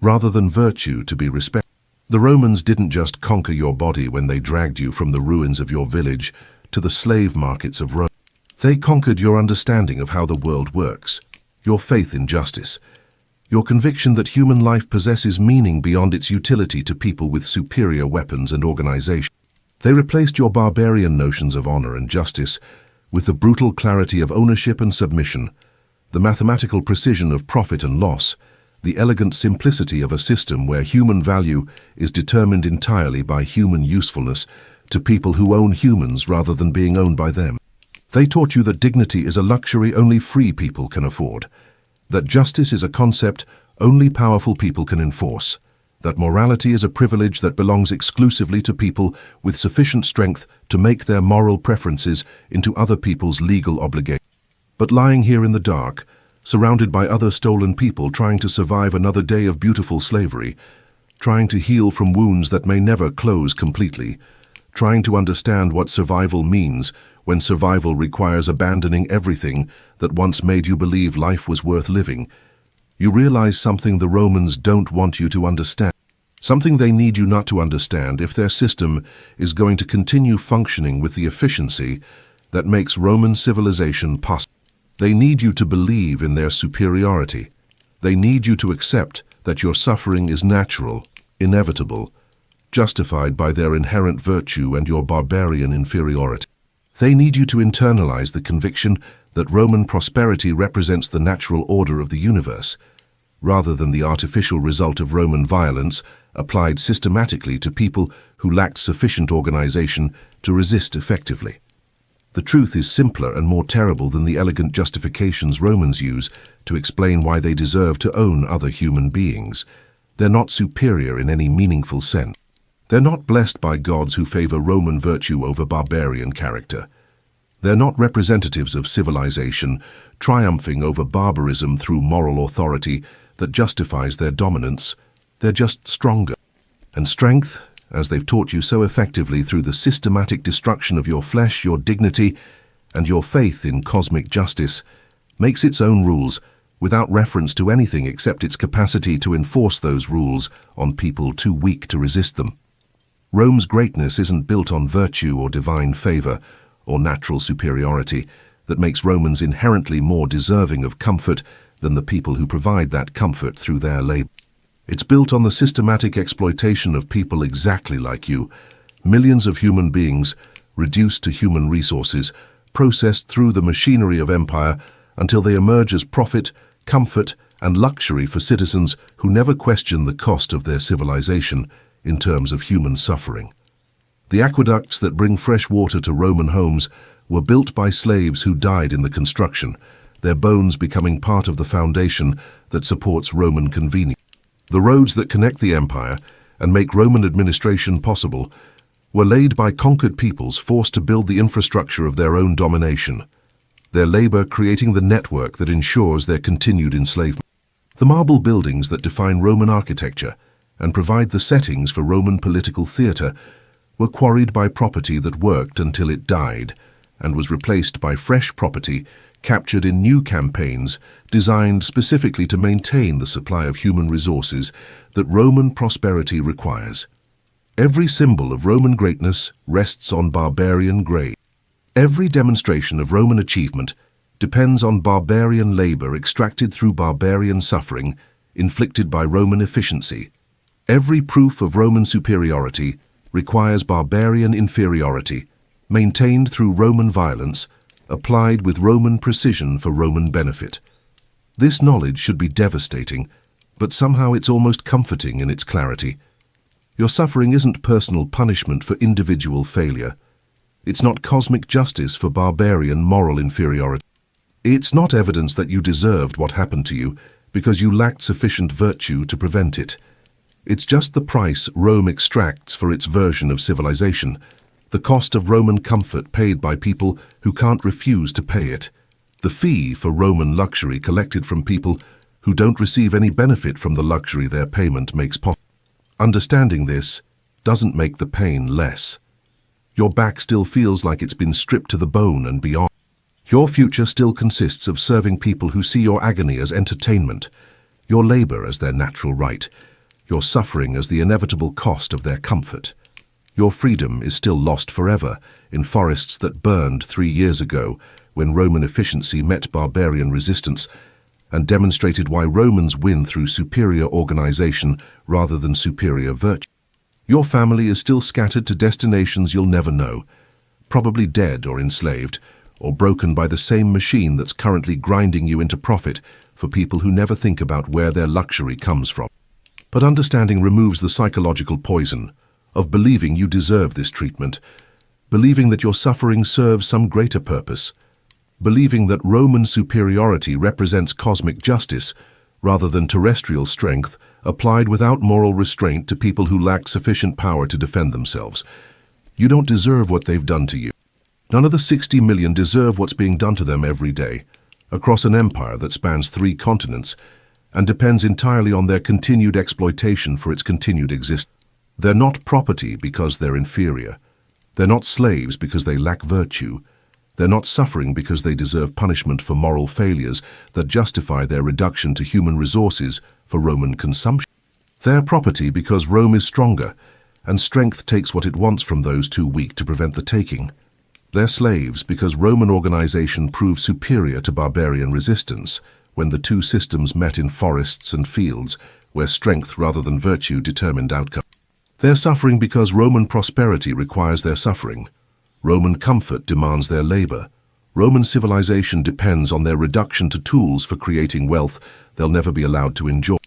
rather than virtue to be respected. The Romans didn't just conquer your body when they dragged you from the ruins of your village to the slave markets of Rome. They conquered your understanding of how the world works, your faith in justice, your conviction that human life possesses meaning beyond its utility to people with superior weapons and organization. They replaced your barbarian notions of honor and justice with the brutal clarity of ownership and submission, the mathematical precision of profit and loss, the elegant simplicity of a system where human value is determined entirely by human usefulness to people who own humans rather than being owned by them. They taught you that dignity is a luxury only free people can afford, that justice is a concept only powerful people can enforce, that morality is a privilege that belongs exclusively to people with sufficient strength to make their moral preferences into other people's legal obligations. But lying here in the dark, surrounded by other stolen people trying to survive another day of beautiful slavery, trying to heal from wounds that may never close completely, trying to understand what survival means when survival requires abandoning everything that once made you believe life was worth living, you realize something the Romans don't want you to understand, something they need you not to understand if their system is going to continue functioning with the efficiency that makes Roman civilization possible. They need you to believe in their superiority. They need you to accept that your suffering is natural, inevitable, justified by their inherent virtue and your barbarian inferiority. They need you to internalize the conviction that Roman prosperity represents the natural order of the universe, rather than the artificial result of Roman violence applied systematically to people who lacked sufficient organization to resist effectively. The truth is simpler and more terrible than the elegant justifications Romans use to explain why they deserve to own other human beings. They're not superior in any meaningful sense. They're not blessed by gods who favor Roman virtue over barbarian character. They're not representatives of civilization, triumphing over barbarism through moral authority that justifies their dominance. They're just stronger. And strength, as they've taught you so effectively through the systematic destruction of your flesh, your dignity, and your faith in cosmic justice, makes its own rules without reference to anything except its capacity to enforce those rules on people too weak to resist them. Rome's greatness isn't built on virtue or divine favor or natural superiority that makes Romans inherently more deserving of comfort than the people who provide that comfort through their labor. It's built on the systematic exploitation of people exactly like you, millions of human beings reduced to human resources, processed through the machinery of empire until they emerge as profit, comfort, and luxury for citizens who never question the cost of their civilization in terms of human suffering. The aqueducts that bring fresh water to Roman homes were built by slaves who died in the construction, their bones becoming part of the foundation that supports Roman convenience. The roads that connect the empire and make Roman administration possible were laid by conquered peoples forced to build the infrastructure of their own domination, their labor creating the network that ensures their continued enslavement. The marble buildings that define Roman architecture and provide the settings for Roman political theater were quarried by property that worked until it died and was replaced by fresh property captured in new campaigns designed specifically to maintain the supply of human resources that Roman prosperity requires. Every symbol of Roman greatness rests on barbarian grave. Every demonstration of Roman achievement depends on barbarian labor extracted through barbarian suffering inflicted by Roman efficiency. Every proof of Roman superiority requires barbarian inferiority, maintained through Roman violence, applied with Roman precision for Roman benefit. This knowledge should be devastating, but somehow it's almost comforting in its clarity. Your suffering isn't personal punishment for individual failure. It's not cosmic justice for barbarian moral inferiority. It's not evidence that you deserved what happened to you because you lacked sufficient virtue to prevent it. It's just the price Rome extracts for its version of civilization, the cost of Roman comfort paid by people who can't refuse to pay it. The fee for Roman luxury collected from people who don't receive any benefit from the luxury their payment makes possible. Understanding this doesn't make the pain less. Your back still feels like it's been stripped to the bone and beyond. Your future still consists of serving people who see your agony as entertainment, your labor as their natural right, your suffering as the inevitable cost of their comfort. Your freedom is still lost forever in forests that burned 3 years ago when Roman efficiency met barbarian resistance and demonstrated why Romans win through superior organization rather than superior virtue. Your family is still scattered to destinations you'll never know, probably dead or enslaved, or broken by the same machine that's currently grinding you into profit for people who never think about where their luxury comes from. But understanding removes the psychological poison of believing you deserve this treatment, believing that your suffering serves some greater purpose, believing that Roman superiority represents cosmic justice rather than terrestrial strength applied without moral restraint to people who lack sufficient power to defend themselves. You don't deserve what they've done to you. None of the 60 million deserve what's being done to them every day, across an empire that spans 3 continents and depends entirely on their continued exploitation for its continued existence. They're not property because they're inferior. They're not slaves because they lack virtue. They're not suffering because they deserve punishment for moral failures that justify their reduction to human resources for Roman consumption. They're property because Rome is stronger, and strength takes what it wants from those too weak to prevent the taking. They're slaves because Roman organization proved superior to barbarian resistance when the two systems met in forests and fields where strength rather than virtue determined outcome. They're suffering because Roman prosperity requires their suffering. Roman comfort demands their labor. Roman civilization depends on their reduction to tools for creating wealth they'll never be allowed to enjoy.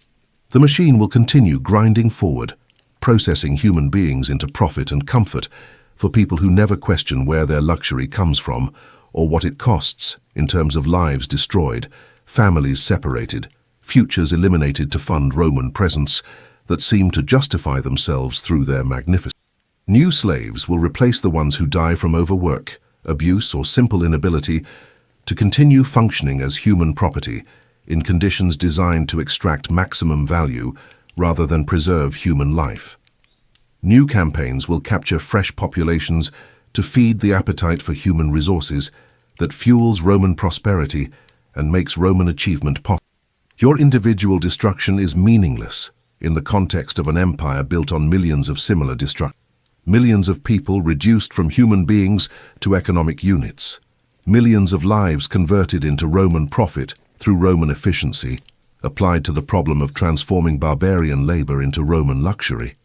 The machine will continue grinding forward, processing human beings into profit and comfort for people who never question where their luxury comes from or what it costs in terms of lives destroyed, families separated, futures eliminated to fund Roman presence that seem to justify themselves through their magnificence. New slaves will replace the ones who die from overwork, abuse, or simple inability to continue functioning as human property in conditions designed to extract maximum value rather than preserve human life. New campaigns will capture fresh populations to feed the appetite for human resources that fuels Roman prosperity and makes Roman achievement possible. Your individual destruction is meaningless in the context of an empire built on millions of similar destructions. Millions of people reduced from human beings to economic units. Millions of lives converted into Roman profit through Roman efficiency, applied to the problem of transforming barbarian labor into Roman luxury.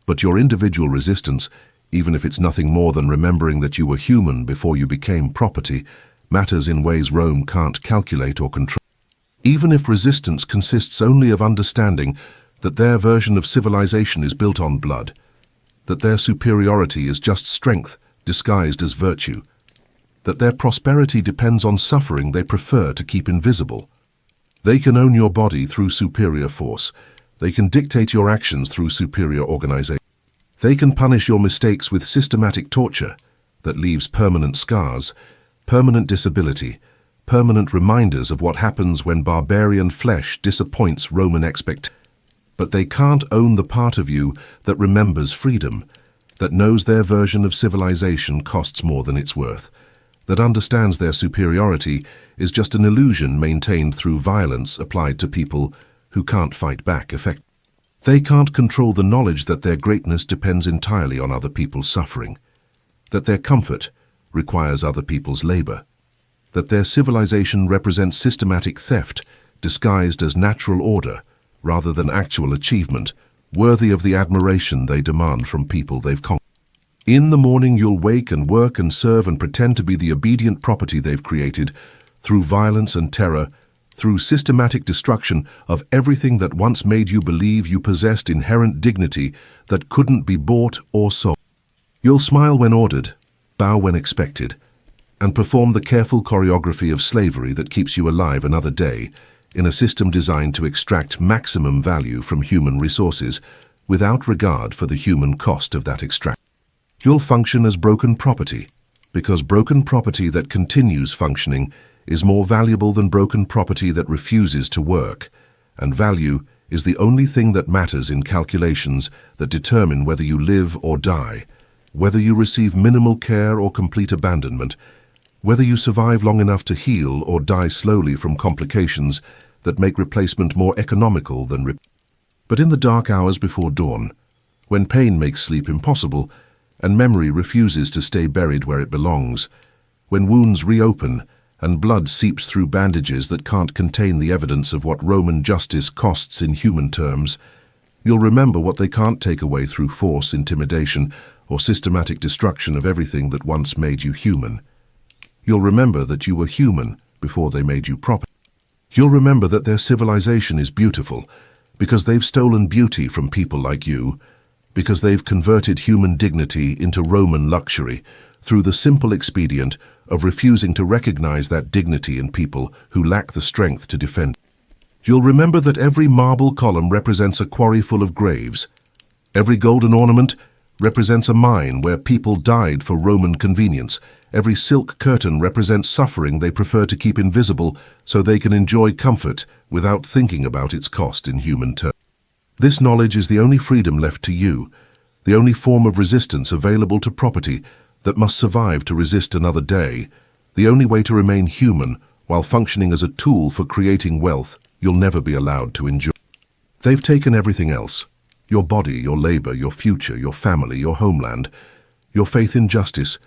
But your individual resistance, even if it's nothing more than remembering that you were human before you became property, matters in ways Rome can't calculate or control. Even if resistance consists only of understanding that their version of civilization is built on blood, that their superiority is just strength disguised as virtue, that their prosperity depends on suffering they prefer to keep invisible. They can own your body through superior force. They can dictate your actions through superior organization. They can punish your mistakes with systematic torture that leaves permanent scars, permanent disability, permanent reminders of what happens when barbarian flesh disappoints Roman expectations. But they can't own the part of you that remembers freedom, that knows their version of civilization costs more than it's worth, that understands their superiority is just an illusion maintained through violence applied to people who can't fight back effectively. They can't control the knowledge that their greatness depends entirely on other people's suffering, that their comfort requires other people's labor, that their civilization represents systematic theft disguised as natural order rather than actual achievement, worthy of the admiration they demand from people they've conquered. In the morning you'll wake and work and serve and pretend to be the obedient property they've created through violence and terror, through systematic destruction of everything that once made you believe you possessed inherent dignity that couldn't be bought or sold. You'll smile when ordered, bow when expected, and perform the careful choreography of slavery that keeps you alive another day in a system designed to extract maximum value from human resources without regard for the human cost of that extraction. You'll function as broken property, because broken property that continues functioning is more valuable than broken property that refuses to work, and value is the only thing that matters in calculations that determine whether you live or die, whether you receive minimal care or complete abandonment, whether you survive long enough to heal or die slowly from complications that make replacement more economical than But in the dark hours before dawn, when pain makes sleep impossible and memory refuses to stay buried where it belongs, when wounds reopen and blood seeps through bandages that can't contain the evidence of what Roman justice costs in human terms, you'll remember what they can't take away through force, intimidation, or systematic destruction of everything that once made you human. You'll remember that you were human before they made you proper. You'll remember that their civilization is beautiful because they've stolen beauty from people like you, because they've converted human dignity into Roman luxury through the simple expedient of refusing to recognize that dignity in people who lack the strength to defend. You'll remember that every marble column represents a quarry full of graves. Every golden ornament represents a mine where people died for Roman convenience. Every silk curtain represents suffering they prefer to keep invisible so they can enjoy comfort without thinking about its cost in human terms. This knowledge is the only freedom left to you, the only form of resistance available to property that must survive to resist another day, the only way to remain human while functioning as a tool for creating wealth you'll never be allowed to enjoy. They've taken everything else: your body, your labor, your future, your family, your homeland, your faith in justice,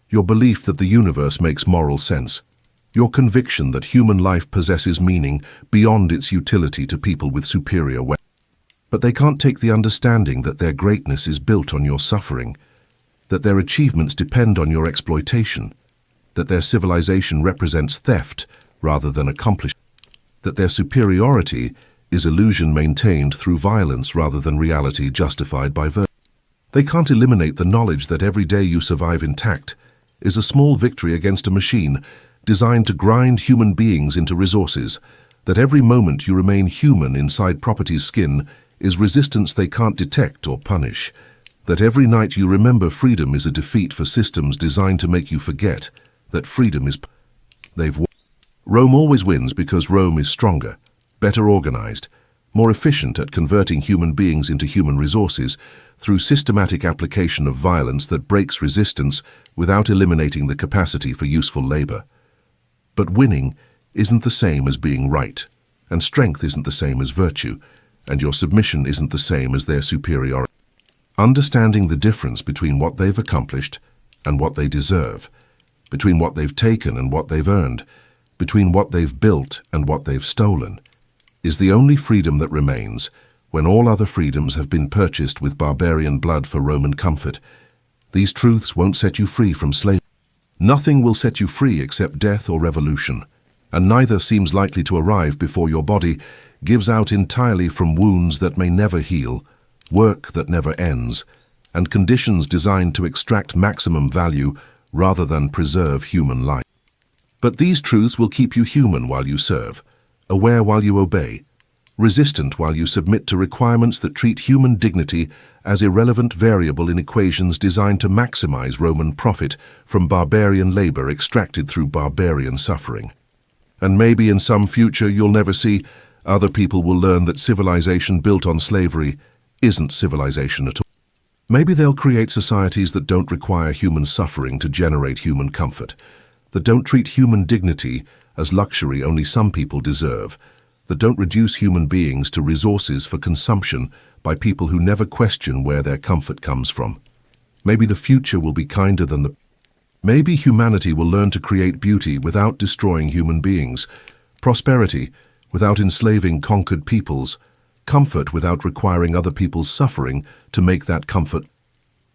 your belief that the universe makes moral sense, your conviction that human life possesses meaning beyond its utility to people with superior wealth. But they can't take the understanding that their greatness is built on your suffering, that their achievements depend on your exploitation, that their civilization represents theft rather than accomplishment, that their superiority is illusion maintained through violence rather than reality justified by virtue. They can't eliminate the knowledge that every day you survive intact is a small victory against a machine designed to grind human beings into resources, that every moment you remain human inside property's skin is resistance they can't detect or punish, that every night you remember freedom is a defeat for systems designed to make you forget that freedom is... They've won. Rome always wins because Rome is stronger, better organized, more efficient at converting human beings into human resources through systematic application of violence that breaks resistance without eliminating the capacity for useful labor. But winning isn't the same as being right, and strength isn't the same as virtue, and your submission isn't the same as their superiority. Understanding the difference between what they've accomplished and what they deserve, between what they've taken and what they've earned, between what they've built and what they've stolen, is the only freedom that remains when all other freedoms have been purchased with barbarian blood for Roman comfort. These truths won't set you free from slavery. Nothing will set you free except death or revolution, and neither seems likely to arrive before your body gives out entirely from wounds that may never heal, work that never ends, and conditions designed to extract maximum value rather than preserve human life. But these truths will keep you human while you serve, aware while you obey, resistant while you submit to requirements that treat human dignity as irrelevant variable in equations designed to maximize Roman profit from barbarian labor extracted through barbarian suffering. And maybe in some future you'll never see, other people will learn that civilization built on slavery isn't civilization at all. Maybe they'll create societies that don't require human suffering to generate human comfort, that don't treat human dignity as luxury only some people deserve, that don't reduce human beings to resources for consumption by people who never question where their comfort comes from. Maybe the future will be kinder than the... Maybe humanity will learn to create beauty without destroying human beings, prosperity without enslaving conquered peoples, comfort without requiring other people's suffering to make that comfort.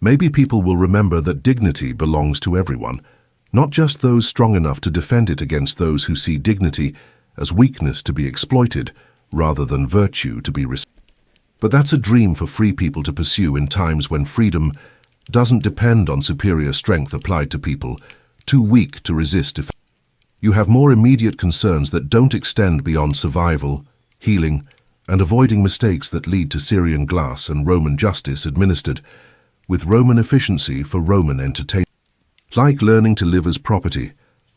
Maybe people will remember that dignity belongs to everyone, not just those strong enough to defend it against those who see dignity as weakness to be exploited rather than virtue to be respected. But that's a dream for free people to pursue in times when freedom doesn't depend on superior strength applied to people too weak to resist. You have more immediate concerns that don't extend beyond survival, healing, and avoiding mistakes that lead to Syrian glass and Roman justice administered with Roman efficiency for Roman entertainment. Like learning to live as property,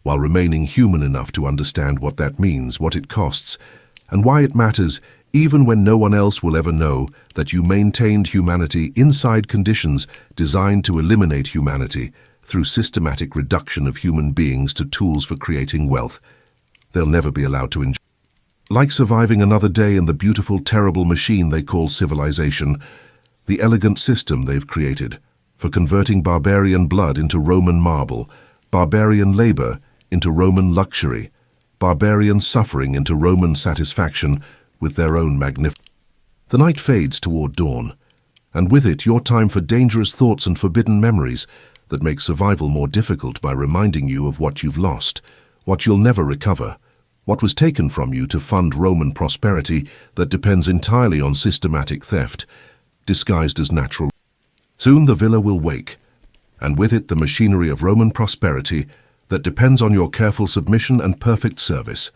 while remaining human enough to understand what that means, what it costs, and why it matters even when no one else will ever know that you maintained humanity inside conditions designed to eliminate humanity through systematic reduction of human beings to tools for creating wealth they'll never be allowed to enjoy. Like surviving another day in the beautiful, terrible machine they call civilization, the elegant system they've created for converting barbarian blood into Roman marble, barbarian labor into Roman luxury, barbarian suffering into Roman satisfaction with their own magnificence. The night fades toward dawn, and with it your time for dangerous thoughts and forbidden memories that make survival more difficult by reminding you of what you've lost, what you'll never recover, what was taken from you to fund Roman prosperity that depends entirely on systematic theft, disguised as natural. Soon the villa will wake, and with it the machinery of Roman prosperity that depends on your careful submission and perfect service,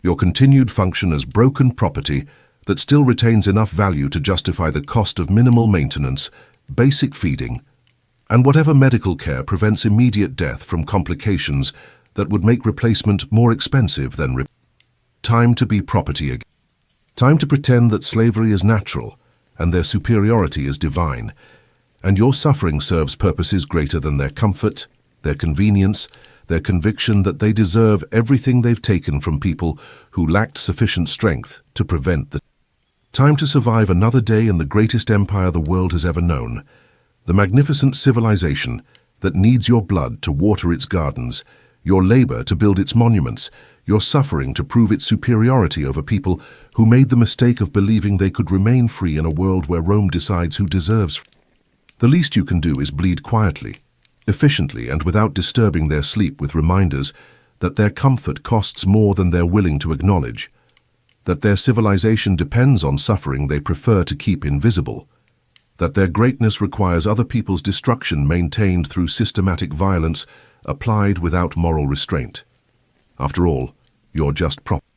your continued function as broken property that still retains enough value to justify the cost of minimal maintenance, basic feeding, and whatever medical care prevents immediate death from complications that would make replacement more expensive than time to be property again. Time to pretend that slavery is natural and their superiority is divine, and your suffering serves purposes greater than their comfort, their convenience, their conviction that they deserve everything they've taken from people who lacked sufficient strength to prevent the time to survive another day in the greatest empire the world has ever known, the magnificent civilization that needs your blood to water its gardens, your labor to build its monuments, your suffering to prove its superiority over people who made the mistake of believing they could remain free in a world where Rome decides who deserves. The least you can do is bleed quietly, efficiently, and without disturbing their sleep with reminders that their comfort costs more than they're willing to acknowledge, that their civilization depends on suffering they prefer to keep invisible, that their greatness requires other people's destruction maintained through systematic violence applied without moral restraint. After all, you're just property.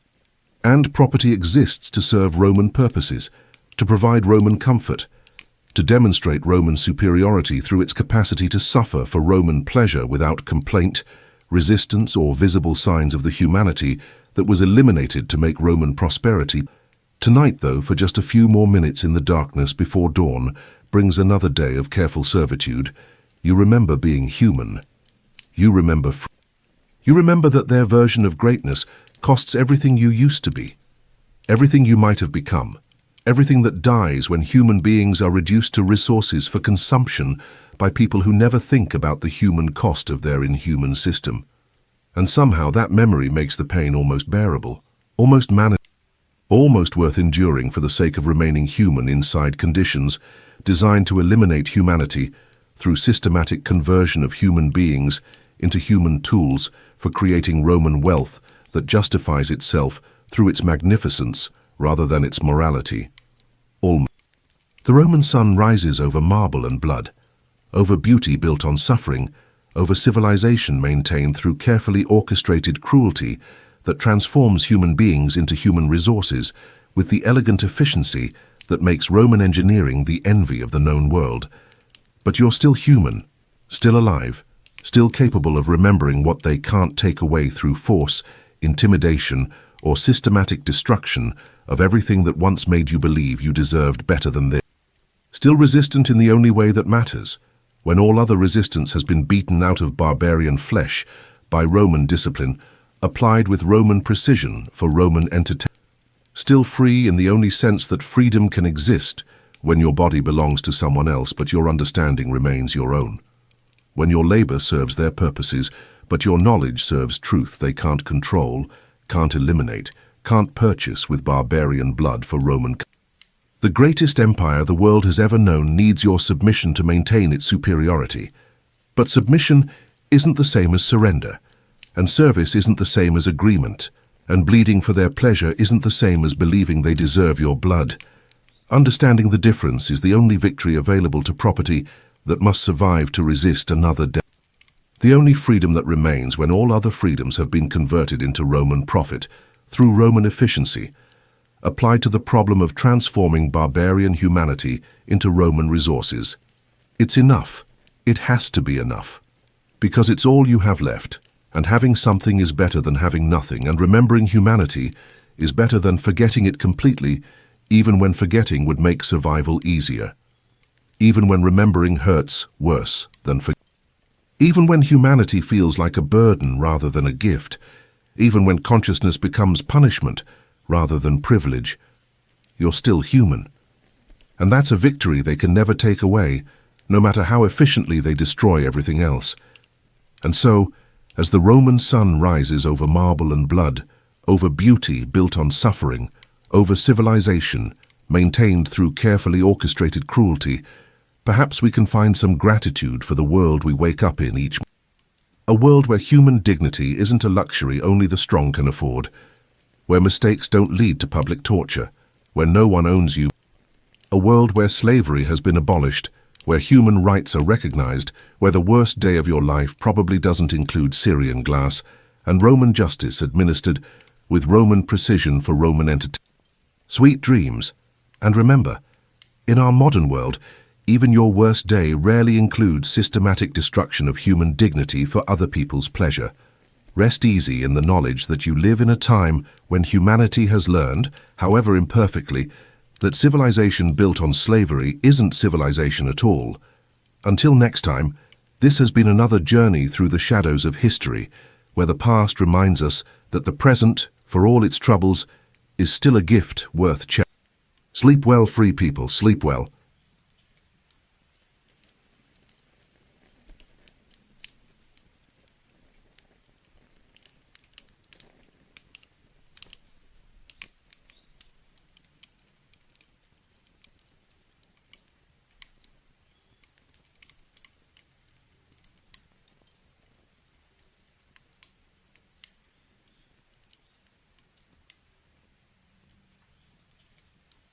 And property exists to serve Roman purposes, to provide Roman comfort, to demonstrate Roman superiority through its capacity to suffer for Roman pleasure without complaint, resistance, or visible signs of the humanity that was eliminated to make Roman prosperity. Tonight, though, for just a few more minutes in the darkness before dawn, brings another day of careful servitude. You remember being human. You remember that their version of greatness costs everything you used to be, everything you might have become, everything that dies when human beings are reduced to resources for consumption by people who never think about the human cost of their inhuman system. And somehow that memory makes the pain almost bearable, almost worth enduring for the sake of remaining human inside conditions designed to eliminate humanity through systematic conversion of human beings into human tools for creating Roman wealth that justifies itself through its magnificence rather than its morality. The Roman sun rises over marble and blood, over beauty built on suffering, over civilization maintained through carefully orchestrated cruelty that transforms human beings into human resources with the elegant efficiency that makes Roman engineering the envy of the known world. But you're still human, still alive, still capable of remembering what they can't take away through force, intimidation, or systematic destruction of everything that once made you believe you deserved better than this. Still resistant in the only way that matters, when all other resistance has been beaten out of barbarian flesh by Roman discipline, applied with Roman precision for Roman entertainment. Still free in the only sense that freedom can exist when your body belongs to someone else but your understanding remains your own. When your labor serves their purposes, but your knowledge serves truth they can't control, can't eliminate, can't purchase with barbarian blood for Roman. The greatest empire the world has ever known needs your submission to maintain its superiority. But submission isn't the same as surrender, and service isn't the same as agreement, and bleeding for their pleasure isn't the same as believing they deserve your blood. Understanding the difference is the only victory available to property that must survive to resist another death. The only freedom that remains when all other freedoms have been converted into Roman profit through Roman efficiency, applied to the problem of transforming barbarian humanity into Roman resources. It's enough. It has to be enough. Because it's all you have left, And having something is better than having nothing, and remembering humanity is better than forgetting it completely, even when forgetting would make survival easier. Even when remembering hurts worse than forgetting. Even when humanity feels like a burden rather than a gift. Even when consciousness becomes punishment rather than privilege. You're still human. And that's a victory they can never take away, no matter how efficiently they destroy everything else. And so, as the Roman sun rises over marble and blood, over beauty built on suffering, over civilization maintained through carefully orchestrated cruelty, perhaps we can find some gratitude for the world we wake up in each morning. A world where human dignity isn't a luxury only the strong can afford, where mistakes don't lead to public torture, where no one owns you. A world where slavery has been abolished, where human rights are recognized, where the worst day of your life probably doesn't include Syrian glass, and Roman justice administered with Roman precision for Roman entertainment. Sweet dreams. And remember, in our modern world, even your worst day rarely includes systematic destruction of human dignity for other people's pleasure. Rest easy in the knowledge that you live in a time when humanity has learned, however imperfectly, that civilization built on slavery isn't civilization at all. Until next time, this has been another journey through the shadows of history, where the past reminds us that the present, for all its troubles, is still a gift worth cherishing. Sleep well, free people, sleep well.